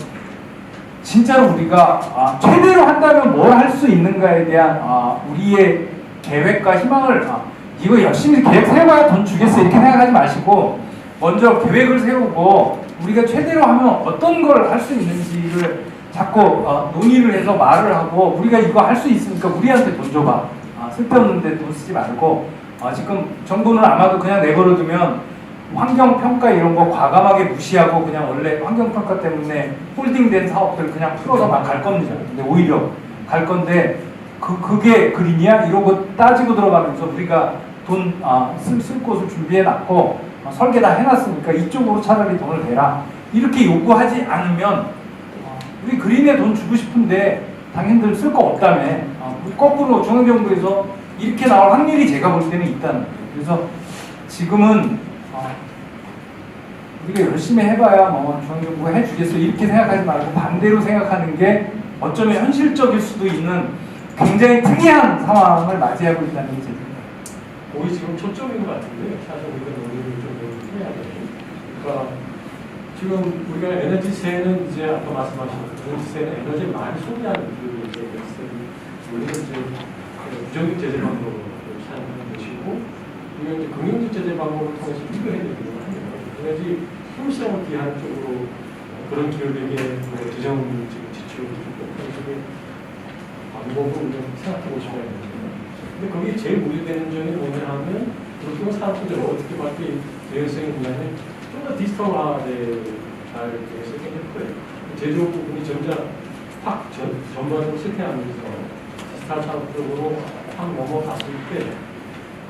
진짜로 우리가 최대로 한다면 뭘 할 수 있는가에 대한 우리의 계획과 희망을 이거 열심히 계획 세워야 돈 주겠어 이렇게 생각하지 마시고 먼저 계획을 세우고 우리가 최대로 하면 어떤 걸 할 수 있는지를 자꾸 논의를 해서 말을 하고 우리가 이거 할 수 있으니까 우리한테 돈 줘봐. 쓸데없는데 돈 쓰지 말고 지금 정부는 아마도 그냥 내버려두면 환경평가 이런 거 과감하게 무시하고 그냥 원래 환경평가 때문에 홀딩된 사업들 그냥 풀어서 막 갈 겁니다. 근데 오히려 갈 건데 그게 그린이야? 이러고 따지고 들어가면서 우리가 돈 쓸 곳을 준비해놨고 설계 다 해놨으니까 이쪽으로 차라리 돈을 대라. 이렇게 요구하지 않으면 우리 그린에 돈 주고 싶은데 당신들 쓸 거 없다며 거꾸로 중앙정부에서 이렇게 나올 확률이 제가 볼 때는 있다는 거예요. 그래서 지금은 우리가 열심히 해봐야 중앙정부가 해주겠어 이렇게 생각하지 말고 반대로 생각하는 게 어쩌면 현실적일 수도 있는 굉장히 특이한 상황을 맞이하고 있다는 게 제 생각입니다. 거의 지금 초점인 것 같은데 사실 우리가 논의를 좀 해야 돼요. 그러니까 지금 우리가 에너지세는 이제 아까 말씀하신 에너지세는 에너지를 많이 소비하는 그 우리는 이제 부정적 제재 방법으로 사용하는 것이고 우리가 이제 긍정적 제재 방법을 통해서 비교해야 되는 거예요. 에너지 효율성을 기하는 쪽으로 그런 기업에게 재정 지출을 주고 그런 식의 방법을 우리가 생각해 보셔야 됩니다. 근데 거기 제일 문제되는 점이 뭐냐 하면 그렇게 사람들이 어떻게 밖에 대외성이 있냐면 좀 더 디지털화될 가능성이 생겼고요. 제조 부분이 점점 확 전반으로 쇠퇴하면서 디지털 산업 쪽으로 확 넘어갔을 때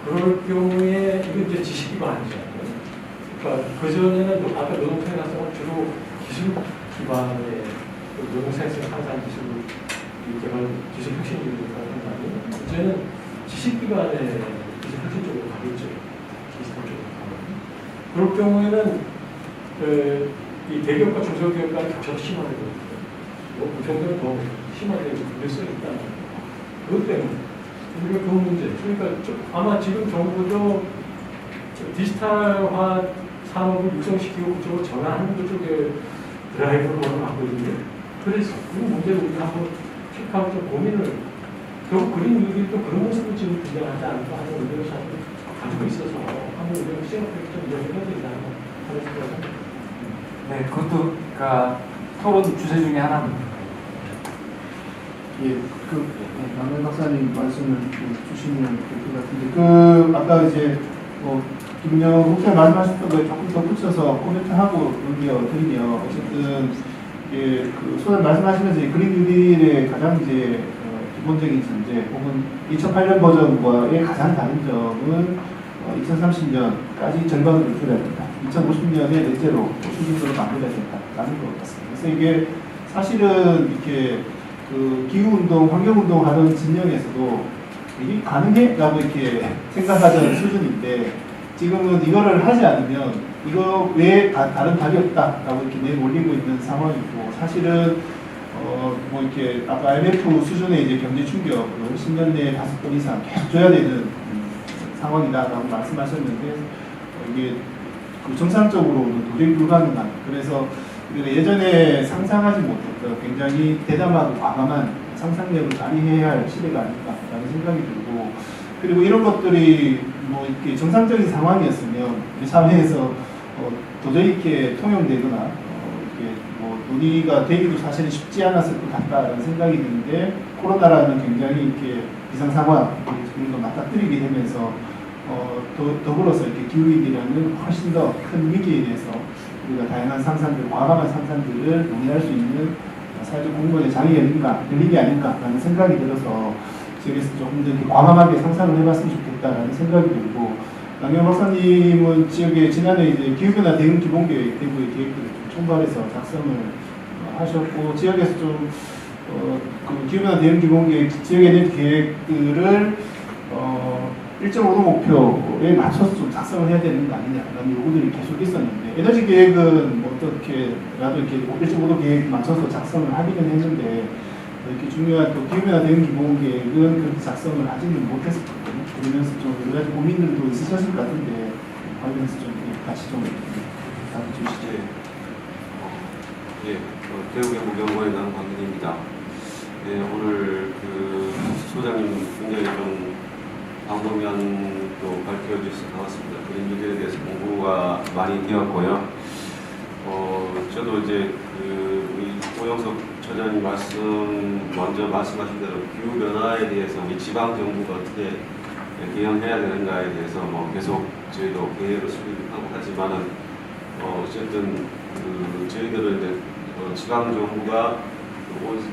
그럴 경우에 이건 이제 지식 기반이죠. 그러니까 그전에는 아까 노동생산성은 주로 기술 기반의 노동생산 생산 기술 개발, 기술 혁신을 한다면 이제는 지식 기반의 기술 혁신 쪽으로 가겠죠. 디지털 쪽으로 가면. 그럴 경우에는 이 대기업과 중소기업 간의 격차도 심화되거든요. 그 정도는 더 심화되고 그럴 수 있다는 거예요. 그것 때문에 우리가 그 문제. 그러니까 아마 지금 정부도 디지털화 산업을 육성시키고 그쪽으로 전환하는 쪽에 드라이브를 갖고 있는데 그래서 그 문제를 우리가 한번 체크하고 좀 고민을 결국 그린 뉴딜도 그런 모습을 지금 등장하지 않고 하는 의견을 사실 가지고 있어서 한번 우리가 시행을 좀 이야기해야 된다 하는 생각을 합니다. 네, 그것도 그러니까 토론 주제 중에 하나입니다. 예, 남현 박사님 말씀을 주시면 될 것 같은데, 그 아까 이제 김명 국장 말씀하셨던 거에 조금 더 붙여서 코멘트하고 드리면 어쨌든 그 소장 말씀하시면서 그린 뉴딜의 가장 이제 기본적인 전제 혹은 2008년 버전과의 가장 다른 점은 2030년까지 절반으로 줄여야 된다. 2050년에 넷제로 수준으로 만들어야 된다라는 것 같습니다. 그래서 이게 사실은 이렇게 그 기후운동, 환경운동 하는 진영에서도 이게 가능해?라고 이렇게 생각하자는 수준인데 지금은 이거를 하지 않으면 이거 외에 다른 답이 없다라고 이렇게 내몰리고 있는 상황이고 사실은 뭐 이렇게 아까 IMF 수준의 이제 경제 충격을 10년 내에 5번 이상 계속 줘야 되는 상황이다라고 말씀하셨는데 이게 그 정상적으로는 도저히 불가능한 그래서 우리가 예전에 상상하지 못했던 굉장히 대담하고 과감한 상상력을 발휘해야 할 시대가 아닐까라는 생각이 들고 그리고 이런 것들이 뭐 이렇게 정상적인 상황이었으면 우리 사회에서 도저히 이렇게 통용되거나 이렇게 뭐 논의가 되기도 사실은 쉽지 않았을 것 같다라는 생각이 드는데 코로나라는 굉장히 이렇게 비상 상황 그런 거 맞닥뜨리게 되면서 더불어서 이렇게 기후위기라는 훨씬 더 큰 위기에 대해서 우리가 다양한 상상들, 과감한 상상들을 논의할 수 있는 사회적 공론의 장이 열린 게 아닐까라는 생각이 들어서 지역에서 조금 더 이렇게 과감하게 상상을 해봤으면 좋겠다라는 생각이 들고 남현 박사님은 지역에 지난해 이제 기후변화 대응 기본계획 대구의 계획들을 좀 총괄해서 작성을 하셨고 지역에서 좀 그 기후변화 대응 기본계획 지역 에너지 계획들을 1.5도 목표에 맞춰서 좀 작성을 해야 되는 거 아니냐라는 요구들이 계속 있었는데 에너지 계획은 뭐 어떻게라도 이렇게 1.5도 계획 맞춰서 작성을 하기는 했는데 이렇게 중요한 또 기후변화 대응 기본계획은 그렇게 작성을 하지는 못했었거든요. 그러면서 좀 여러 가지 고민들도 있으셨을 것 같은데 관련해서 좀 같이 좀 답해 주시죠. 예, 대구경북연구원의 남광근입니다. 예, 오늘 그 소장님 굉장히 좀 방법면도 밝혀주셔서 반갑습니다. 그린 뉴딜에 대해서 공부가 많이 되었고요. 저도 이제 우리 오영석 처장님 먼저 말씀하신 대로 기후 변화에 대해서 우리 지방 정부가 어떻게 대응해야 되는가에 대해서 뭐 계속 저희도 계획을 수립하고 하지만은 어쨌든 저희들은 이제 지방 정부가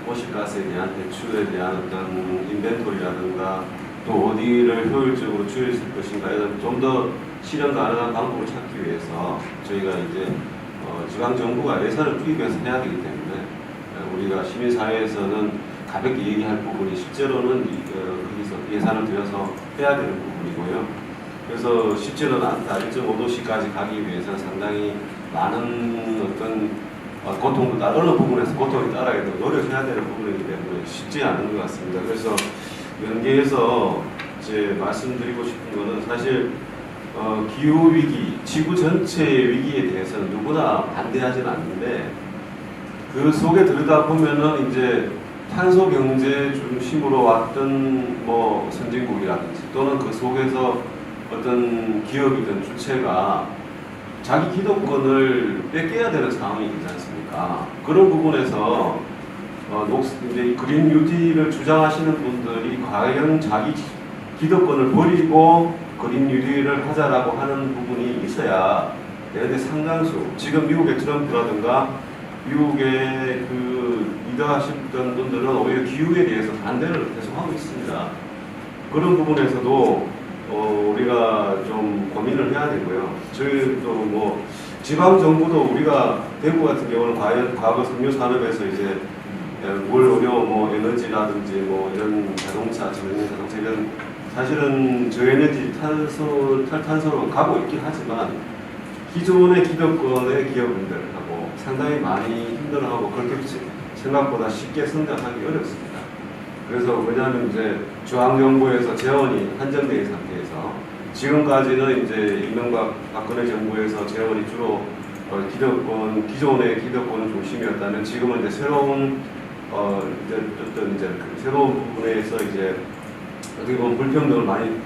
온실가스에 대한 배출에 대한 어떤 인벤토리라든가 또 어디를 효율적으로 줄일 것인가 이런 좀 더 실현 가능한 방법을 찾기 위해서 저희가 이제 지방 정부가 예산을 투입해서 해야 되기 때문에 우리가 시민사회에서는 가볍게 얘기할 부분이 실제로는 거기서 예산을 들여서 해야 되는 부분이고요. 그래서 쉽지는 않다. 1.5도씨까지 가기 위해서는 상당히 많은 어떤 고통도 어느 부분에서 고통이 따라야 되고 노력해야 되는 부분이기 때문에 쉽지 않은 것 같습니다. 그래서 연계해서 이제 말씀드리고 싶은 거는 사실 기후 위기, 지구 전체의 위기에 대해서는 누구나 반대하지는 않는데 그 속에 들여다 보면은 이제 탄소 경제 중심으로 왔던 뭐 선진국이라든지 또는 그 속에서 어떤 기업이든 주체가 자기 기득권을 뺏겨야 되는 상황이 되지 않습니까? 그런 부분에서 이제 그린 뉴딜을 주장하시는 분들이 과연 자기 기득권을 버리고 그린 뉴딜을 하자라고 하는 부분이 있어야 되는데 상당수 지금 미국의 트럼프라든가 미국의 그 리더하셨던 분들은 오히려 기후에 대해서 반대를 계속하고 있습니다. 그런 부분에서도 우리가 좀 고민을 해야 되고요. 저희도 뭐 지방 정부도 우리가 대구 같은 경우는 과거 석유 산업에서 이제 물, 의료, 뭐 에너지라든지 뭐 이런 자동차, 전기 자동차 이런 사실은 저에너지 탈탄소로 가고 있긴 하지만 기존의 기득권의 기업들하고 상당히 많이 힘들어하고 그렇게 생각보다 쉽게 성장하기 어렵습니다. 그래서 왜냐하면 이제 중앙정부에서 재원이 한정된 상태에서 지금까지는 이제 이명박 박근혜 정부에서 재원이 주로 기존의 기득권 중심이었다면 지금은 이제 새로운 이제 새로운 부분에서 이제 어떻게 보면 불평등을 많이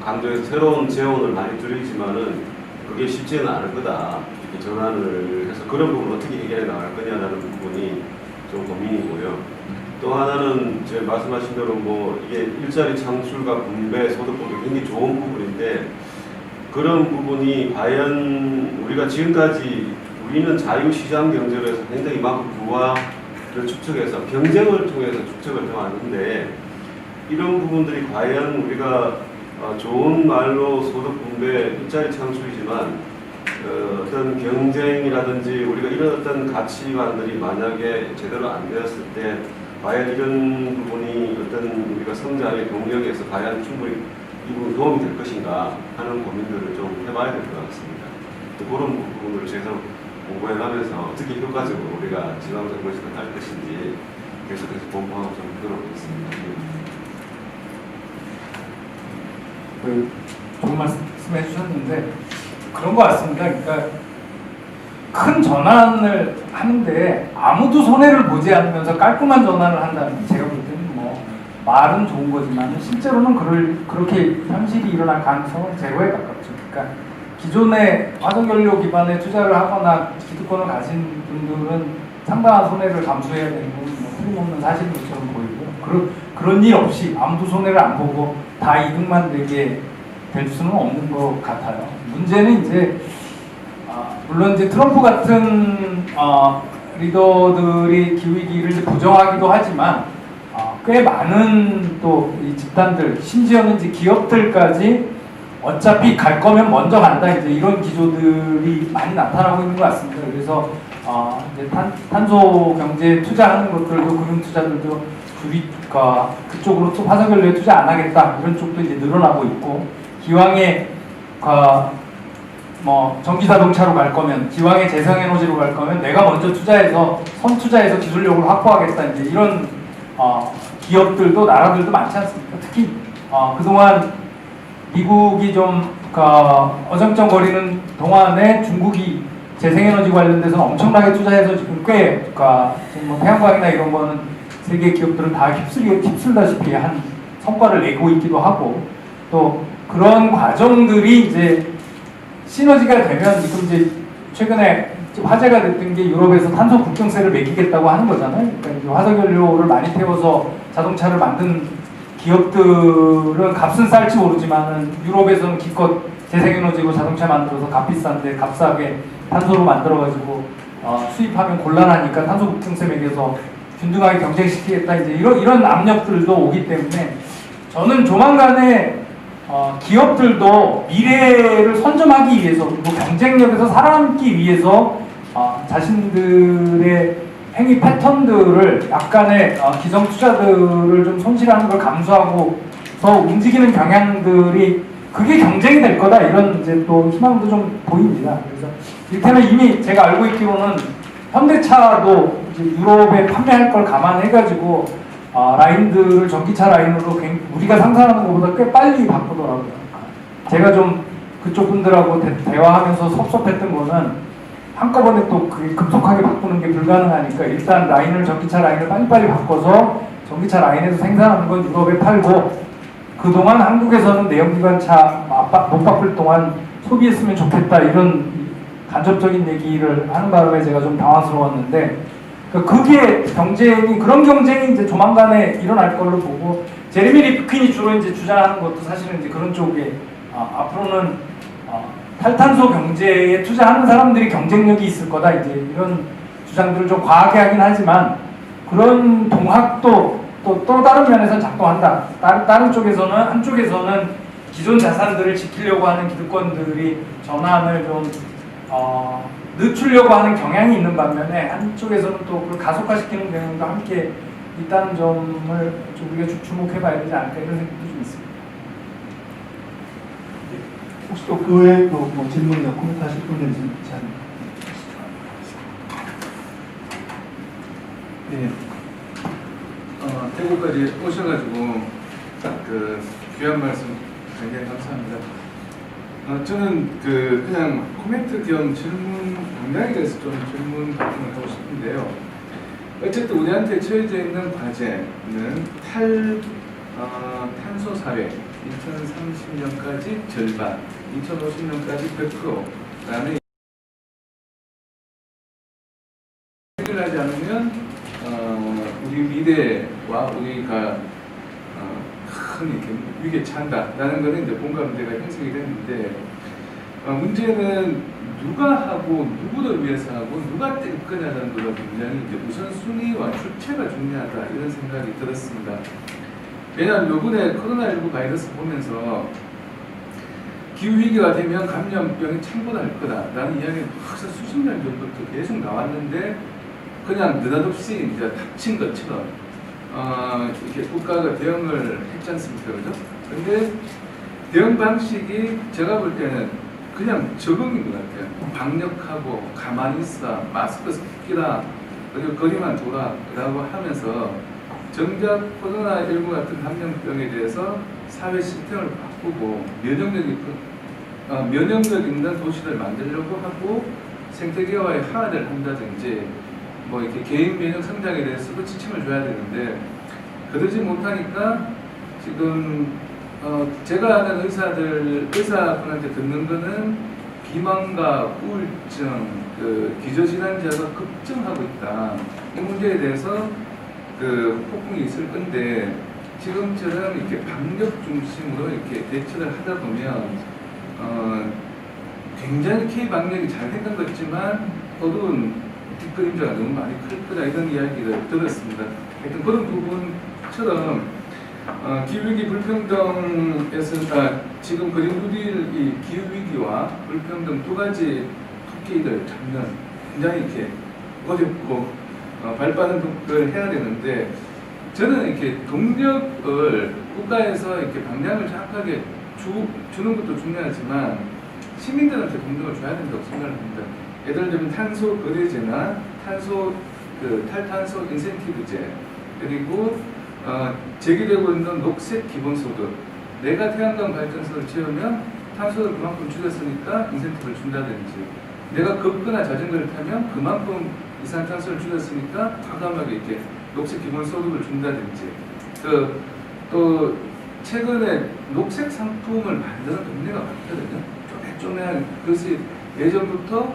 강조해서 새로운 재원을 많이 줄이지만은 그게 쉽지는 않을 거다. 이렇게 전환을 해서 그런 부분을 어떻게 해결해 나갈 거냐라는 부분이 좀 고민이고요. 또 하나는 제가 말씀하신 대로 뭐 이게 일자리 창출과 분배, 소득분배 굉장히 좋은 부분인데 그런 부분이 과연 우리가 지금까지 우리는 자유시장 경제로 해서 굉장히 많은 부와를 축적해서 경쟁을 통해서 축적을 해왔는데 이런 부분들이 과연 우리가 좋은 말로 소득 분배, 일자리 창출이지만 어떤 경쟁이라든지 우리가 이런 어떤 가치관들이 만약에 제대로 안 되었을 때 과연 이런 부분이 어떤 우리가 성장의 동력에서 과연 충분히 이 부분 도움이 될 것인가 하는 고민들을 좀 해봐야 될 것 같습니다. 또 그런 부분을 계속 공부해가면서 어떻게 효과적으로 우리가 지방정부에서 할 것인지 계속해서 공부하고 좀 하도록 하겠습니다. 좋은 말씀 해주셨는데 그런 것 같습니다. 그러니까 큰 전환을 하는데 아무도 손해를 보지 않으면서 깔끔한 전환을 한다는 제가 볼 때는 뭐 말은 좋은 거지만 실제로는 그렇게 현실이 일어날 가능성은 제로에 가깝죠. 그러니까 기존의 화석연료 기반에 투자를 하거나 기득권을 가진 분들은 상당한 손해를 감수해야 되는 건 뭐 틀림없는 사실인 것처럼 보이고요. 그런 일 없이 아무도 손해를 안 보고 다 이득만 되게 될 수는 없는 것 같아요. 문제는 이제 물론 이제 트럼프 같은 리더들이 기후위기를 이제 부정하기도 하지만 꽤 많은 또 이 집단들 심지어는 이제 기업들까지 어차피 갈 거면 먼저 간다 이제 이런 기조들이 많이 나타나고 있는 것 같습니다. 그래서 이제 탄소 경제에 투자하는 것들도 금융 투자들도 그쪽으로 또 화석연료에 투자 안 하겠다 이런 쪽도 이제 늘어나고 있고 기왕에 뭐 전기 자동차로 갈 거면 기왕에 재생에너지로 갈 거면 내가 먼저 투자해서 선투자해서 기술력을 확보하겠다 이제 이런 기업들도 나라들도 많지 않습니까? 특히 그동안 미국이 좀 어정쩡거리는 동안에 중국이 재생에너지 관련돼서 엄청나게 투자해서 지금 꽤 지금 뭐 태양광이나 이런 거는 세계 기업들은 다 휩쓸다시피 한 성과를 내고 있기도 하고 또 그런 과정들이 이제 시너지가 되면 지금 이제 최근에 화제가 됐던 게 유럽에서 탄소 국경세를 매기겠다고 하는 거잖아요. 그러니까 이제 화석연료를 많이 태워서 자동차를 만든 기업들은 값은 쌀지 모르지만은 유럽에서는 기껏 재생에너지로 자동차 만들어서 값비싼데 값싸게 탄소로 만들어가지고 수입하면 곤란하니까 탄소 국경세 매겨서 균등하게 경쟁시키겠다 이제 이런 압력들도 오기 때문에 저는 조만간에 기업들도 미래를 선점하기 위해서 그리고 경쟁력에서 살아남기 위해서 자신들의 행위 패턴들을 약간의 기성 투자들을 좀 손실하는 걸 감수하고서 움직이는 경향들이 그게 경쟁이 될 거다 이런 이제 또 희망도 좀 보입니다. 그래서 이를테면 이미 제가 알고 있기로는 현대차도 이제 유럽에 판매할 걸 감안해가지고 라인들을 전기차 라인으로 우리가 상상하는 것보다 꽤 빨리 바꾸더라고요. 제가 좀 그쪽 분들하고 대화하면서 섭섭했던 거는 한꺼번에 또 그게 급속하게 바꾸는 게 불가능하니까 일단 전기차 라인을 빨리빨리 바꿔서 전기차 라인에서 생산하는 건 유럽에 팔고 그동안 한국에서는 내연기관차 못 바꿀 동안 소비했으면 좋겠다 이런 간접적인 얘기를 하는 바람에 제가 좀 당황스러웠는데 그게 그런 경쟁이 이제 조만간에 일어날 걸로 보고 제레미 리프킨이 주로 이제 주장하는 것도 사실은 이제 그런 쪽에 앞으로는 탈탄소 경제에 투자하는 사람들이 경쟁력이 있을 거다 이제 이런 주장들을 좀 과하게 하긴 하지만 그런 동학도 또 다른 면에서는 작동한다. 다른 쪽에서는 한쪽에서는 기존 자산들을 지키려고 하는 기득권들이 전환을 좀 늦추려고 하는 경향이 있는 반면에 한쪽에서는 또 그걸 가속화시키는 경향도 함께 있다는 점을 좀 우리가 주목해봐야 되지 않을까 이런 생각도 좀 있습니다. 혹시 또 그 외에 또 뭐 질문이나 코멘트 하실 분들이 있지 않나요? 네. 대구까지 오셔가지고 그 귀한 말씀 굉장히 감사합니다. 저는 그냥 코멘트 겸 질문 당장에 대해서 좀 질문 답변을 하고 싶은데요. 어쨌든 우리한테 처해져 있는 과제는 탄소 사회 2030년까지 절반, 2050년까지 100%, 그다음에 해결하지 않으면 우리 미래와 우리가 큰 이렇게 위기에 처한다라는 것은 이제 공감대가 형성이 됐는데 문제는 누가 하고 누구를 위해서 하고 누가 뗄 거냐는 거가 굉장히 이제 우선순위와 주체가 중요하다 이런 생각이 들었습니다. 왜냐하면 이번에 코로나19 바이러스 보면서 기후위기가 되면 감염병이 창궐할 거다라는 이야기는 벌써 수십 년 전부터 계속 나왔는데 그냥 느닷없이 이제 닥친 것처럼 이렇게 국가가 대응을 했지 않습니까? 그죠? 근데 대응 방식이 제가 볼 때는 그냥 적응인 것 같아요. 방역하고 가만히 있어, 마스크 끼라, 그리고 거리만 돌아 라고 하면서 정작 코로나19 같은 감염병에 대해서 사회 시스템을 바꾸고 면역력 있는 도시를 만들려고 하고 생태계와의 화합을 한다든지 뭐 이렇게 개인 면역 성장에 대해서도 지침을 줘야 되는데 그러지 못하니까 지금 제가 아는 의사분한테 듣는 거는 비만과 우울증, 기저질환자가 급증하고 있다. 이 문제에 대해서 폭풍이 있을 건데 지금처럼 이렇게 방역 중심으로 이렇게 대처를 하다 보면 굉장히 K 방역이 잘 했던 것 같지만 어두운 뒷그림자가 너무 많이 클 거다 이런 이야기를 들었습니다. 하여튼 그런 부분처럼 기후위기 불평등에서 지금 그린 누릴 이 기후위기와 불평등 두 가지 토끼들 잡는 굉장히 이렇게 어렵고 발빠른 걸 해야 되는데 저는 이렇게 동력을 국가에서 이렇게 방향을 정확하게 주는 것도 중요하지만 시민들한테 동력을 줘야 된다고 생각을 합니다. 예를 들면 탄소 거래제나 탈탄소 인센티브제 그리고 제기되고 있는 녹색 기본소득 내가 태양광 발전소를 지으면 탄소를 그만큼 줄였으니까 인센티브를 준다든지 내가 걷거나 자전거를 타면 그만큼 이산탄소를 줄였으니까 과감하게 이렇게 녹색 기본소득을 준다든지 또 최근에 녹색 상품을 만드는 동네가 많거든요. 쪼매쪼매한 그것이 예전부터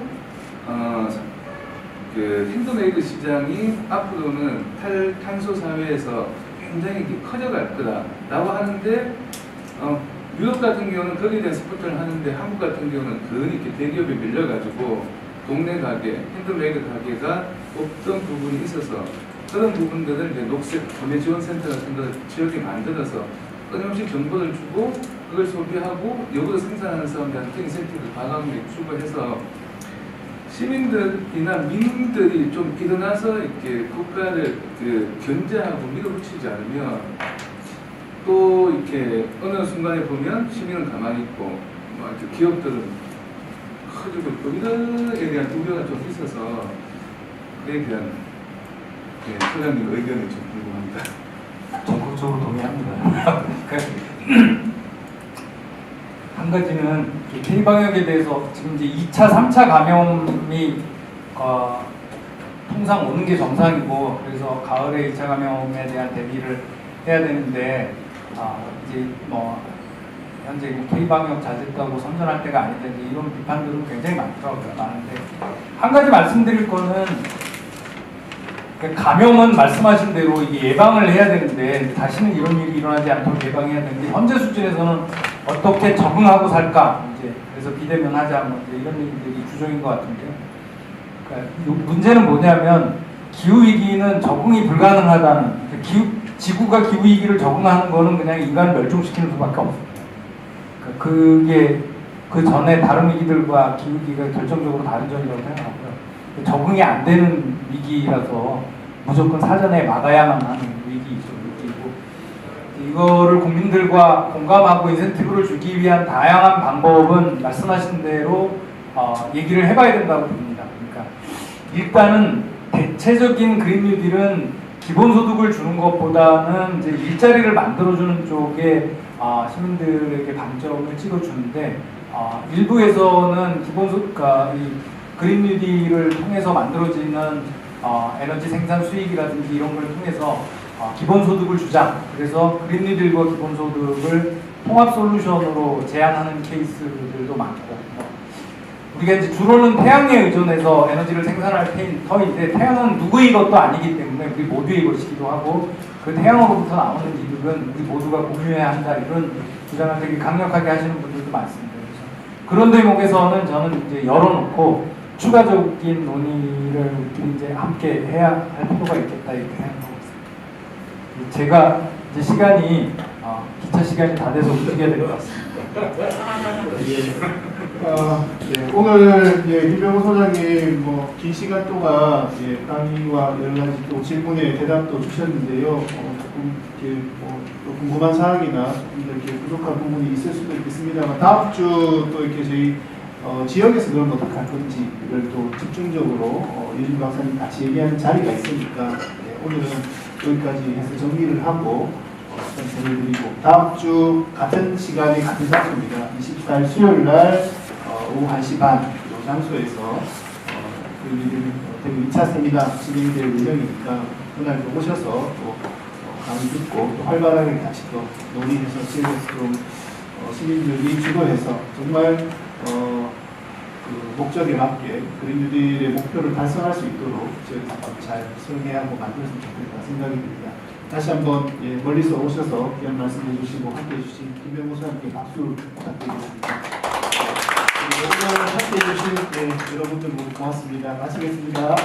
핸드메이드 시장이 앞으로는 탈탄소 사회에서 굉장히 커져갈 거다라고 하는데 유럽 같은 경우는 거기에 대한 스포트를 하는데 한국 같은 경우는 이렇게 대기업에 밀려가지고 동네 가게, 핸드메이드 가게가 없던 부분이 있어서 그런 부분들을 이제 녹색 구매 지원 센터 같은 걸 지역에 만들어서 끊임없이 정보를 주고 그걸 소비하고 여기서 생산하는 사람들한테 인센티브를 과감하게 주고 해서 시민들이나 민들이 좀 일어나서 이렇게 국가를 견제하고 밀어붙이지 않으면 또 이렇게 어느 순간에 보면 시민은 가만히 있고 기업들은 커지고 있고 이거에 대한 우려가 좀 있어서 그에 대한 소장님 의견이 좀 궁금합니다. 적극적으로 동의합니다. 한 가지는 K방역에 대해서 지금 이제 2차, 3차 감염이 통상 오는 게 정상이고 그래서 가을에 2차 감염에 대한 대비를 해야 되는데 이제 뭐 현재 K방역 자제다고 선전할 때가 아니든지 이런 비판들은 굉장히 많더라고요. 많은데 한 가지 말씀드릴 거는 감염은 말씀하신 대로 이게 예방을 해야 되는데 다시는 이런 일이 일어나지 않도록 예방해야 되는데 현재 수준에서는 어떻게 적응하고 살까 이제 그래서 비대면하자 뭐 이제 이런 얘기들이 주종인 것 같은데요. 그러니까 문제는 뭐냐면 기후 위기는 적응이 불가능하다는 지구가 기후 위기를 적응하는 거는 그냥 인간을 멸종시키는 수밖에 없어요. 그러니까 그게 그 전에 다른 위기들과 기후 위기가 결정적으로 다른 점이라고 생각하고요. 적응이 안 되는 위기라서 무조건 사전에 막아야만 하는 위기이고 이거를 국민들과 공감하고 인센티브를 주기 위한 다양한 방법은 말씀하신 대로 얘기를 해봐야 된다고 봅니다. 그러니까 일단은 대체적인 그린 뉴딜은 기본소득을 주는 것보다는 이제 일자리를 만들어주는 쪽에 시민들에게 방점을 찍어주는데 일부에서는 기본소득과 이 그린 뉴딜을 통해서 만들어지는 에너지 생산 수익이라든지 이런 걸 통해서 기본소득을 주자. 그래서 그린 뉴딜과 기본소득을 통합 솔루션으로 제안하는 케이스들도 많고 우리가 이제 주로는 태양에 의존해서 에너지를 생산할 터인데 태양은 누구의 것도 아니기 때문에 우리 모두의 것이기도 하고 그 태양으로부터 나오는 이득은 우리 모두가 공유해야 한다 이런 주장을 되게 강력하게 하시는 분들도 많습니다. 그런 대목에서는 저는 이제 열어놓고 추가적인 논의를 이제 함께 해야 할 필요가 있겠다 이렇게 생각하고 있습니다. 제가 이제 시간이 기차 시간이 다 돼서 움직여야 될 것 같습니다. 오늘 김병호 소장님 긴 시간 동안 강의와 여러 가지 또 질문에 대답도 주셨는데요. 조금 또 궁금한 사항이나 이렇게 부족한 부분이 있을 수도 있겠습니다만 다음 주 또 이렇게 저희 지역에서 그럼 어떻게 할 건지를 또 집중적으로 유진 박사님 같이 얘기하는 자리가 있으니까 오늘은 여기까지 해서 정리를 하고 전해드리고 다음 주 같은 시간에 같은 장소입니다. 24일 수요일 날 오후 1시 반 이 장소에서 대구 2차 세미나 진행될 예정이니까 그날도 오셔서 또 강의 듣고 또 활발하게 같이 또 논의해서 지역에서 좀 시민들이 주도해서 정말 그 목적에 맞게 그린 뉴딜의 목표를 달성할 수 있도록 지역에서 잘 설계하고 만들었으면 좋겠다 생각이 듭니다. 다시 한번 멀리서 오셔서 귀한 말씀해 주시고 함께해 주신 김병호 소장님께 박수 부탁드리겠습니다. 오늘 함께해 주신 여러분들 모두 고맙습니다. 마치겠습니다.